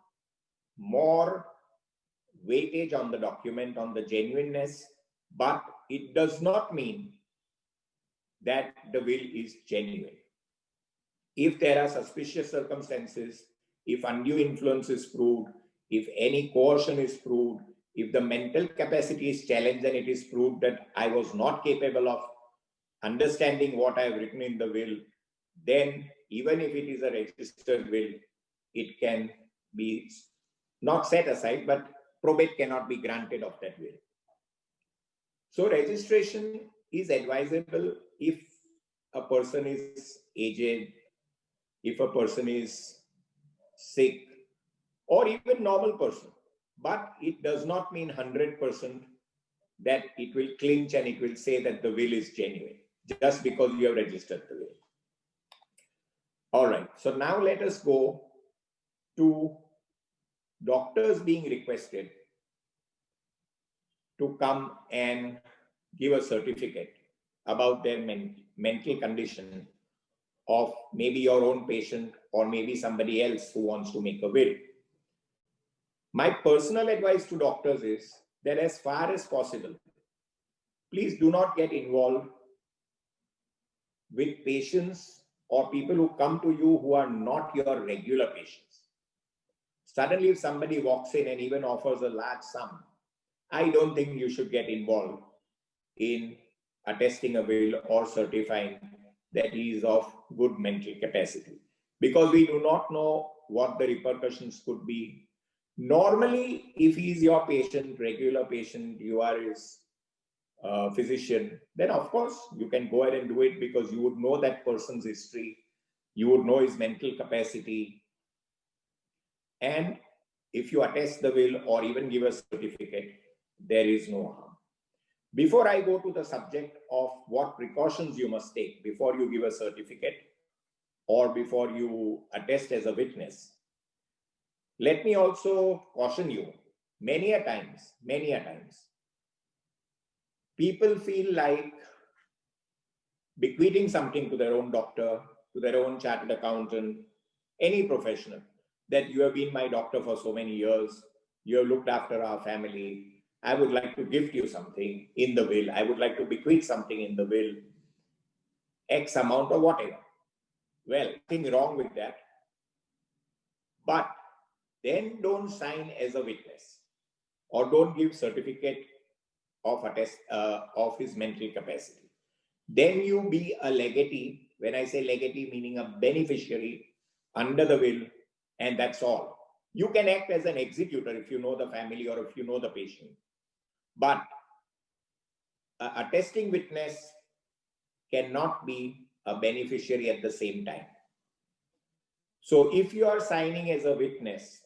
more weightage on the document, on the genuineness, but it does not mean that the will is genuine. If there are suspicious circumstances, if undue influence is proved, if any coercion is proved, if the mental capacity is challenged and it is proved that I was not capable of understanding what I have written in the will, then even if it is a registered will, it can be not set aside, but probate cannot be granted of that will. So registration is advisable if a person is aged, if a person is sick, or even normal person. But it does not mean 100% that it will clinch and it will say that the will is genuine just because you have registered the will. All right, so now let us go to doctors being requested to come and give a certificate about their mental condition of maybe your own patient or maybe somebody else who wants to make a will. My personal advice to doctors is that as far as possible, please do not get involved with patients or people who come to you who are not your regular patients. Suddenly, if somebody walks in and even offers a large sum, I don't think you should get involved in attesting a will or certifying that he is of good mental capacity, because we do not know what the repercussions could be. Normally, if he is your patient, regular patient, you are his physician, then of course you can go ahead and do it because you would know that person's history, you would know his mental capacity. And if you attest the will or even give a certificate, there is no harm. Before I go to the subject of what precautions you must take before you give a certificate or before you attest as a witness, let me also caution you, many a times, people feel like bequeathing something to their own doctor, to their own chartered accountant, any professional, that you have been my doctor for so many years, you have looked after our family, I would like to gift you something in the will, I would like to bequeath something in the will, X amount or whatever. Well, nothing wrong with that. But then don't sign as a witness or don't give certificate of attest of his mental capacity. Then you be a legatee. When I say legatee, meaning a beneficiary under the will, and that's all. You can act as an executor if you know the family or if you know the patient. But a attesting witness cannot be a beneficiary at the same time. So if you are signing as a witness,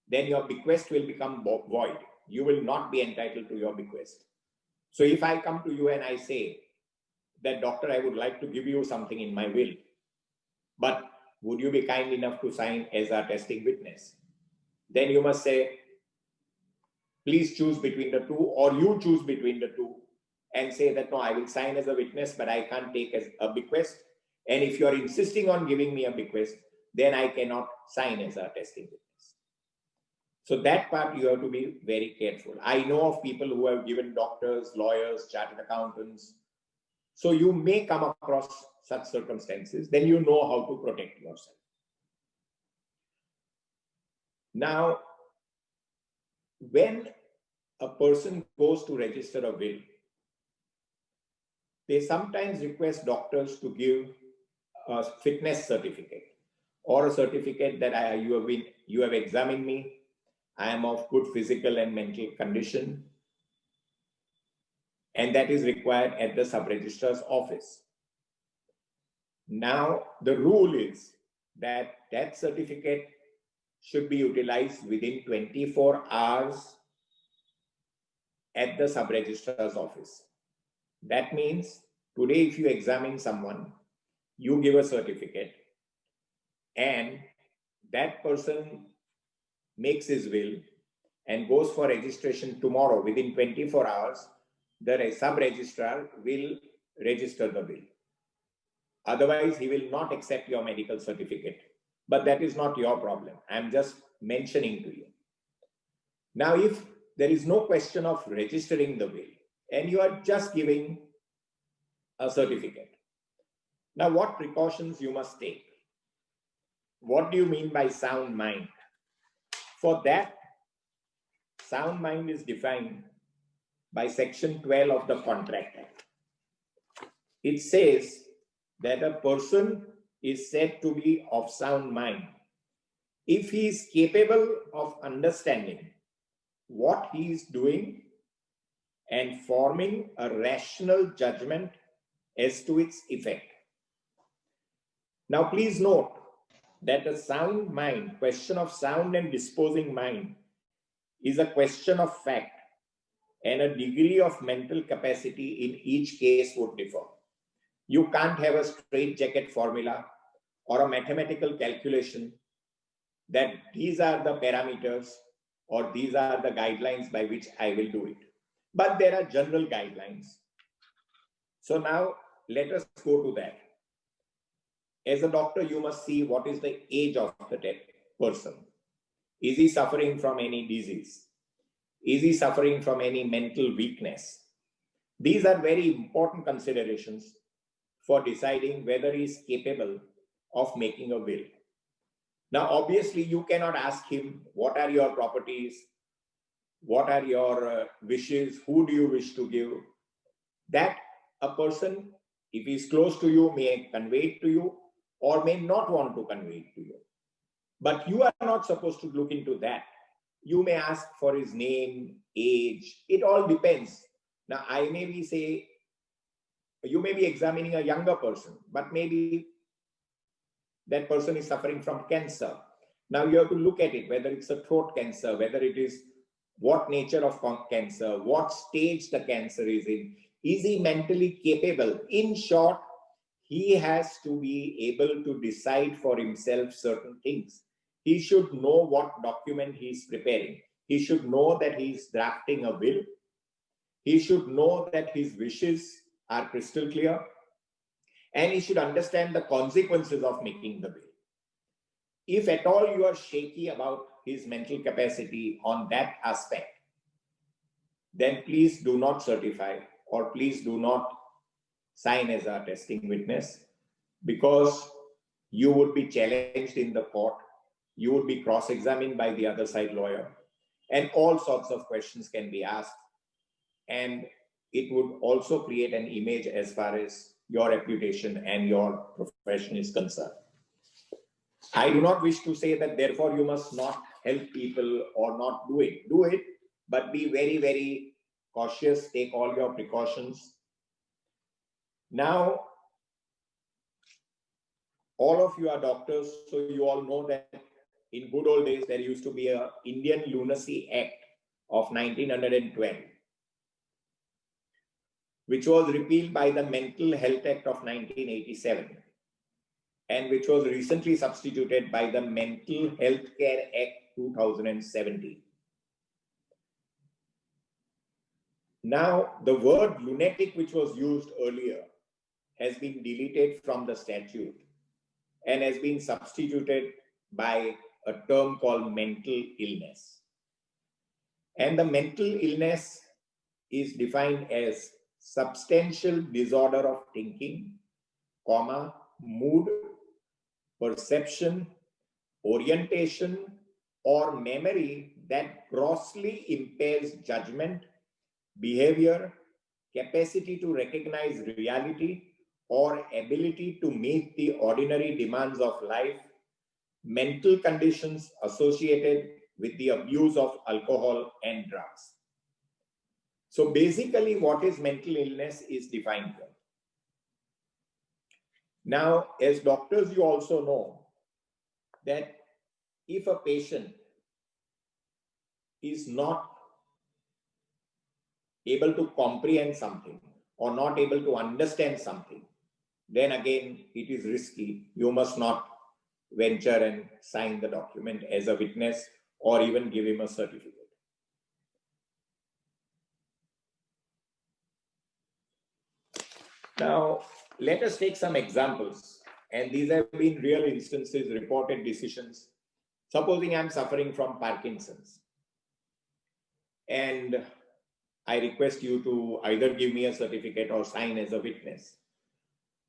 then your bequest will become void. You will not be entitled to your bequest. So if I come to you and I say that, doctor, I would like to give you something in my will, but would you be kind enough to sign as a attesting witness? Then you must say, please choose between the two, or you choose between the two and say that, no, I will sign as a witness, but I can't take as a bequest. And if you are insisting on giving me a bequest, then I cannot sign as a attesting witness. So that part you have to be very careful. I know of people who have given doctors, lawyers, chartered accountants. So you may come across such circumstances, then you know how to protect yourself. Now, when a person goes to register a will, they sometimes request doctors to give a fitness certificate or a certificate that you have examined me, I am of good physical and mental condition, and that is required at the sub-registrar's office. Now, the rule is that that certificate should be utilized within 24 hours at the sub-registrar's office. That means today, if you examine someone, you give a certificate, and that person makes his will and goes for registration tomorrow, within 24 hours, the sub-registrar will register the will. Otherwise, he will not accept your medical certificate. But that is not your problem. I'm just mentioning to you. Now, if there is no question of registering the will and you are just giving a certificate, now what precautions you must take? What do you mean by sound mind? For that, sound mind is defined by Section 12 of the Contract Act. It says that a person is said to be of sound mind if he is capable of understanding what he is doing and forming a rational judgment as to its effect. Now, please note that a sound mind, question of sound and disposing mind, is a question of fact, and a degree of mental capacity in each case would differ. You can't have a straitjacket formula or a mathematical calculation that these are the parameters or these are the guidelines by which I will do it. But there are general guidelines. So now let us go to that. As a doctor, you must see what is the age of the person. Is he suffering from any disease? Is he suffering from any mental weakness? These are very important considerations for deciding whether he is capable of making a will. Now, obviously, you cannot ask him, what are your properties? What are your wishes? Who do you wish to give? That a person, if he is close to you, may convey it to you or may not want to convey it to you. But you are not supposed to look into that. You may ask for his name, age. It all depends. Now, I may be say, you may be examining a younger person, but maybe that person is suffering from cancer. Now you have to look at it, whether it's a throat cancer, whether it is what nature of cancer, what stage the cancer is in. Is he mentally capable? In short, he has to be able to decide for himself certain things. He should know what document he is preparing. He should know that he is drafting a will. He should know that his wishes are crystal clear. And he should understand the consequences of making the will. If at all you are shaky about his mental capacity on that aspect, then please do not certify or please do not sign as a testing witness, because you would be challenged in the court, you would be cross-examined by the other side lawyer, and all sorts of questions can be asked. And it would also create an image as far as your reputation and your profession is concerned. I do not wish to say that therefore you must not help people or not do it. Do it, but be very, very cautious, take all your precautions. Now, all of you are doctors, so you all know that in good old days, there used to be an Indian Lunacy Act of 1912, which was repealed by the Mental Health Act of 1987, and which was recently substituted by the Mental Health Care Act 2017. Now, the word lunatic, which was used earlier, has been deleted from the statute and has been substituted by a term called mental illness. And the mental illness is defined as substantial disorder of thinking, mood, perception, orientation, or memory that grossly impairs judgment, behavior, capacity to recognize reality, or ability to meet the ordinary demands of life, mental conditions associated with the abuse of alcohol and drugs. So basically, what is mental illness is defined here. Now, as doctors, you also know that if a patient is not able to comprehend something or not able to understand something, then again, it is risky. You must not venture and sign the document as a witness or even give him a certificate. Now, let us take some examples. And these have been real instances, reported decisions. Supposing I'm suffering from Parkinson's, and I request you to either give me a certificate or sign as a witness.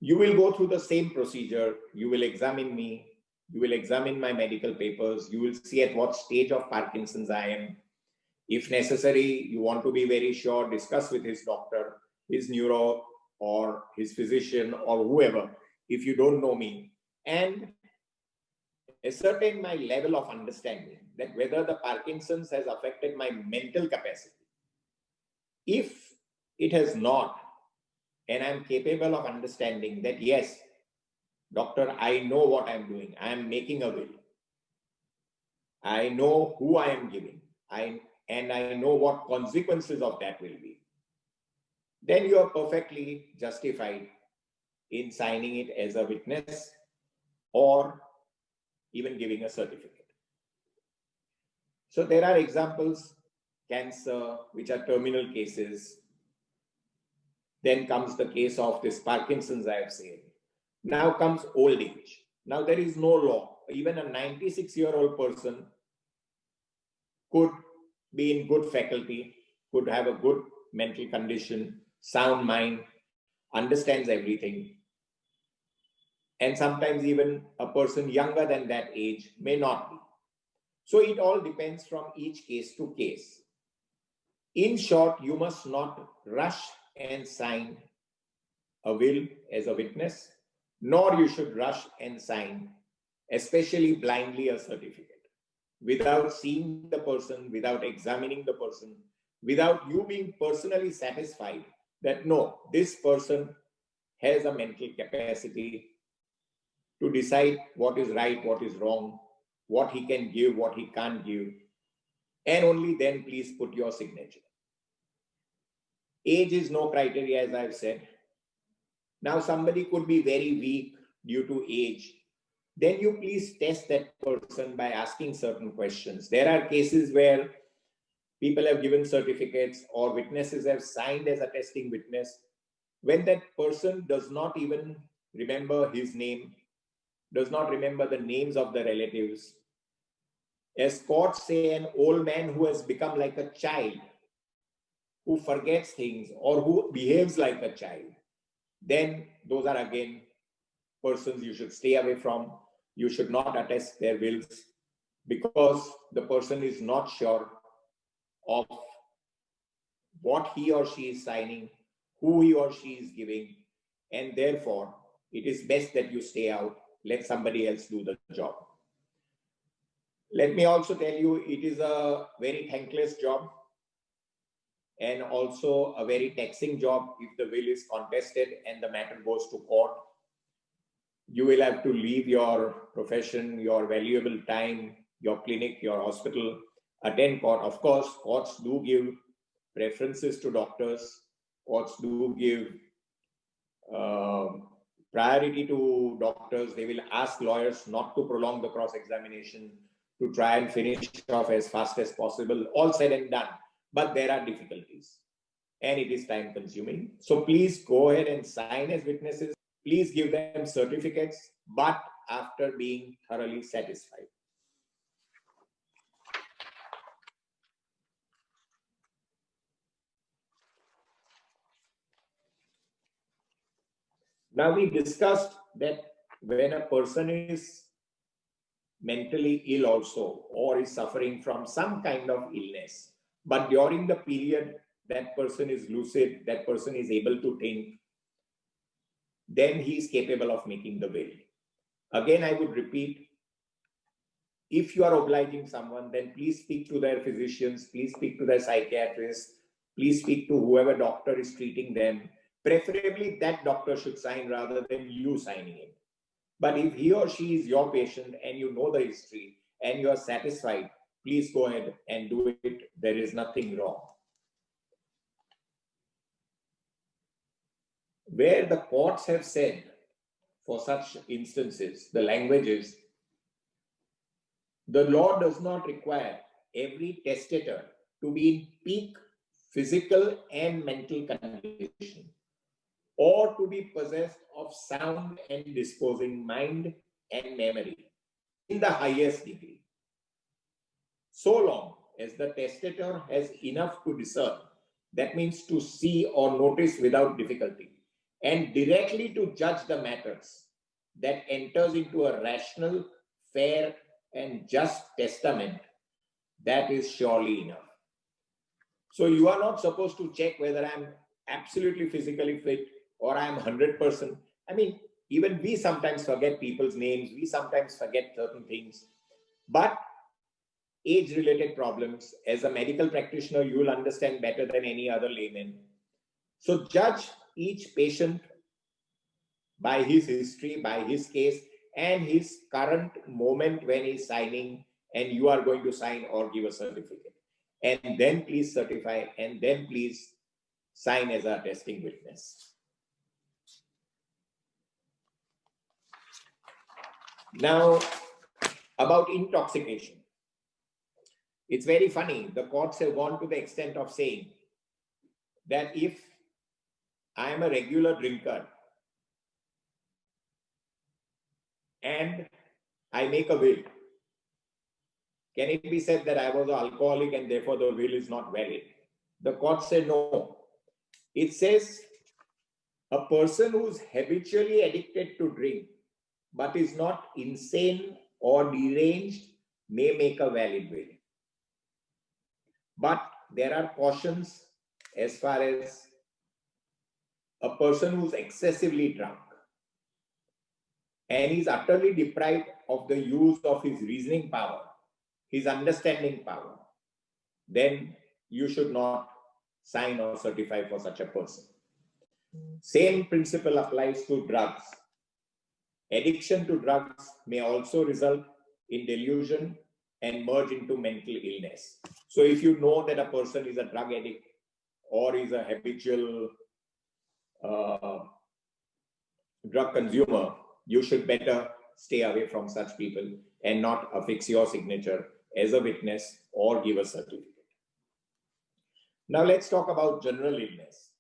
You will go through the same procedure. You will examine me. You will examine my medical papers. You will see at what stage of Parkinson's I am. If necessary, you want to be very sure, discuss with his doctor, his neuro, or his physician, or whoever, if you don't know me. And ascertain my level of understanding, that whether the Parkinson's has affected my mental capacity. If it has not, and I'm capable of understanding that, yes, doctor, I know what I'm doing. I am making a will. I know who I am giving. And I know what consequences of that will be. Then you are perfectly justified in signing it as a witness or even giving a certificate. So there are examples, cancer, which are terminal cases. Then comes the case of this Parkinson's, I have said. Now comes old age. Now there is no law. Even a 96-year-old person could be in good faculty, could have a good mental condition, sound mind, understands everything. And sometimes even a person younger than that age may not be. So it all depends from each case to case. In short, you must not rush and sign a will as a witness, nor you should rush and sign, especially blindly, a certificate, without seeing the person, without examining the person, without you being personally satisfied that no, this person has a mental capacity to decide what is right, what is wrong, what he can give, what he can't give, and only then please put your signature. Age is no criteria, as I've said. Now somebody could be very weak due to age. Then you please test that person by asking certain questions. There are cases where people have given certificates or witnesses have signed as a testing witness when that person does not even remember his name, does not remember the names of the relatives. As courts say, an old man who has become like a child, who forgets things or who behaves like a child, then those are again persons you should stay away from. You should not attest their wills because the person is not sure of what he or she is signing, who he or she is giving, and therefore it is best that you stay out, let somebody else do the job. Let me also tell you, it is a very thankless job and also a very taxing job if the will is contested and the matter goes to court. You will have to leave your profession, your valuable time, your clinic, your hospital, attend court. Of course, courts do give preferences to doctors. Courts do give priority to doctors. They will ask lawyers not to prolong the cross-examination, to try and finish off as fast as possible, all said and done. But there are difficulties and it is time consuming. So please go ahead and sign as witnesses. Please give them certificates, but after being thoroughly satisfied. Now we discussed that when a person is mentally ill also or is suffering from some kind of illness, but during the period that person is lucid, that person is able to think, then he is capable of making the will. Again, I would repeat, if you are obliging someone, then please speak to their physicians, please speak to their psychiatrists, please speak to whoever doctor is treating them. Preferably that doctor should sign rather than you signing it. But if he or she is your patient and you know the history and you are satisfied, please go ahead and do it. There is nothing wrong. Where the courts have said for such instances, the language is, the law does not require every testator to be in peak physical and mental condition, or to be possessed of sound and disposing mind and memory in the highest degree, so long as the testator has enough to discern, that means to see or notice without difficulty, and directly to judge the matters, that enters into a rational, fair, and just testament, that is surely enough. So you are not supposed to check whether I'm absolutely physically fit or I'm 100%. I mean, Even we sometimes forget people's names. We sometimes forget certain things. But age-related problems, as a medical practitioner, you will understand better than any other layman. So judge each patient by his history, by his case, and his current moment when he's signing, and you are going to sign or give a certificate. And then please certify, and then please sign as a attesting witness. Now, about intoxication. It's very funny. The courts have gone to the extent of saying that if I am a regular drinker and I make a will, can it be said that I was an alcoholic and therefore the will is not valid? The court said no. It says a person who's habitually addicted to drink but is not insane or deranged may make a valid will. But there are cautions as far as a person who's excessively drunk and is utterly deprived of the use of his reasoning power, his understanding power, then you should not sign or certify for such a person. Same principle applies to drugs. Addiction to drugs may also result in delusion and merge into mental illness. So if you know that a person is a drug addict or is a habitual drug consumer, you should better stay away from such people and not affix your signature as a witness or give a certificate. Now let's talk about general illness.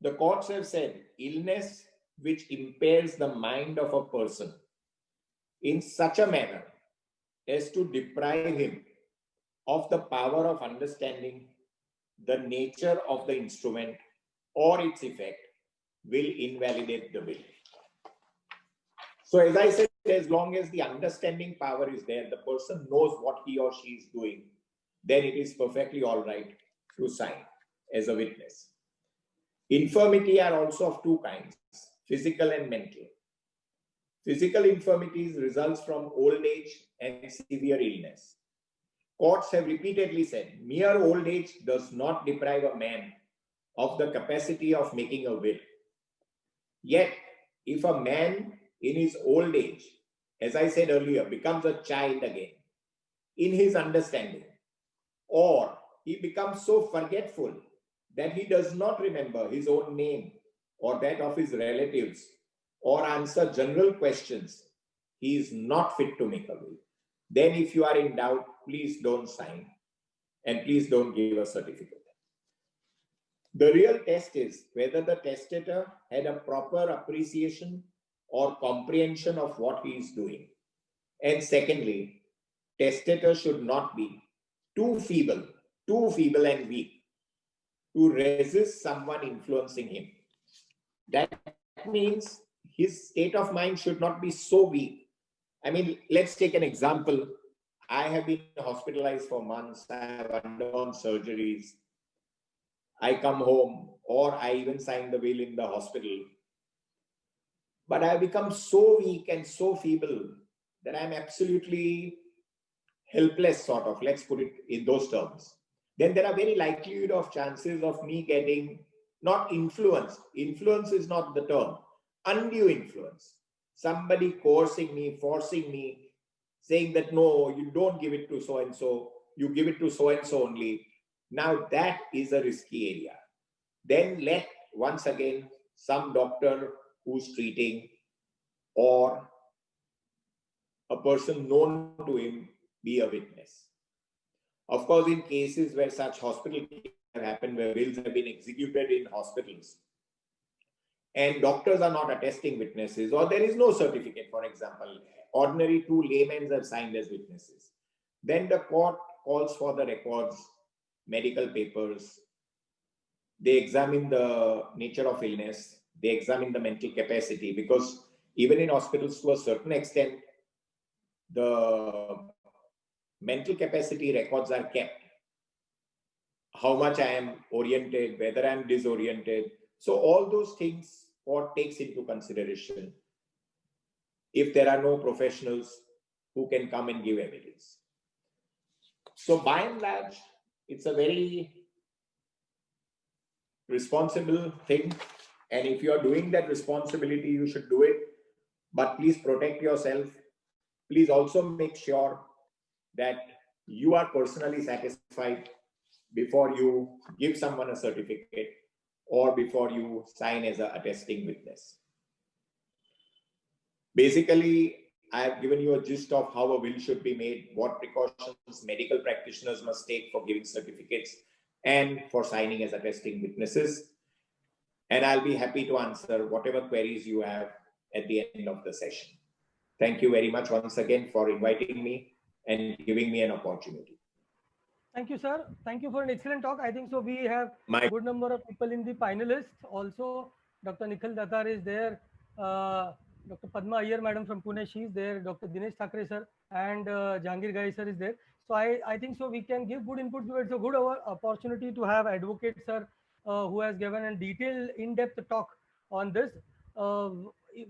The courts have said illness which impairs the mind of a person in such a manner as to deprive him of the power of understanding the nature of the instrument or its effect will invalidate the will. So as I said, as long as the understanding power is there, the person knows what he or she is doing, then it is perfectly all right to sign as a witness. Infirmity are also of two kinds, physical and mental. Physical infirmities results from old age and severe illness. Courts have repeatedly said, mere old age does not deprive a man of the capacity of making a will. Yet, if a man in his old age, as I said earlier, becomes a child again in his understanding, or he becomes so forgetful that he does not remember his own name or that of his relatives or answer general questions, he is not fit to make a will. Then if you are in doubt, please don't sign and please don't give a certificate. The real test is whether the testator had a proper appreciation or comprehension of what he is doing. And secondly, testator should not be too feeble and weak to resist someone influencing him. That means his state of mind should not be so weak. I mean, let's take an example. I have been hospitalized for months. I have undergone surgeries. I come home, or I even sign the will in the hospital. But I have become so weak and so feeble that I'm absolutely helpless, sort of. Let's put it in those terms. Then there are very likelihood of chances of me getting not influence. Influence is not the term. Undue influence. Somebody coercing me, forcing me, saying that no, you don't give it to so-and-so, you give it to so-and-so only. Now that is a risky area. Then let, once again, some doctor who's treating or a person known to him be a witness. Of course, in cases where such hospital cases have happened, where wills have been executed in hospitals, and doctors are not attesting witnesses, or there is no certificate, for example, ordinary two laymen have signed as witnesses, then the court calls for the records, medical papers, they examine the nature of illness, they examine the mental capacity, because even in hospitals to a certain extent, the mental capacity records are kept. How much I am oriented, whether I am disoriented. So all those things court takes into consideration if there are no professionals who can come and give evidence. So by and large, it's a very responsible thing. And if you are doing that responsibility, you should do it. But please protect yourself. Please also make sure that you are personally satisfied before you give someone a certificate or before you sign as a attesting witness. Basically, I have given you a gist of how a will should be made, what precautions medical practitioners must take for giving certificates and for signing as attesting witnesses. And I'll be happy to answer whatever queries you have at the end of the session. Thank you very much once again for inviting me and giving me an opportunity. Thank you, sir. Thank you for an excellent talk. I think so. We have a good number of people in the panelists. Also, Dr. Nikhil Datar is there. Dr. Padma Iyer, madam from Pune, she is there. Dr. Dinesh Thakre, sir, and Jahangir Gai, sir, is there. So I think so. We can give good input. It's a good opportunity to have advocate, sir, who has given a detailed, in-depth talk on this.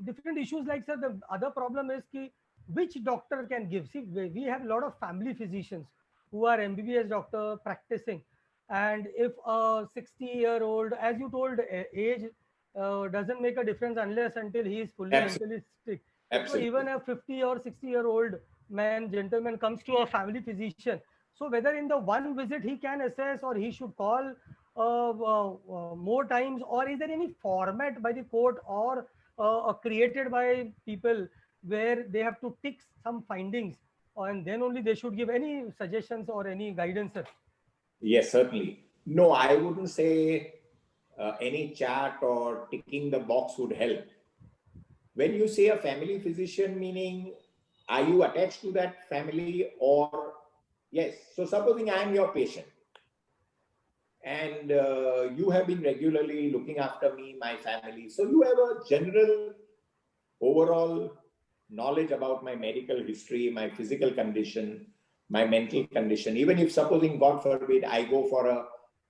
Different issues like, sir, the other problem is ki, which doctor can give. See, we have a lot of family physicians who are MBBS doctor practicing, and if a 60-year-old, as you told, age doesn't make a difference unless until he is fully mentally sick. So even a 50 or 60-year-old man, gentleman comes to a family physician. So whether in the one visit he can assess, or he should call more times, or is there any format by the court or created by people where they have to tick some findings, and then only they should give any suggestions or any guidance, sir? Yes, certainly. No, I wouldn't say any chart or ticking the box would help. When you say a family physician, meaning, are you attached to that family or yes? So supposing I am your patient and you have been regularly looking after me, my family. So you have a general overall knowledge about my medical history, my physical condition, my mental condition. Even if supposing, God forbid, I go for a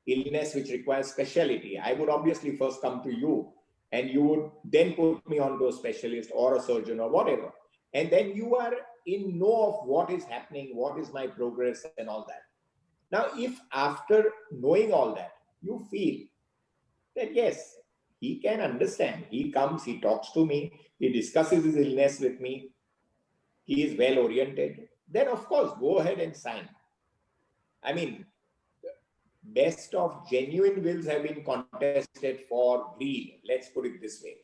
illness which requires specialty, I would obviously first come to you, and you would then put me on to a specialist or a surgeon or whatever. And then you are in know of what is happening, what is my progress and all that. Now, if after knowing all that, you feel that yes, he can understand, he comes, he talks to me, he discusses his illness with me, he is well oriented, then of course, go ahead and sign. I mean, best of genuine wills have been contested for greed, let's put it this way.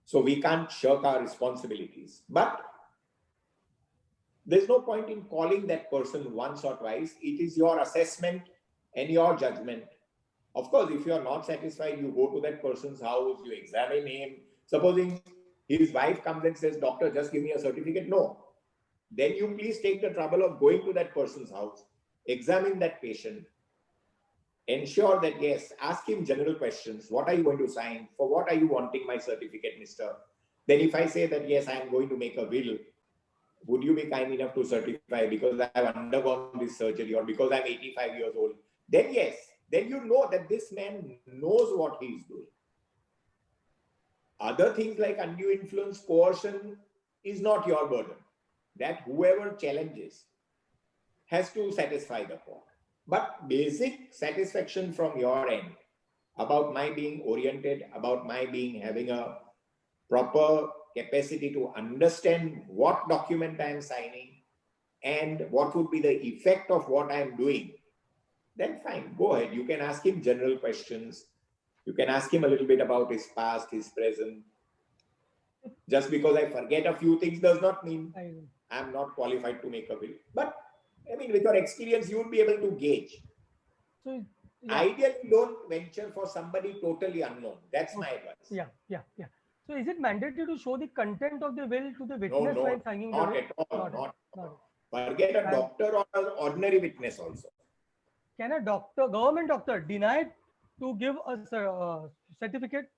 So we can't shirk our responsibilities. But there's no point in calling that person once or twice. It is your assessment and your judgment. Of course, if you are not satisfied, you go to that person's house, you examine him. Supposing his wife comes and says, doctor, just give me a certificate. No. Then you please take the trouble of going to that person's house, examine that patient, ensure that, yes, ask him general questions. What are you going to sign? For what are you wanting my certificate, mister? Then if I say that, yes, I am going to make a will, would you be kind enough to certify because I have undergone this surgery or because I'm 85 years old? Then yes, then you know that this man knows what he is doing. Other things like undue influence, coercion is not your burden. That whoever challenges has to satisfy the court. But basic satisfaction from your end about my being oriented, about my being having a proper capacity to understand what document I am signing and what would be the effect of what I am doing, then fine, go ahead. You can ask him general questions. You can ask him a little bit about his past, his present. Just because I forget a few things does not mean I'm not qualified to make a will. But I mean, with your experience, you would be able to gauge. So, yeah. Ideally, don't venture for somebody totally unknown. That's my advice. Yeah. So is it mandatory to show the content of the will to the witness No, while signing not the will? at all. Not at all. Forget a doctor or an ordinary witness also. Can a doctor, government doctor, deny to give a certificate?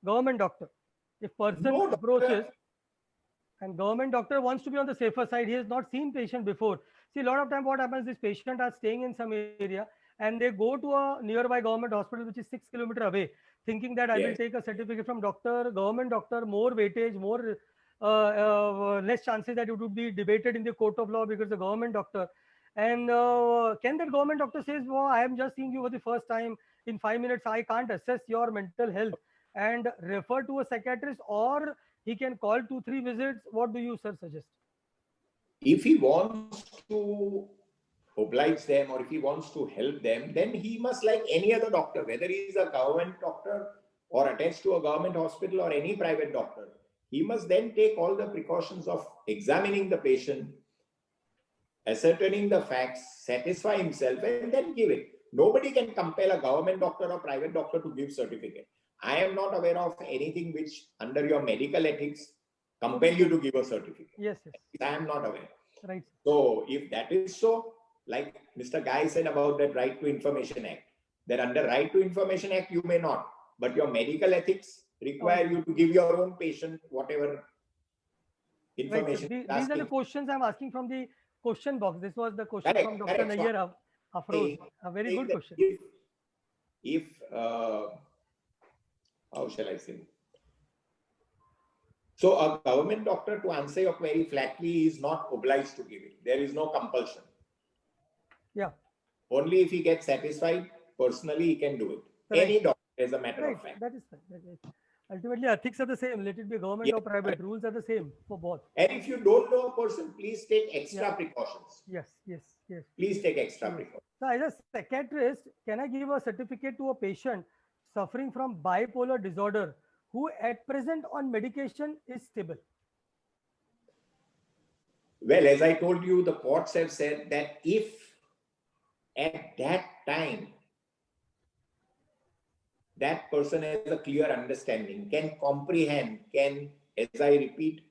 Government doctor. If person approaches and government doctor wants to be on the safer side, he has not seen patient before. See, a lot of time what happens, these patients are staying in some area and they go to a nearby government hospital which is 6 kilometers away, thinking that I will take a certificate from doctor, government doctor, more weightage, more less chances that it would be debated in the court of law because the government doctor. And can that government doctor says, well, I am just seeing you for the first time, in 5 minutes I can't assess your mental health, and refer to a psychiatrist, or he can call 2-3 visits? What do you, sir, suggest? If he wants to oblige them, or if he wants to help them, then he must, like any other doctor, whether he is a government doctor or attached to a government hospital or any private doctor, he must then take all the precautions of examining the patient, ascertaining the facts, satisfy himself, and then give it. Nobody can compel a government doctor or private doctor to give certificate. I am not aware of anything which under your medical ethics compel you to give a certificate. Yes, yes. I am not aware. Right. So if that is so, like Mr. Guy said about that Right to Information Act, that under Right to Information Act, you may not, but your medical ethics require you to give your own patient whatever information. Right. These are the questions I'm asking from the question box. This was the question from Dr. Nayyar Afroz. A very good question. If how shall I say? So a government doctor, to answer your query flatly, is not obliged to give it. There is no compulsion. Yeah. Only if he gets satisfied personally, he can do it. Right. Any doctor, as a matter of fact. That is fine. Ultimately, ethics are the same. Let it be government or private. Rules are the same for both. And if you don't know a person, please take extra precautions. Yes. Please take extra precautions. So as a psychiatrist, can I give a certificate to a patient suffering from bipolar disorder who at present on medication is stable? Well, as I told you, the courts have said that if at that time that person has a clear understanding, can comprehend, can, as I repeat,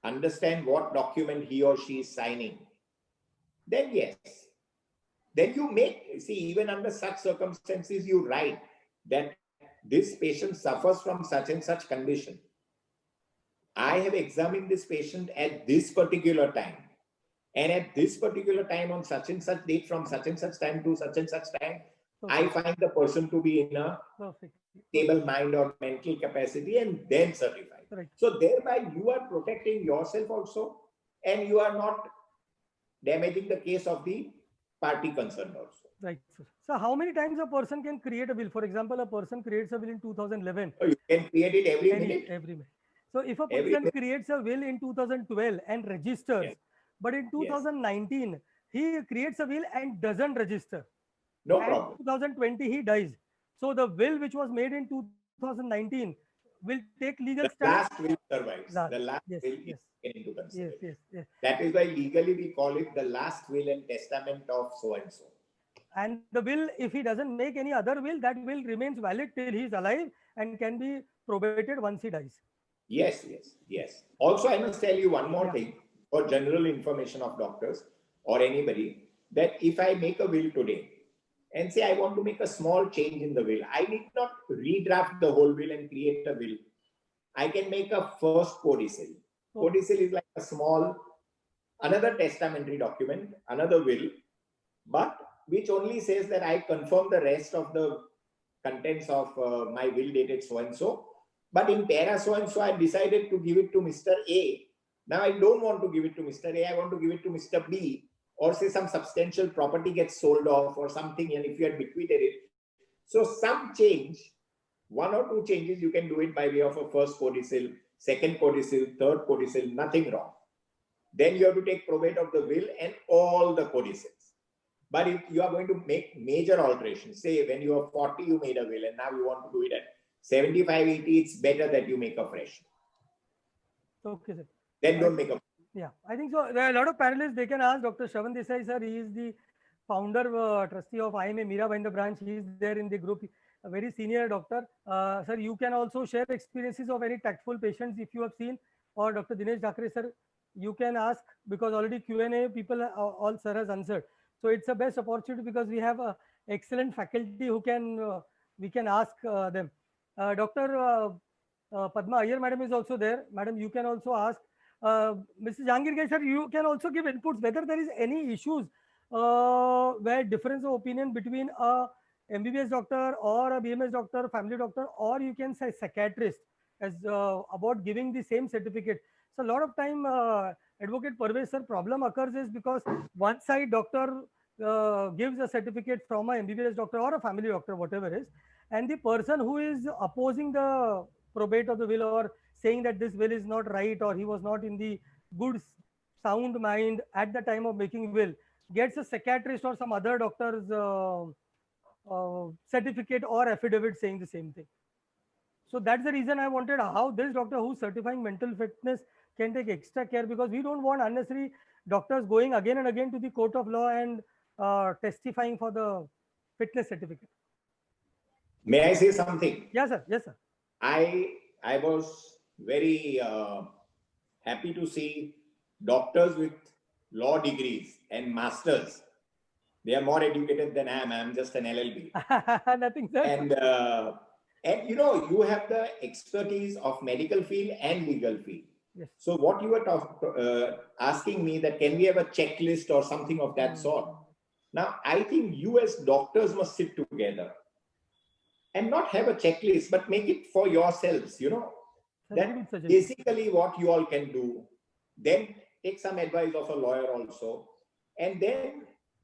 understand what document he or she is signing, then yes. Then you make, see, even under such circumstances, you write that this patient suffers from such and such condition. I have examined this patient at this particular time. And at this particular time, on such and such date, from such and such time to such and such time, I find the person to be in a stable mind or mental capacity, and then certify. Right. So thereby you are protecting yourself also, and you are not damaging the case of the party concerned also. Right. So how many times a person can create a will? For example, a person creates a will in 2011. So you can create it every minute. Every minute. So if a person creates a will in 2012 and registers, but in 2019 he creates a will and doesn't register, no and problem. 2020 he dies. So the will which was made in 2019 will take legal stand. The last will survives. The last will is taken into consideration. Yes. That is why legally we call it the last will and testament of so and so. And the will, if he doesn't make any other will, that will remains valid till he is alive and can be probated once he dies. Yes. Also, I must tell you one more thing for general information of doctors or anybody, that if I make a will today and say I want to make a small change in the will, I need not redraft the whole will and create a will. I can make a first codicil. Codicil is like a small, another testamentary document, another will, but which only says that I confirm the rest of the contents of my will dated so and so. But in para so and so, I decided to give it to Mr. A. Now I don't want to give it to Mr. A. I want to give it to Mr. B. Or say some substantial property gets sold off or something, and if you had bequeathed it. So some change, one or two changes, you can do it by way of a first codicil, second codicil, third codicil, nothing wrong. Then you have to take probate of the will and all the codicils. But if you are going to make major alterations, say when you are 40, you made a will, and now you want to do it at 75, 80, it's better that you make a fresh. Okay, sir. Then don't make a. Yeah, I think so. There are a lot of panelists. They can ask Dr. Shravan Desai, sir. He is the founder, trustee of IMA Mira in the branch. He is there in the group. A very senior doctor. Sir, you can also share experiences of any tactful patients if you have seen. Or Dr. Dinesh Dhakre, sir, you can ask, because already Q&A people all sir has answered. So it's a best opportunity because we have excellent faculty who can we can ask them. Dr. Padma Iyer madam is also there. Madam, you can also ask. Mr. Jahangir Gai, sir, you can also give inputs whether there is any issues where difference of opinion between a MBBS doctor or a BMS doctor, family doctor, or you can say psychiatrist as about giving the same certificate. So a lot of time, Advocate Parvez sir, problem occurs is because one side doctor gives a certificate from a MBBS doctor or a family doctor, whatever is, and the person who is opposing the probate of the will or saying that this will is not right or he was not in the good sound mind at the time of making will gets a psychiatrist or some other doctor's certificate or affidavit saying the same thing. So that's the reason I wanted how this doctor who's certifying mental fitness can take extra care, because we don't want unnecessary doctors going again and again to the court of law and testifying for the fitness certificate. May I say something? Yes, sir. Yes, sir. I was very happy to see doctors with law degrees and masters. They are more educated than I am. I'm just an LLB. Nothing, sir. And you know, you have the expertise of medical field and legal field. Yes. So what you were asking me that can we have a checklist or something of that sort? Now, I think you as doctors must sit together and not have a checklist, but make it for yourselves, you know, that basically what you all can do. Then take some advice of a lawyer also, and then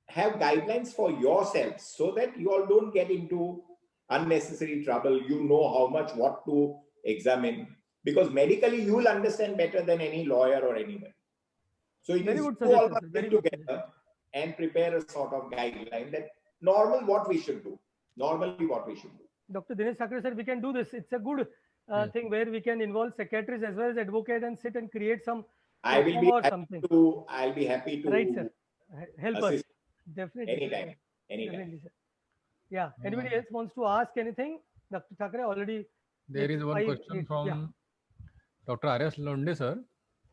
have guidelines for yourselves so that you all don't get into unnecessary trouble. You know how much, what to examine, because medically you will understand better than any lawyer or anyone. So it is you all must sit together and prepare a sort of guideline that normally what we should do. Dr. Dinesh Thakre sir, we can do this. It's a good thing where we can involve psychiatrists as well as advocate and sit and create some. I'll be happy to. Right, sir. Help assist. us. Definitely. Anytime. Definitely, sir. Yeah. Anybody else wants to ask anything? Dr. Thakre already. There is one question from Dr. R.S. Londe, sir,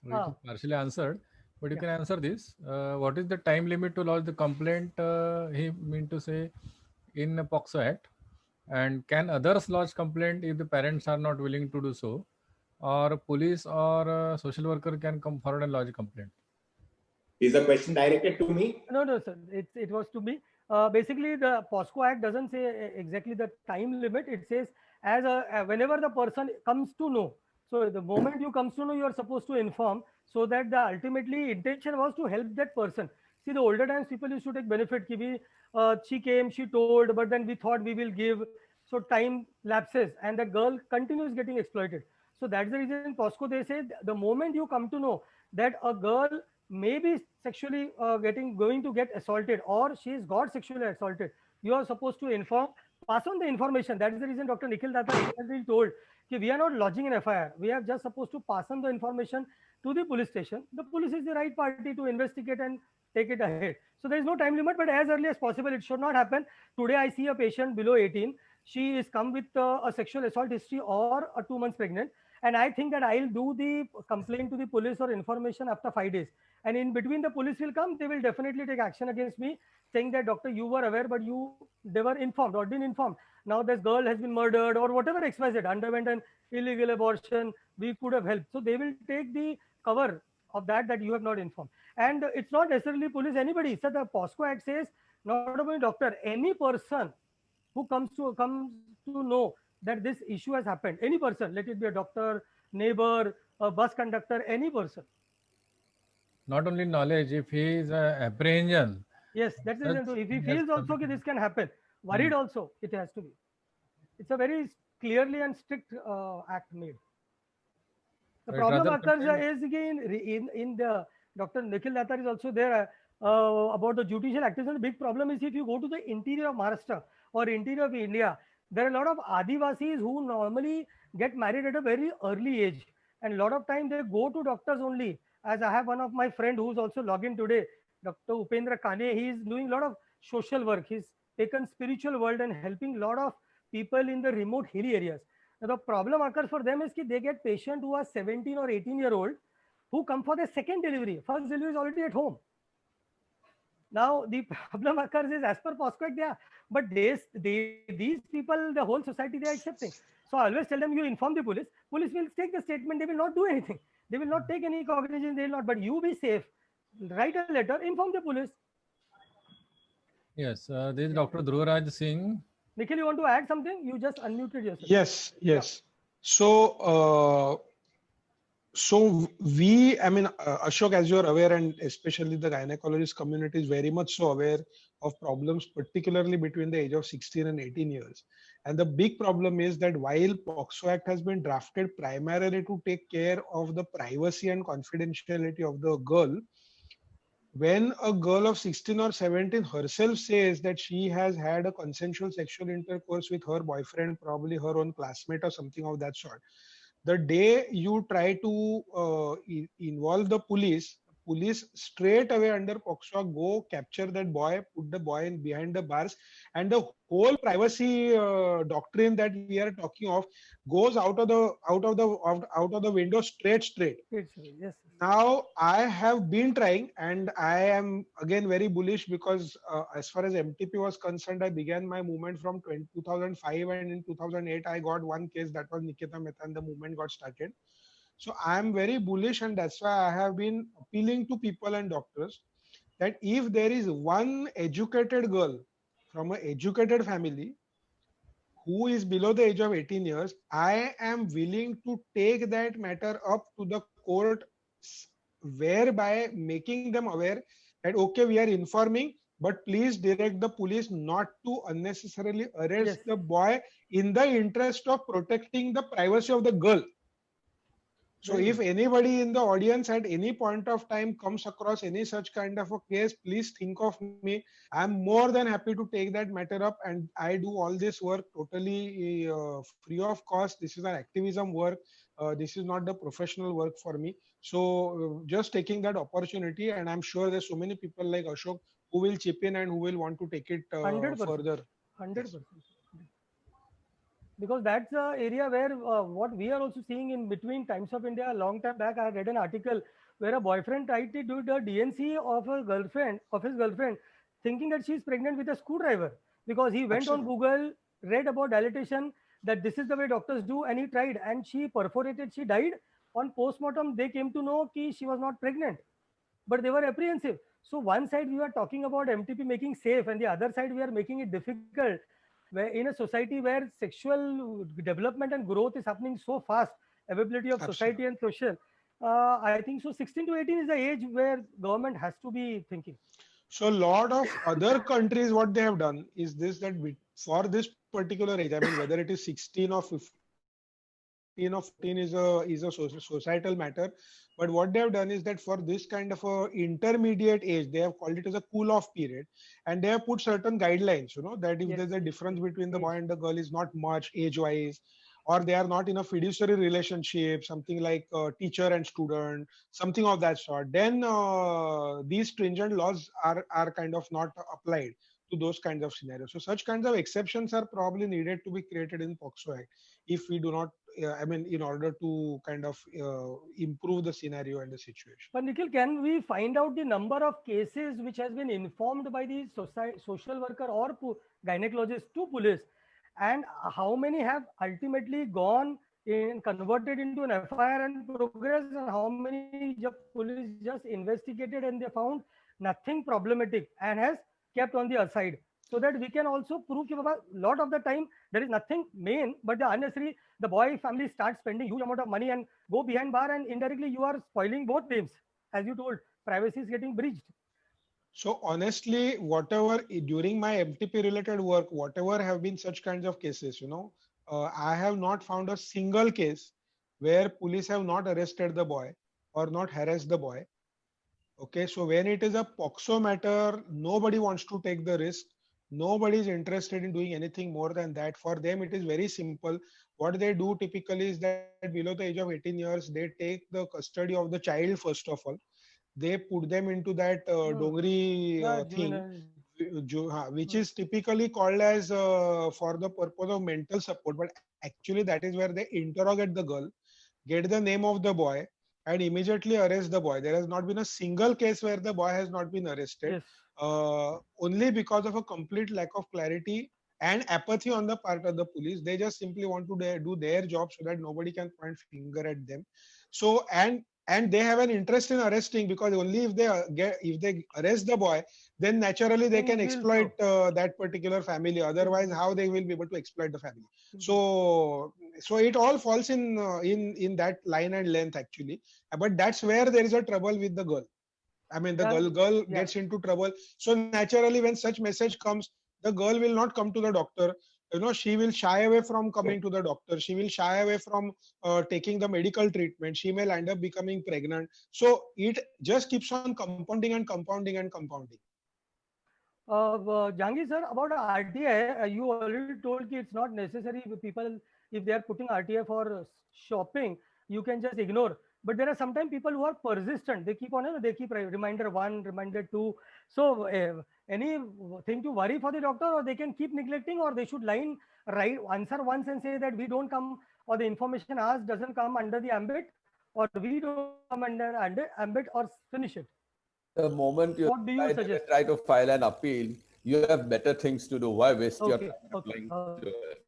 which is partially answered, but you can answer this. What is the time limit to lodge the complaint, he mean to say, in the POCSO Act? And can others lodge complaint if the parents are not willing to do so? Or police or social worker can come forward and lodge a complaint? Is the question directed to me? No, sir. It was to me. Basically, the POSCO Act doesn't say exactly the time limit. It says whenever the person comes to know. So the moment you comes to know, you are supposed to inform, so that the ultimately intention was to help that person. See, the older times people used to take benefit. She came, she told, but then we thought we will give. So time lapses and the girl continues getting exploited. So that's the reason POSCO, they say the moment you come to know that a girl may be sexually going to get assaulted or she's got sexually assaulted, you are supposed to inform, pass on the information. That is the reason Dr. Nikhil Datta has been told that we are not lodging an FIR. We are just supposed to pass on the information to the police station. The police is the right party to investigate and take it ahead. So there is no time limit, but as early as possible. It should not happen. Today I see a patient below 18. She is come with a sexual assault history or a 2 months pregnant. And I think that I'll do the complaint to the police or information after 5 days. And in between the police will come, they will definitely take action against me, saying that doctor, you were aware, but they were informed or didn't inform. Now this girl has been murdered or whatever XYZ, underwent an illegal abortion, we could have helped. So they will take the cover of that you have not informed. And it's not necessarily police, anybody. So the POSCO Act says not only doctor, any person who comes to know that this issue has happened, any person, let it be a doctor, neighbor, a bus conductor, any person. Not only knowledge, if he is apprehension. Yes, that's the reason. If he feels also that this can happen, worried also, it has to be. It's a very clearly and strict act made. The problem occurs is again in the Dr. Nikhil Datta is also there about the judicial activism. The big problem is if you go to the interior of Maharashtra or interior of India, there are a lot of Adivasis who normally get married at a very early age. And a lot of time they go to doctors only. As I have one of my friend who's also logged in today, Dr. Upendra Kane, he is doing a lot of social work. He's taken spiritual world and helping a lot of people in the remote hilly areas. Now the problem occurs for them is that they get patients who are 17 or 18-year-old who come for their second delivery. First delivery is already at home. Now the problem occurs is as per POSCO Act, but these people, the whole society, they are accepting. So I always tell them, you inform the police. Police will take the statement. They will not do anything. They will not take any cognizance. They will not. But you be safe. Write a letter. Inform the police. Yes. This is Dr. Dhruvaraj Singh. Nikhil, you want to add something? You just unmuted yourself. Yes. So So Ashok, as you are aware, and especially the gynecologist community is very much so aware of problems, particularly between the age of 16 and 18 years. And the big problem is that while POXO Act has been drafted primarily to take care of the privacy and confidentiality of the girl, when a girl of 16 or 17 herself says that she has had a consensual sexual intercourse with her boyfriend, probably her own classmate or something of that sort, the day you try to involve the police straight away under POXO go capture that boy, put the boy in behind the bars, and the whole privacy doctrine that we are talking of goes out of the window straight. Yes. Now I have been trying, and I am again very bullish because as far as MTP was concerned, I began my movement from 2005, and in 2008 I got one case, that was Nikita Mehta, and the movement got started. So I am very bullish, and that's why I have been appealing to people and doctors that if there is one educated girl from an educated family who is below the age of 18 years, I am willing to take that matter up to the court, whereby making them aware that, okay, we are informing, but please direct the police not to unnecessarily arrest the boy in the interest of protecting the privacy of the girl. So if anybody in the audience at any point of time comes across any such kind of a case, please think of me. I'm more than happy to take that matter up, and I do all this work totally free of cost. This is an activism work. This is not the professional work for me. So just taking that opportunity, and I'm sure there's so many people like Ashok who will chip in and who will want to take it 100%. further. 100%. Because that's the area where what we are also seeing in between Times of India. A long time back, I read an article where a boyfriend tried to do the DNC of his girlfriend, thinking that she's pregnant with a screwdriver, because he went on Google, read about dilatation, that this is the way doctors do, and he tried, and she perforated, she died. On postmortem, they came to know that she was not pregnant, but they were apprehensive. So one side we are talking about MTP making safe, and the other side we are making it difficult. Where in a society where sexual development and growth is happening so fast, availability of society and social, I think so 16 to 18 is the age where government has to be thinking. So a lot of other countries, what they have done is this, that for this particular age, I mean, whether it is 16 or 15 or 14 is a societal matter. But what they have done is that for this kind of a intermediate age, they have called it as a cool off period, and they have put certain guidelines, that if there's a difference between the boy and the girl is not much age wise, or they are not in a fiduciary relationship, something like teacher and student, something of that sort, then these stringent laws are kind of not applied to those kinds of scenarios. So such kinds of exceptions are probably needed to be created in POXO Act if we do not, in order to kind of improve the scenario and the situation. But Nikhil, can we find out the number of cases which has been informed by the social worker or gynecologist to police, and how many have ultimately gone in converted into an FIR and progress, and how many police just investigated and they found nothing problematic and has kept on the aside, so that we can also prove a lot of the time there is nothing main, but the unnecessary, the boy family starts spending huge amount of money and go behind bar, and indirectly you are spoiling both names. As you told, privacy is getting breached. So honestly, whatever during my MTP related work, whatever have been such kinds of cases, I have not found a single case where police have not arrested the boy or not harassed the boy. Okay, so when it is a POXO matter, nobody wants to take the risk. Nobody is interested in doing anything more than that. For them, it is very simple. What they do typically is that below the age of 18 years, they take the custody of the child first of all. They put them into that dongri thing, which is typically called as for the purpose of mental support. But actually, that is where they interrogate the girl, get the name of the boy, and immediately arrest the boy. There has not been a single case where the boy has not been arrested, only because of a complete lack of clarity and apathy on the part of the police. They just simply want to do their job so that nobody can point finger at them. So, and and they have an interest in arresting, because only if they arrest the boy, then naturally they can exploit that particular family. Otherwise, how they will be able to exploit the family? So it all falls in that line and length actually. But that's where there is a trouble with the girl. I mean, the girl gets into trouble. So naturally, when such message comes, the girl will not come to the doctor. She will shy away from coming to the doctor. She will shy away from taking the medical treatment. She may end up becoming pregnant. So it just keeps on compounding and compounding and compounding. Jhangi sir, about RTI, you already told that it's not necessary with people, if they are putting RTI for shopping, you can just ignore. But there are sometimes people who are persistent. They keep on, they keep reminder 1, reminder 2. So anything to worry for the doctor, or they can keep neglecting, or they should answer once and say that we don't come, or the information asked doesn't come under the ambit, or we don't come under ambit, or finish it. The moment you What do you suggest? try to file an appeal, you have better things to do. Why waste your time replying to it?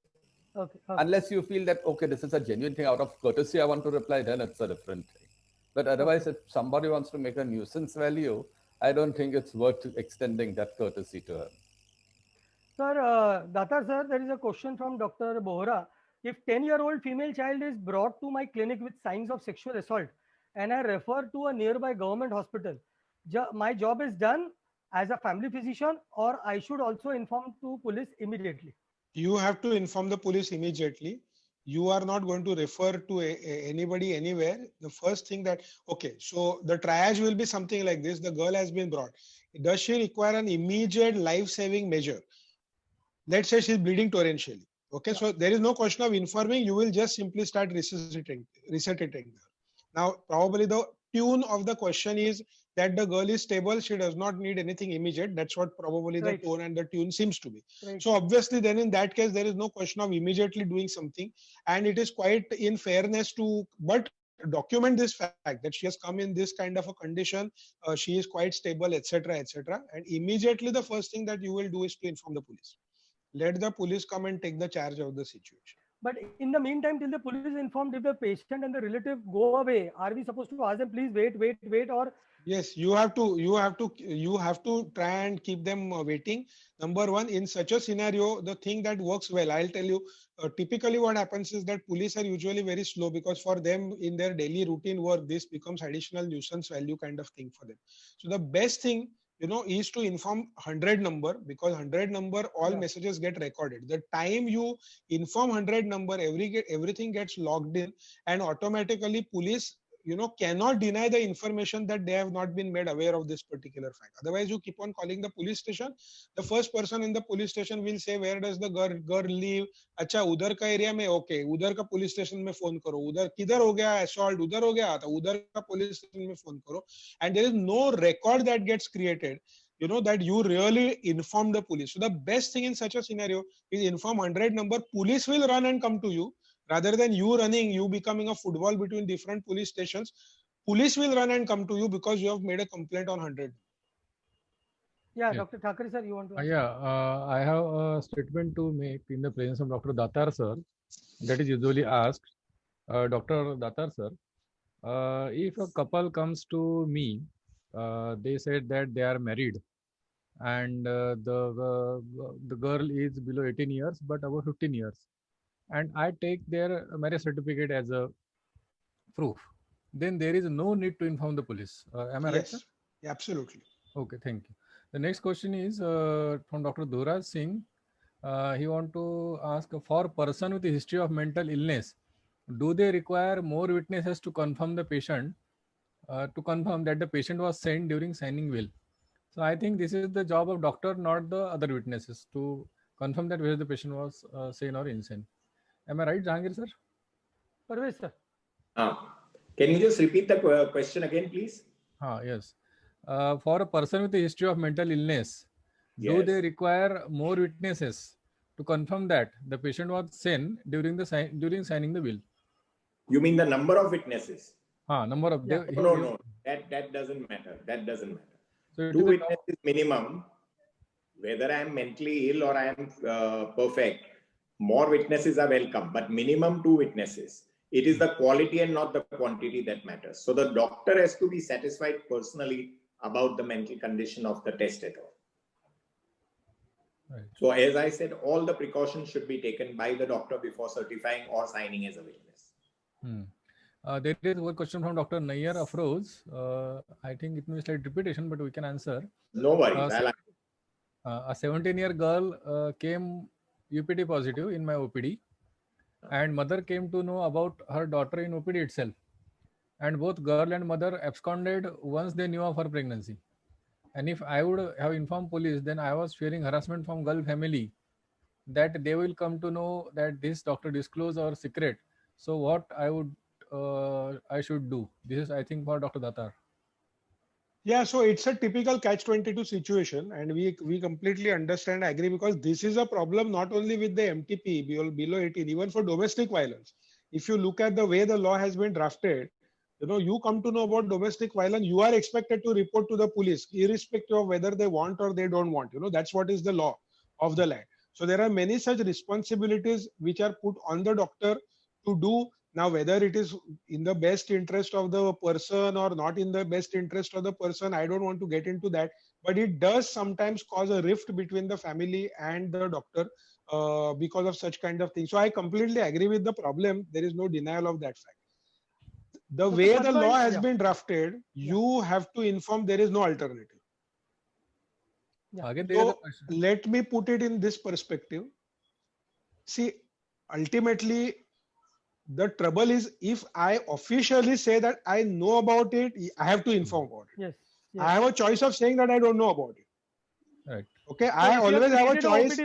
Unless you feel that, okay, this is a genuine thing, out of courtesy I want to reply, then it's a different thing. But otherwise, if somebody wants to make a nuisance value, I don't think it's worth extending that courtesy to her. Sir, Datar sir, there is a question from Dr. Bohra. If 10-year-old female child is brought to my clinic with signs of sexual assault and I refer to a nearby government hospital, my job is done as a family physician, or I should also inform to police immediately? You have to inform the police immediately. You are not going to refer to anybody anywhere. The first thing that, okay, so the triage will be something like this. The girl has been brought. Does she require an immediate life-saving measure? Let's say she's bleeding torrentially. Okay, so there is no question of informing. You will just simply start resuscitating her. Now, probably the tune of the question is that the girl is stable. She does not need anything immediate. That's what probably the tone and the tune seems to be. So obviously, then in that case, there is no question of immediately doing something. And it is quite in fairness to, but document this fact that she has come in this kind of a condition. She is quite stable, etc., etc. And immediately, the first thing that you will do is to inform the police. Let the police come and take the charge of the situation. But in the meantime, till the police is informed, if the patient and the relative go away, are we supposed to ask them, please wait, or? Yes, you have to try and keep them waiting. Number one, in such a scenario, the thing that works well, I'll tell you, typically what happens is that police are usually very slow, because for them in their daily routine work, this becomes additional nuisance value kind of thing for them. So the best thing, is to inform 100 number, because 100 number, all messages get recorded. The time you inform 100 number, everything gets logged in, and automatically police cannot deny the information that they have not been made aware of this particular fact. Otherwise, you keep on calling the police station. The first person in the police station will say, where does the girl live? Acha, udhar ka area mein, okay. Udhar ka police station mein phone karo. Udhar kidhar ho gaya assault? Udhar ho gaya tha. Udhar ka police station mein phone karo. And there is no record that gets created, that you really inform the police. So the best thing in such a scenario is inform 100 number. Police will run and come to you. Rather than you becoming a football between different police stations, police will run and come to you because you have made a complaint on 100. Yeah, Dr. Thakre sir, you want to? I have a statement to make in the presence of Dr. Datar sir. That is usually asked. Dr. Datar sir, if a couple comes to me, they said that they are married, and the girl is below 18 years but above 15 years. And I take their marriage certificate as a proof, then there is no need to inform the police. Am I right, sir? Yes, absolutely. Okay, thank you. The next question is from Dr. Dhuraj Singh. He want to ask, for person with a history of mental illness, do they require more witnesses to confirm the patient, to confirm that the patient was sane during signing will? So I think this is the job of doctor, not the other witnesses, to confirm that whether the patient was sane or insane. Am I right, Jahangir sir? Parvesh sir. Can you just repeat the question again, please? Yes. For a person with a history of mental illness, do they require more witnesses to confirm that the patient was sane during signing the will? You mean the number of witnesses? Number of no. That doesn't matter. That doesn't matter. So 2 witnesses minimum. Whether I am mentally ill or I am perfect, more witnesses are welcome, but minimum 2 witnesses. It is the quality and not the quantity that matters. So the doctor has to be satisfied personally about the mental condition of the testator. Right. So as I said, all the precautions should be taken by the doctor before certifying or signing as a witness. There is one question from Dr. Nayyar Afroz. I think it may be slight repetition, but we can answer. No worries. A 17-year girl came UPD positive in my OPD, and mother came to know about her daughter in OPD itself. And both girl and mother absconded once they knew of her pregnancy. And if I would have informed police, then I was fearing harassment from girl family, that they will come to know that this doctor disclosed our secret. So what I should do? This is, I think, for Dr. Datar. Yeah, so it's a typical catch-22 situation, and we completely understand, agree, because this is a problem not only with the MTP below 18, even for domestic violence. If you look at the way the law has been drafted, you come to know about domestic violence, you are expected to report to the police, irrespective of whether they want or they don't want. That's what is the law of the land. So there are many such responsibilities which are put on the doctor to do. Now, whether it is in the best interest of the person or not in the best interest of the person, I don't want to get into that. But it does sometimes cause a rift between the family and the doctor because of such kind of things. So I completely agree with the problem. There is no denial of that fact. The way the law has been drafted, you have to inform there is no alternative. So let me put it in this perspective. See, ultimately, the trouble is if I officially say that I know about it, I have to inform about it. Yes. I have a choice of saying that I don't know about it. Right. Okay, so I always have a choice.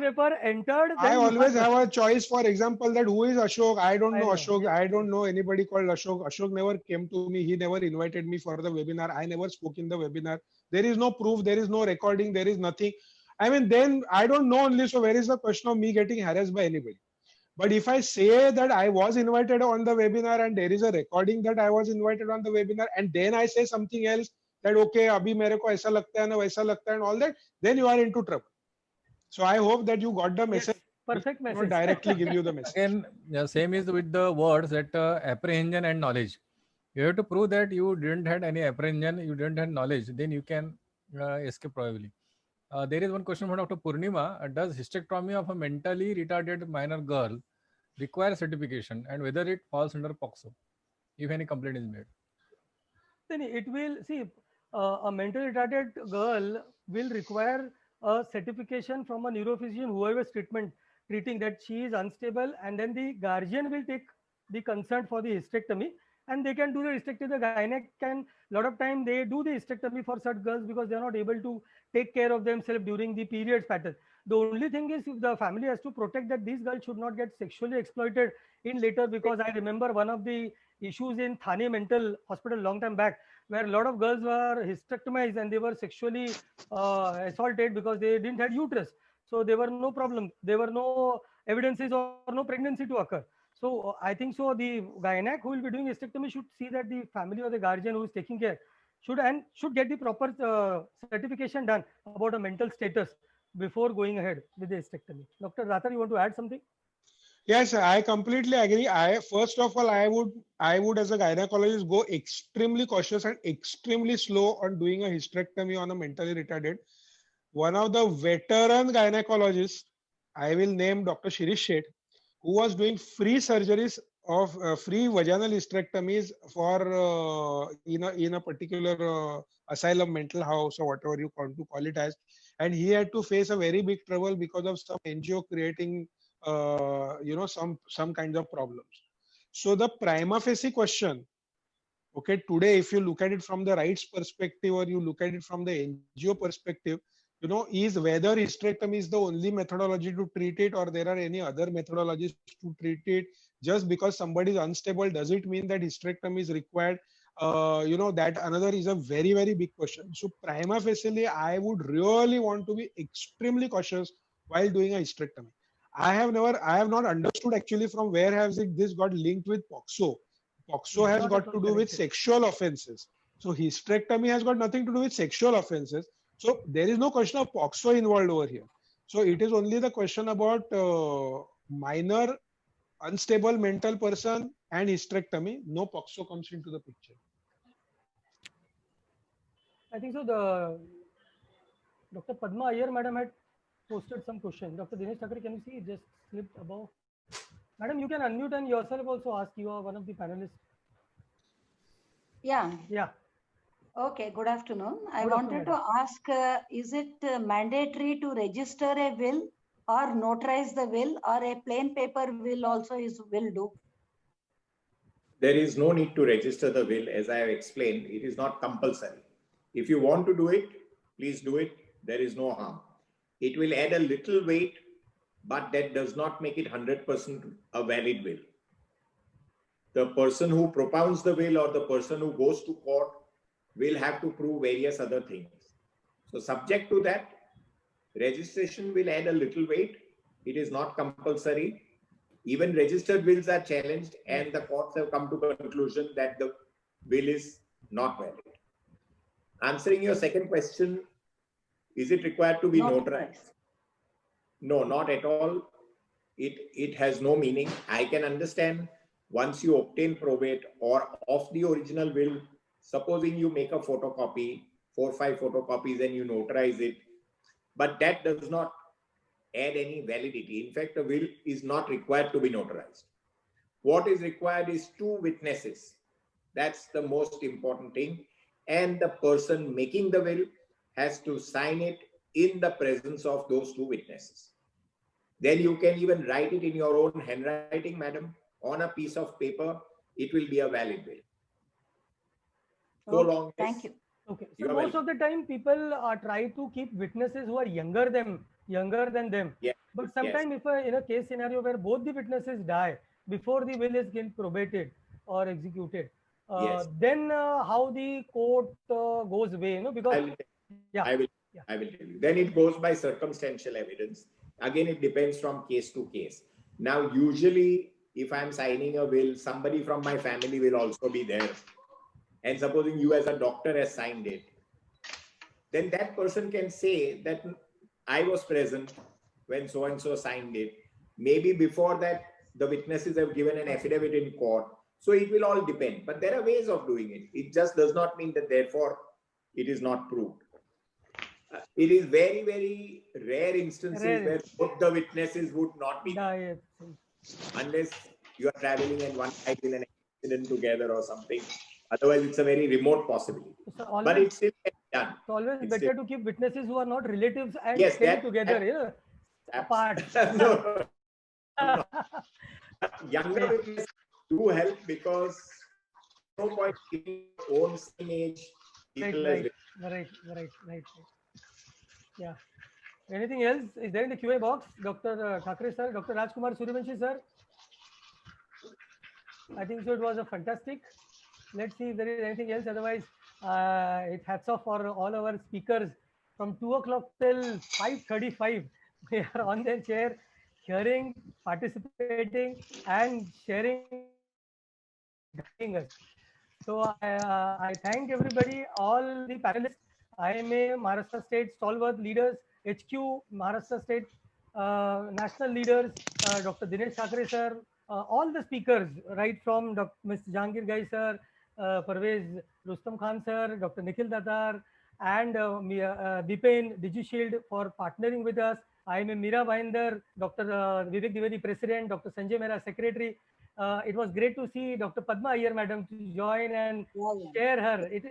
I always have a choice. For example, that who is Ashok? I don't know Ashok. I don't know anybody called Ashok. Ashok never came to me. He never invited me for the webinar. I never spoke in the webinar. There is no proof. There is no recording. There is nothing. I mean, then I don't know only. So where is the question of me getting harassed by anybody? But if I say that I was invited on the webinar and there is a recording that I was invited on the webinar, and then I say something else that okay, abhi mere ko aisa lagta hai na waisa lagta hai and all that, then you are into trouble. So I hope that you got the message. Yes, perfect message. Directly give you the message. Again, same is with the words that apprehension and knowledge. You have to prove that you didn't have any apprehension, you didn't have knowledge, then you can escape probably. There is one question from Dr. Purnima. Does hysterectomy of a mentally retarded minor girl require certification, and whether it falls under POXO if any complaint is made? Then it will, see, a mentally retarded girl will require a certification from a neurophysician, whoever is treating that she is unstable, and then the guardian will take the consent for the hysterectomy, and they can do the hysterectomy. The gynec can, a lot of time they do the hysterectomy for such girls because they are not able to take care of themselves during the periods pattern. The only thing is the family has to protect that these girls should not get sexually exploited in later, because I remember one of the issues in Thane Mental Hospital long time back, where a lot of girls were hysterectomized and they were sexually assaulted because they didn't have uterus. So there were no problem. There were no evidences or no pregnancy to occur. So I think so the gynec who will be doing hysterectomy should see that the family or the guardian who is taking care should get the proper certification done about a mental status before going ahead with the hysterectomy. Dr. Datar, you want to add something? Yes, I completely agree. First of all, I would as a gynecologist go extremely cautious and extremely slow on doing a hysterectomy on a mentally retarded. One of the veteran gynecologists, I will name Dr. Shirish Shet, who was doing free surgeries of free vaginal hysterectomies for in a particular asylum, mental house, or whatever you want to call it as, and he had to face a very big trouble because of some NGO creating some kinds of problems. So the prima facie question, okay, today if you look at it from the rights perspective or you look at it from the NGO perspective, is whether hysterectomy is the only methodology to treat it or there are any other methodologies to treat it. Just because somebody is unstable, does it mean that hysterectomy is required? That another is a very, very big question. So prima facie, I would really want to be extremely cautious while doing a hysterectomy. I have not understood actually from where has this got linked with POXO. POXO has got to do with sexual offenses. So hysterectomy has got nothing to do with sexual offenses. So there is no question of POXO involved over here. So it is only the question about minor unstable mental person and hysterectomy, no POXO comes into the picture. I think so. The Dr. Padma Iyer madam had posted some question. Dr. Dinesh Thakre, can you see it just slipped above? Madam, you can unmute and yourself also ask. You are one of the panelists. Yeah. Yeah. Okay, good afternoon. I Good wanted afternoon, to ask, is it mandatory to register a will or notarize the will, or a plain paper will also will do? There is no need to register the will. As I have explained, it is not compulsory. If you want to do it, please do it. There is no harm. It will add a little weight, but that does not make it 100% a valid will. The person who propounds the will or the person who goes to court will have to prove various other things. So subject to that, registration will add a little weight. It is not compulsory. Even registered wills are challenged and the courts have come to conclusion that the will is not valid. Answering your second question, is it required to be notarized? No, not at all. It has no meaning. I can understand once you obtain probate or of the original will, supposing you make a photocopy, 4 or 5 photocopies and you notarize it, but that does not add any validity. In fact, a will is not required to be notarized. What is required is 2 witnesses. That's the most important thing. And the person making the will has to sign it in the presence of those 2 witnesses. Then you can even write it in your own handwriting, madam, on a piece of paper. It will be a valid will. So Okay, long. Thank you. Okay. So most of the time people try to keep witnesses who are younger than them. Yeah. But sometimes if in a case scenario where both the witnesses die before the will is probated or executed, then how the court goes away, you know, because I will tell you. Then it goes by circumstantial evidence. Again, it depends from case to case. Now, usually, if I'm signing a will, somebody from my family will also be there. And supposing you as a doctor has signed it, then that person can say that I was present when so-and-so signed it. Maybe before that, the witnesses have given an affidavit in court. So it will all depend. But there are ways of doing it. It just does not mean that therefore it is not proved. It is very, very rare instances where both the witnesses would not be there. Unless you are traveling and one died in an accident together or something. Otherwise, it's a very remote possibility. So but it's still done. It's always It's better to keep witnesses who are not relatives and stay together, apart. No. Younger witnesses do help because no point keeping own same age people Right. Yeah. Anything else? Is there in the QA box? Dr. Thakre sir, Dr. Rajkumar Suryavanshi sir? I think so. It was a fantastic. Let's see if there is anything else. Otherwise, it hats off for all our speakers from 2 o'clock till 5:35. We are on their chair, hearing, participating, and sharing, guiding us. So I thank everybody, all the panelists, IMA, Maharashtra State stalwart leaders, HQ, Maharashtra State national leaders, Dr. Dinesh Thakre sir, all the speakers, right from Mr. Jahangir Gai sir, Parvez Rustam Khan sir, Dr. Nikhil Datar, and Dipen DigiShield for partnering with us. I am Meera Bhinder, Dr. Vivek Dwivedi, President, Dr. Sanjay Mehra, Secretary. It was great to see Dr. Padma Iyer, madam, to join and share her. It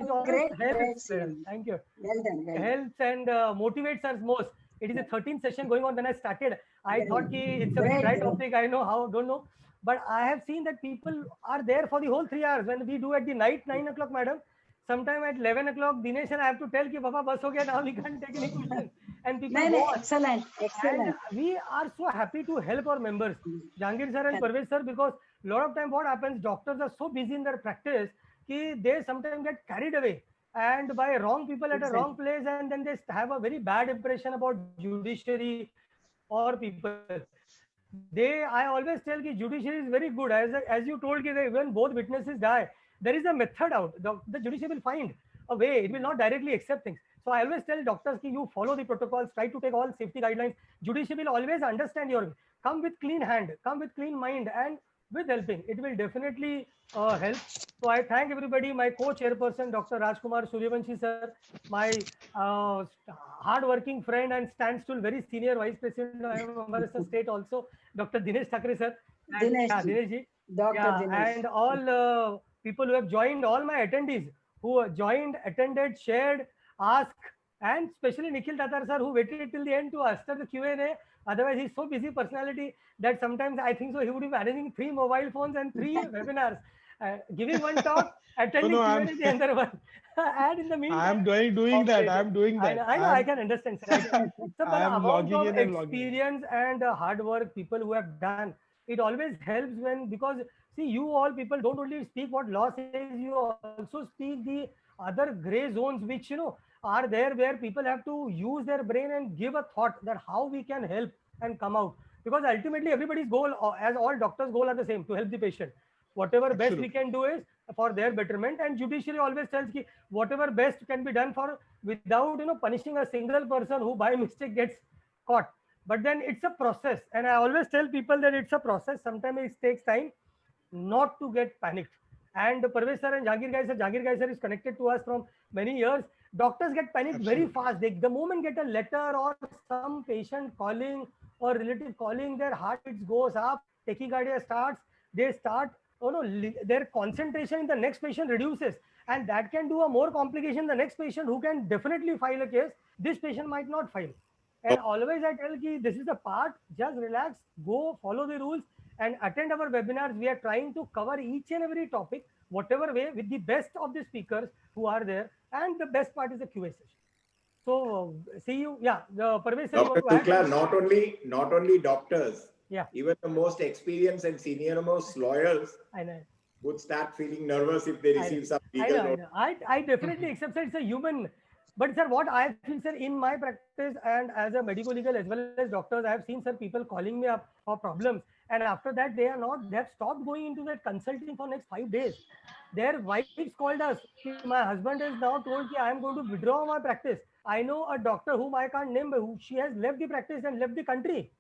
always helps. Thank you. Well done. Helps and motivates us most. It is the 13th session going on. When I started, I thought it's a very dry topic. I know how, don't know. But I have seen that people are there for the whole 3 hours. When we do at the night, 9 o'clock, madam, sometime at 11 o'clock, Dinesh and I have to tell ki Baba bus ho gaya, now we can't take any questions. And people watch. Excellent. And we are so happy to help our members, Jahangir sir and Parvez sir, because a lot of time what happens, doctors are so busy in their practice ki they sometimes get carried away and by wrong people at a wrong place, and then they have a very bad impression about judiciary or people. I always tell ki judiciary is very good. As you told ki when both witnesses die, there is a method out. The judiciary will find a way. It will not directly accept things. So I always tell doctors ki you follow the protocols, try to take all safety guidelines. Judiciary will always understand your way. come with clean hand, come with clean mind, and with helping. It will definitely help. So I thank everybody, my co-chairperson, Dr. Rajkumar Suryavanshi sir, my hard-working friend and standstill, very senior vice president of Maharashtra State also, Dr. Dinesh Thakre sir. And, Dinesh ji. Dinesh ji. Dr. Yeah, Dinesh. and all people who have joined, all my attendees who joined, attended, shared, asked, and especially Nikhil Tatar sir, who waited till the end to answer the Q&A. Otherwise, he's so busy personality that sometimes I think so he would be managing 3 mobile phones and 3 webinars, giving one talk, attending Q&A the other one. And in the meantime, I'm doing that. I'm doing that. I know, I can understand, sir. So, but I am amount logging of in and logging in. experience and hard work people who have done, it always helps when, because see, you all people don't only speak what law says, you also speak the other gray zones which are there, where people have to use their brain and give a thought that how we can help and come out, because ultimately everybody's goal, as all doctors' goal, are the same: to help the patient. Whatever best we Absolutely. can do is for their betterment, and judiciary always tells ki whatever best can be done for, without punishing a single person who by mistake gets caught. But then it's a process, and I always tell people that it's a process. Sometimes it takes time, not to get panicked. And Parvez sir and Jahangir Gai sir is connected to us from many years. Doctors get panicked very Absolutely. fast. They, the moment get a letter or some patient calling or relative calling, their heart rate goes up, tachycardia starts, they start, their concentration in the next patient reduces. And that can do a more complication. The next patient who can definitely file a case, this patient might not file. And always I tell ki this is the part, just relax, go follow the rules and attend our webinars. We are trying to cover each and every topic, whatever way, with the best of the speakers who are there. And the best part is the QA session. So see you. Yeah, Parvez sir, you Dr. want to add? Shukla, not only doctors, Yeah, even the most experienced and senior most lawyers I know. would start feeling nervous if they receive some legal notice. I definitely accept that it's a human. But sir, what I feel, sir, in my practice and as a medical legal as well as doctors, I have seen, sir, people calling me up for problems. And after that, they have stopped going into that consulting for next 5 days. Their wives called us. My husband is now told that I am going to withdraw my practice. I know a doctor whom I can't name, who she has left the practice and left the country.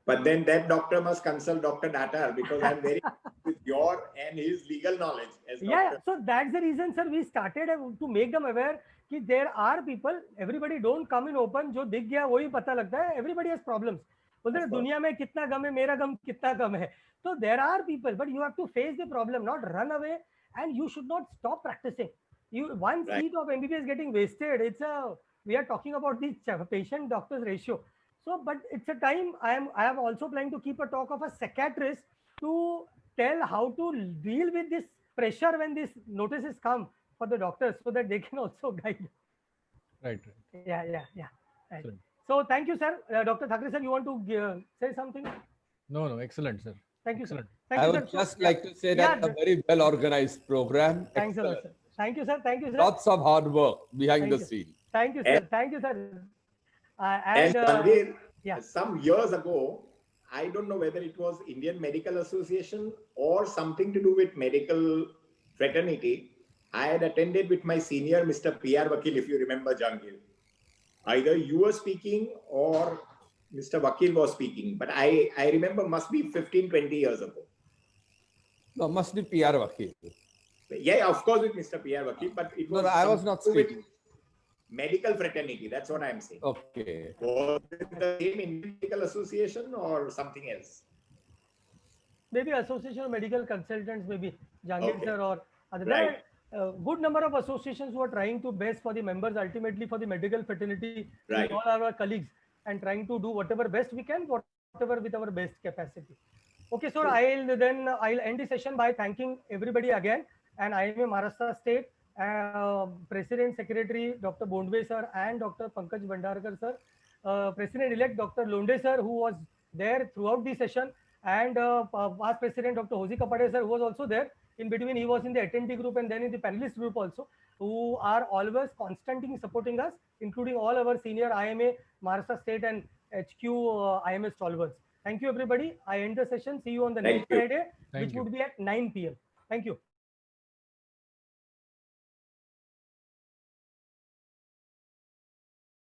But then that doctor must consult Dr. Datar, because I'm very with your and his legal knowledge as Yeah, doctor. so that's the reason, sir, we started to make them aware that there are people, everybody don't come in open, जो दिख गया वही पता लगता है, everybody has problems. बोलते हैं दुनिया में कितना गम है, मेरा गम कितना कम है. So there are people, but you have to face the problem, not run away, and you should not stop practicing. One Right. seat of MBBS getting wasted. We are talking about the patient doctors ratio. So, but it's a time. I have also planning to keep a talk of a psychiatrist to tell how to deal with this pressure when these notices come for the doctors, so that they can also guide. Right. Yeah. Right. Excellent. So thank you, sir. Dr. Thakre sir, you want to say something? No, excellent, sir. Thank you, sir. Excellent. Thank I you, would sir. just like to say that Yeah, a very well organized program. thanks a lot, Excellent. sir. Thank you, sir. Thank you, sir. Lots of hard work behind Thank the you. scene. Thank you, sir. Thank you, sir. And Tanvir, yeah. some years ago, I don't know whether it was Indian Medical Association or something to do with medical fraternity. I had attended with my senior, Mr. P.R. Vakil, if you remember, Jangir. Either you were speaking or Mr. Vakil was speaking, but I remember must be 15, 20 years ago. No, must be PR Vakil. Yeah, of course with Mr. P.R. Vakil, but it was No, I was not something to do speaking. with medical fraternity. That's what I'm saying. Okay. Was it the same Indian Medical Association or something else? Maybe Association of Medical Consultants, maybe Jangir Okay. sir or other. Right. There are a good number of associations who are trying to best for the members, ultimately for the medical fraternity, Right. all our colleagues, and trying to do whatever best we can, whatever with our best capacity. Okay, so I'll end the session by thanking everybody again. And I am a Maharashtra State President Secretary Dr. Bondwe sir and Dr. Pankaj Bhandarkar sir, President-elect Dr. Londe sir, who was there throughout the session, and past President Dr. Hosi Kapade sir, who was also there. In between, he was in the attendee group and then in the panelist group also, who are always constantly supporting us, including all our senior IMA, Maharashtra State and HQ IMA stalwarts. Thank you, everybody. I end the session. See you on the Thank next you. Friday, Thank which you. would be at 9 p.m. Thank you.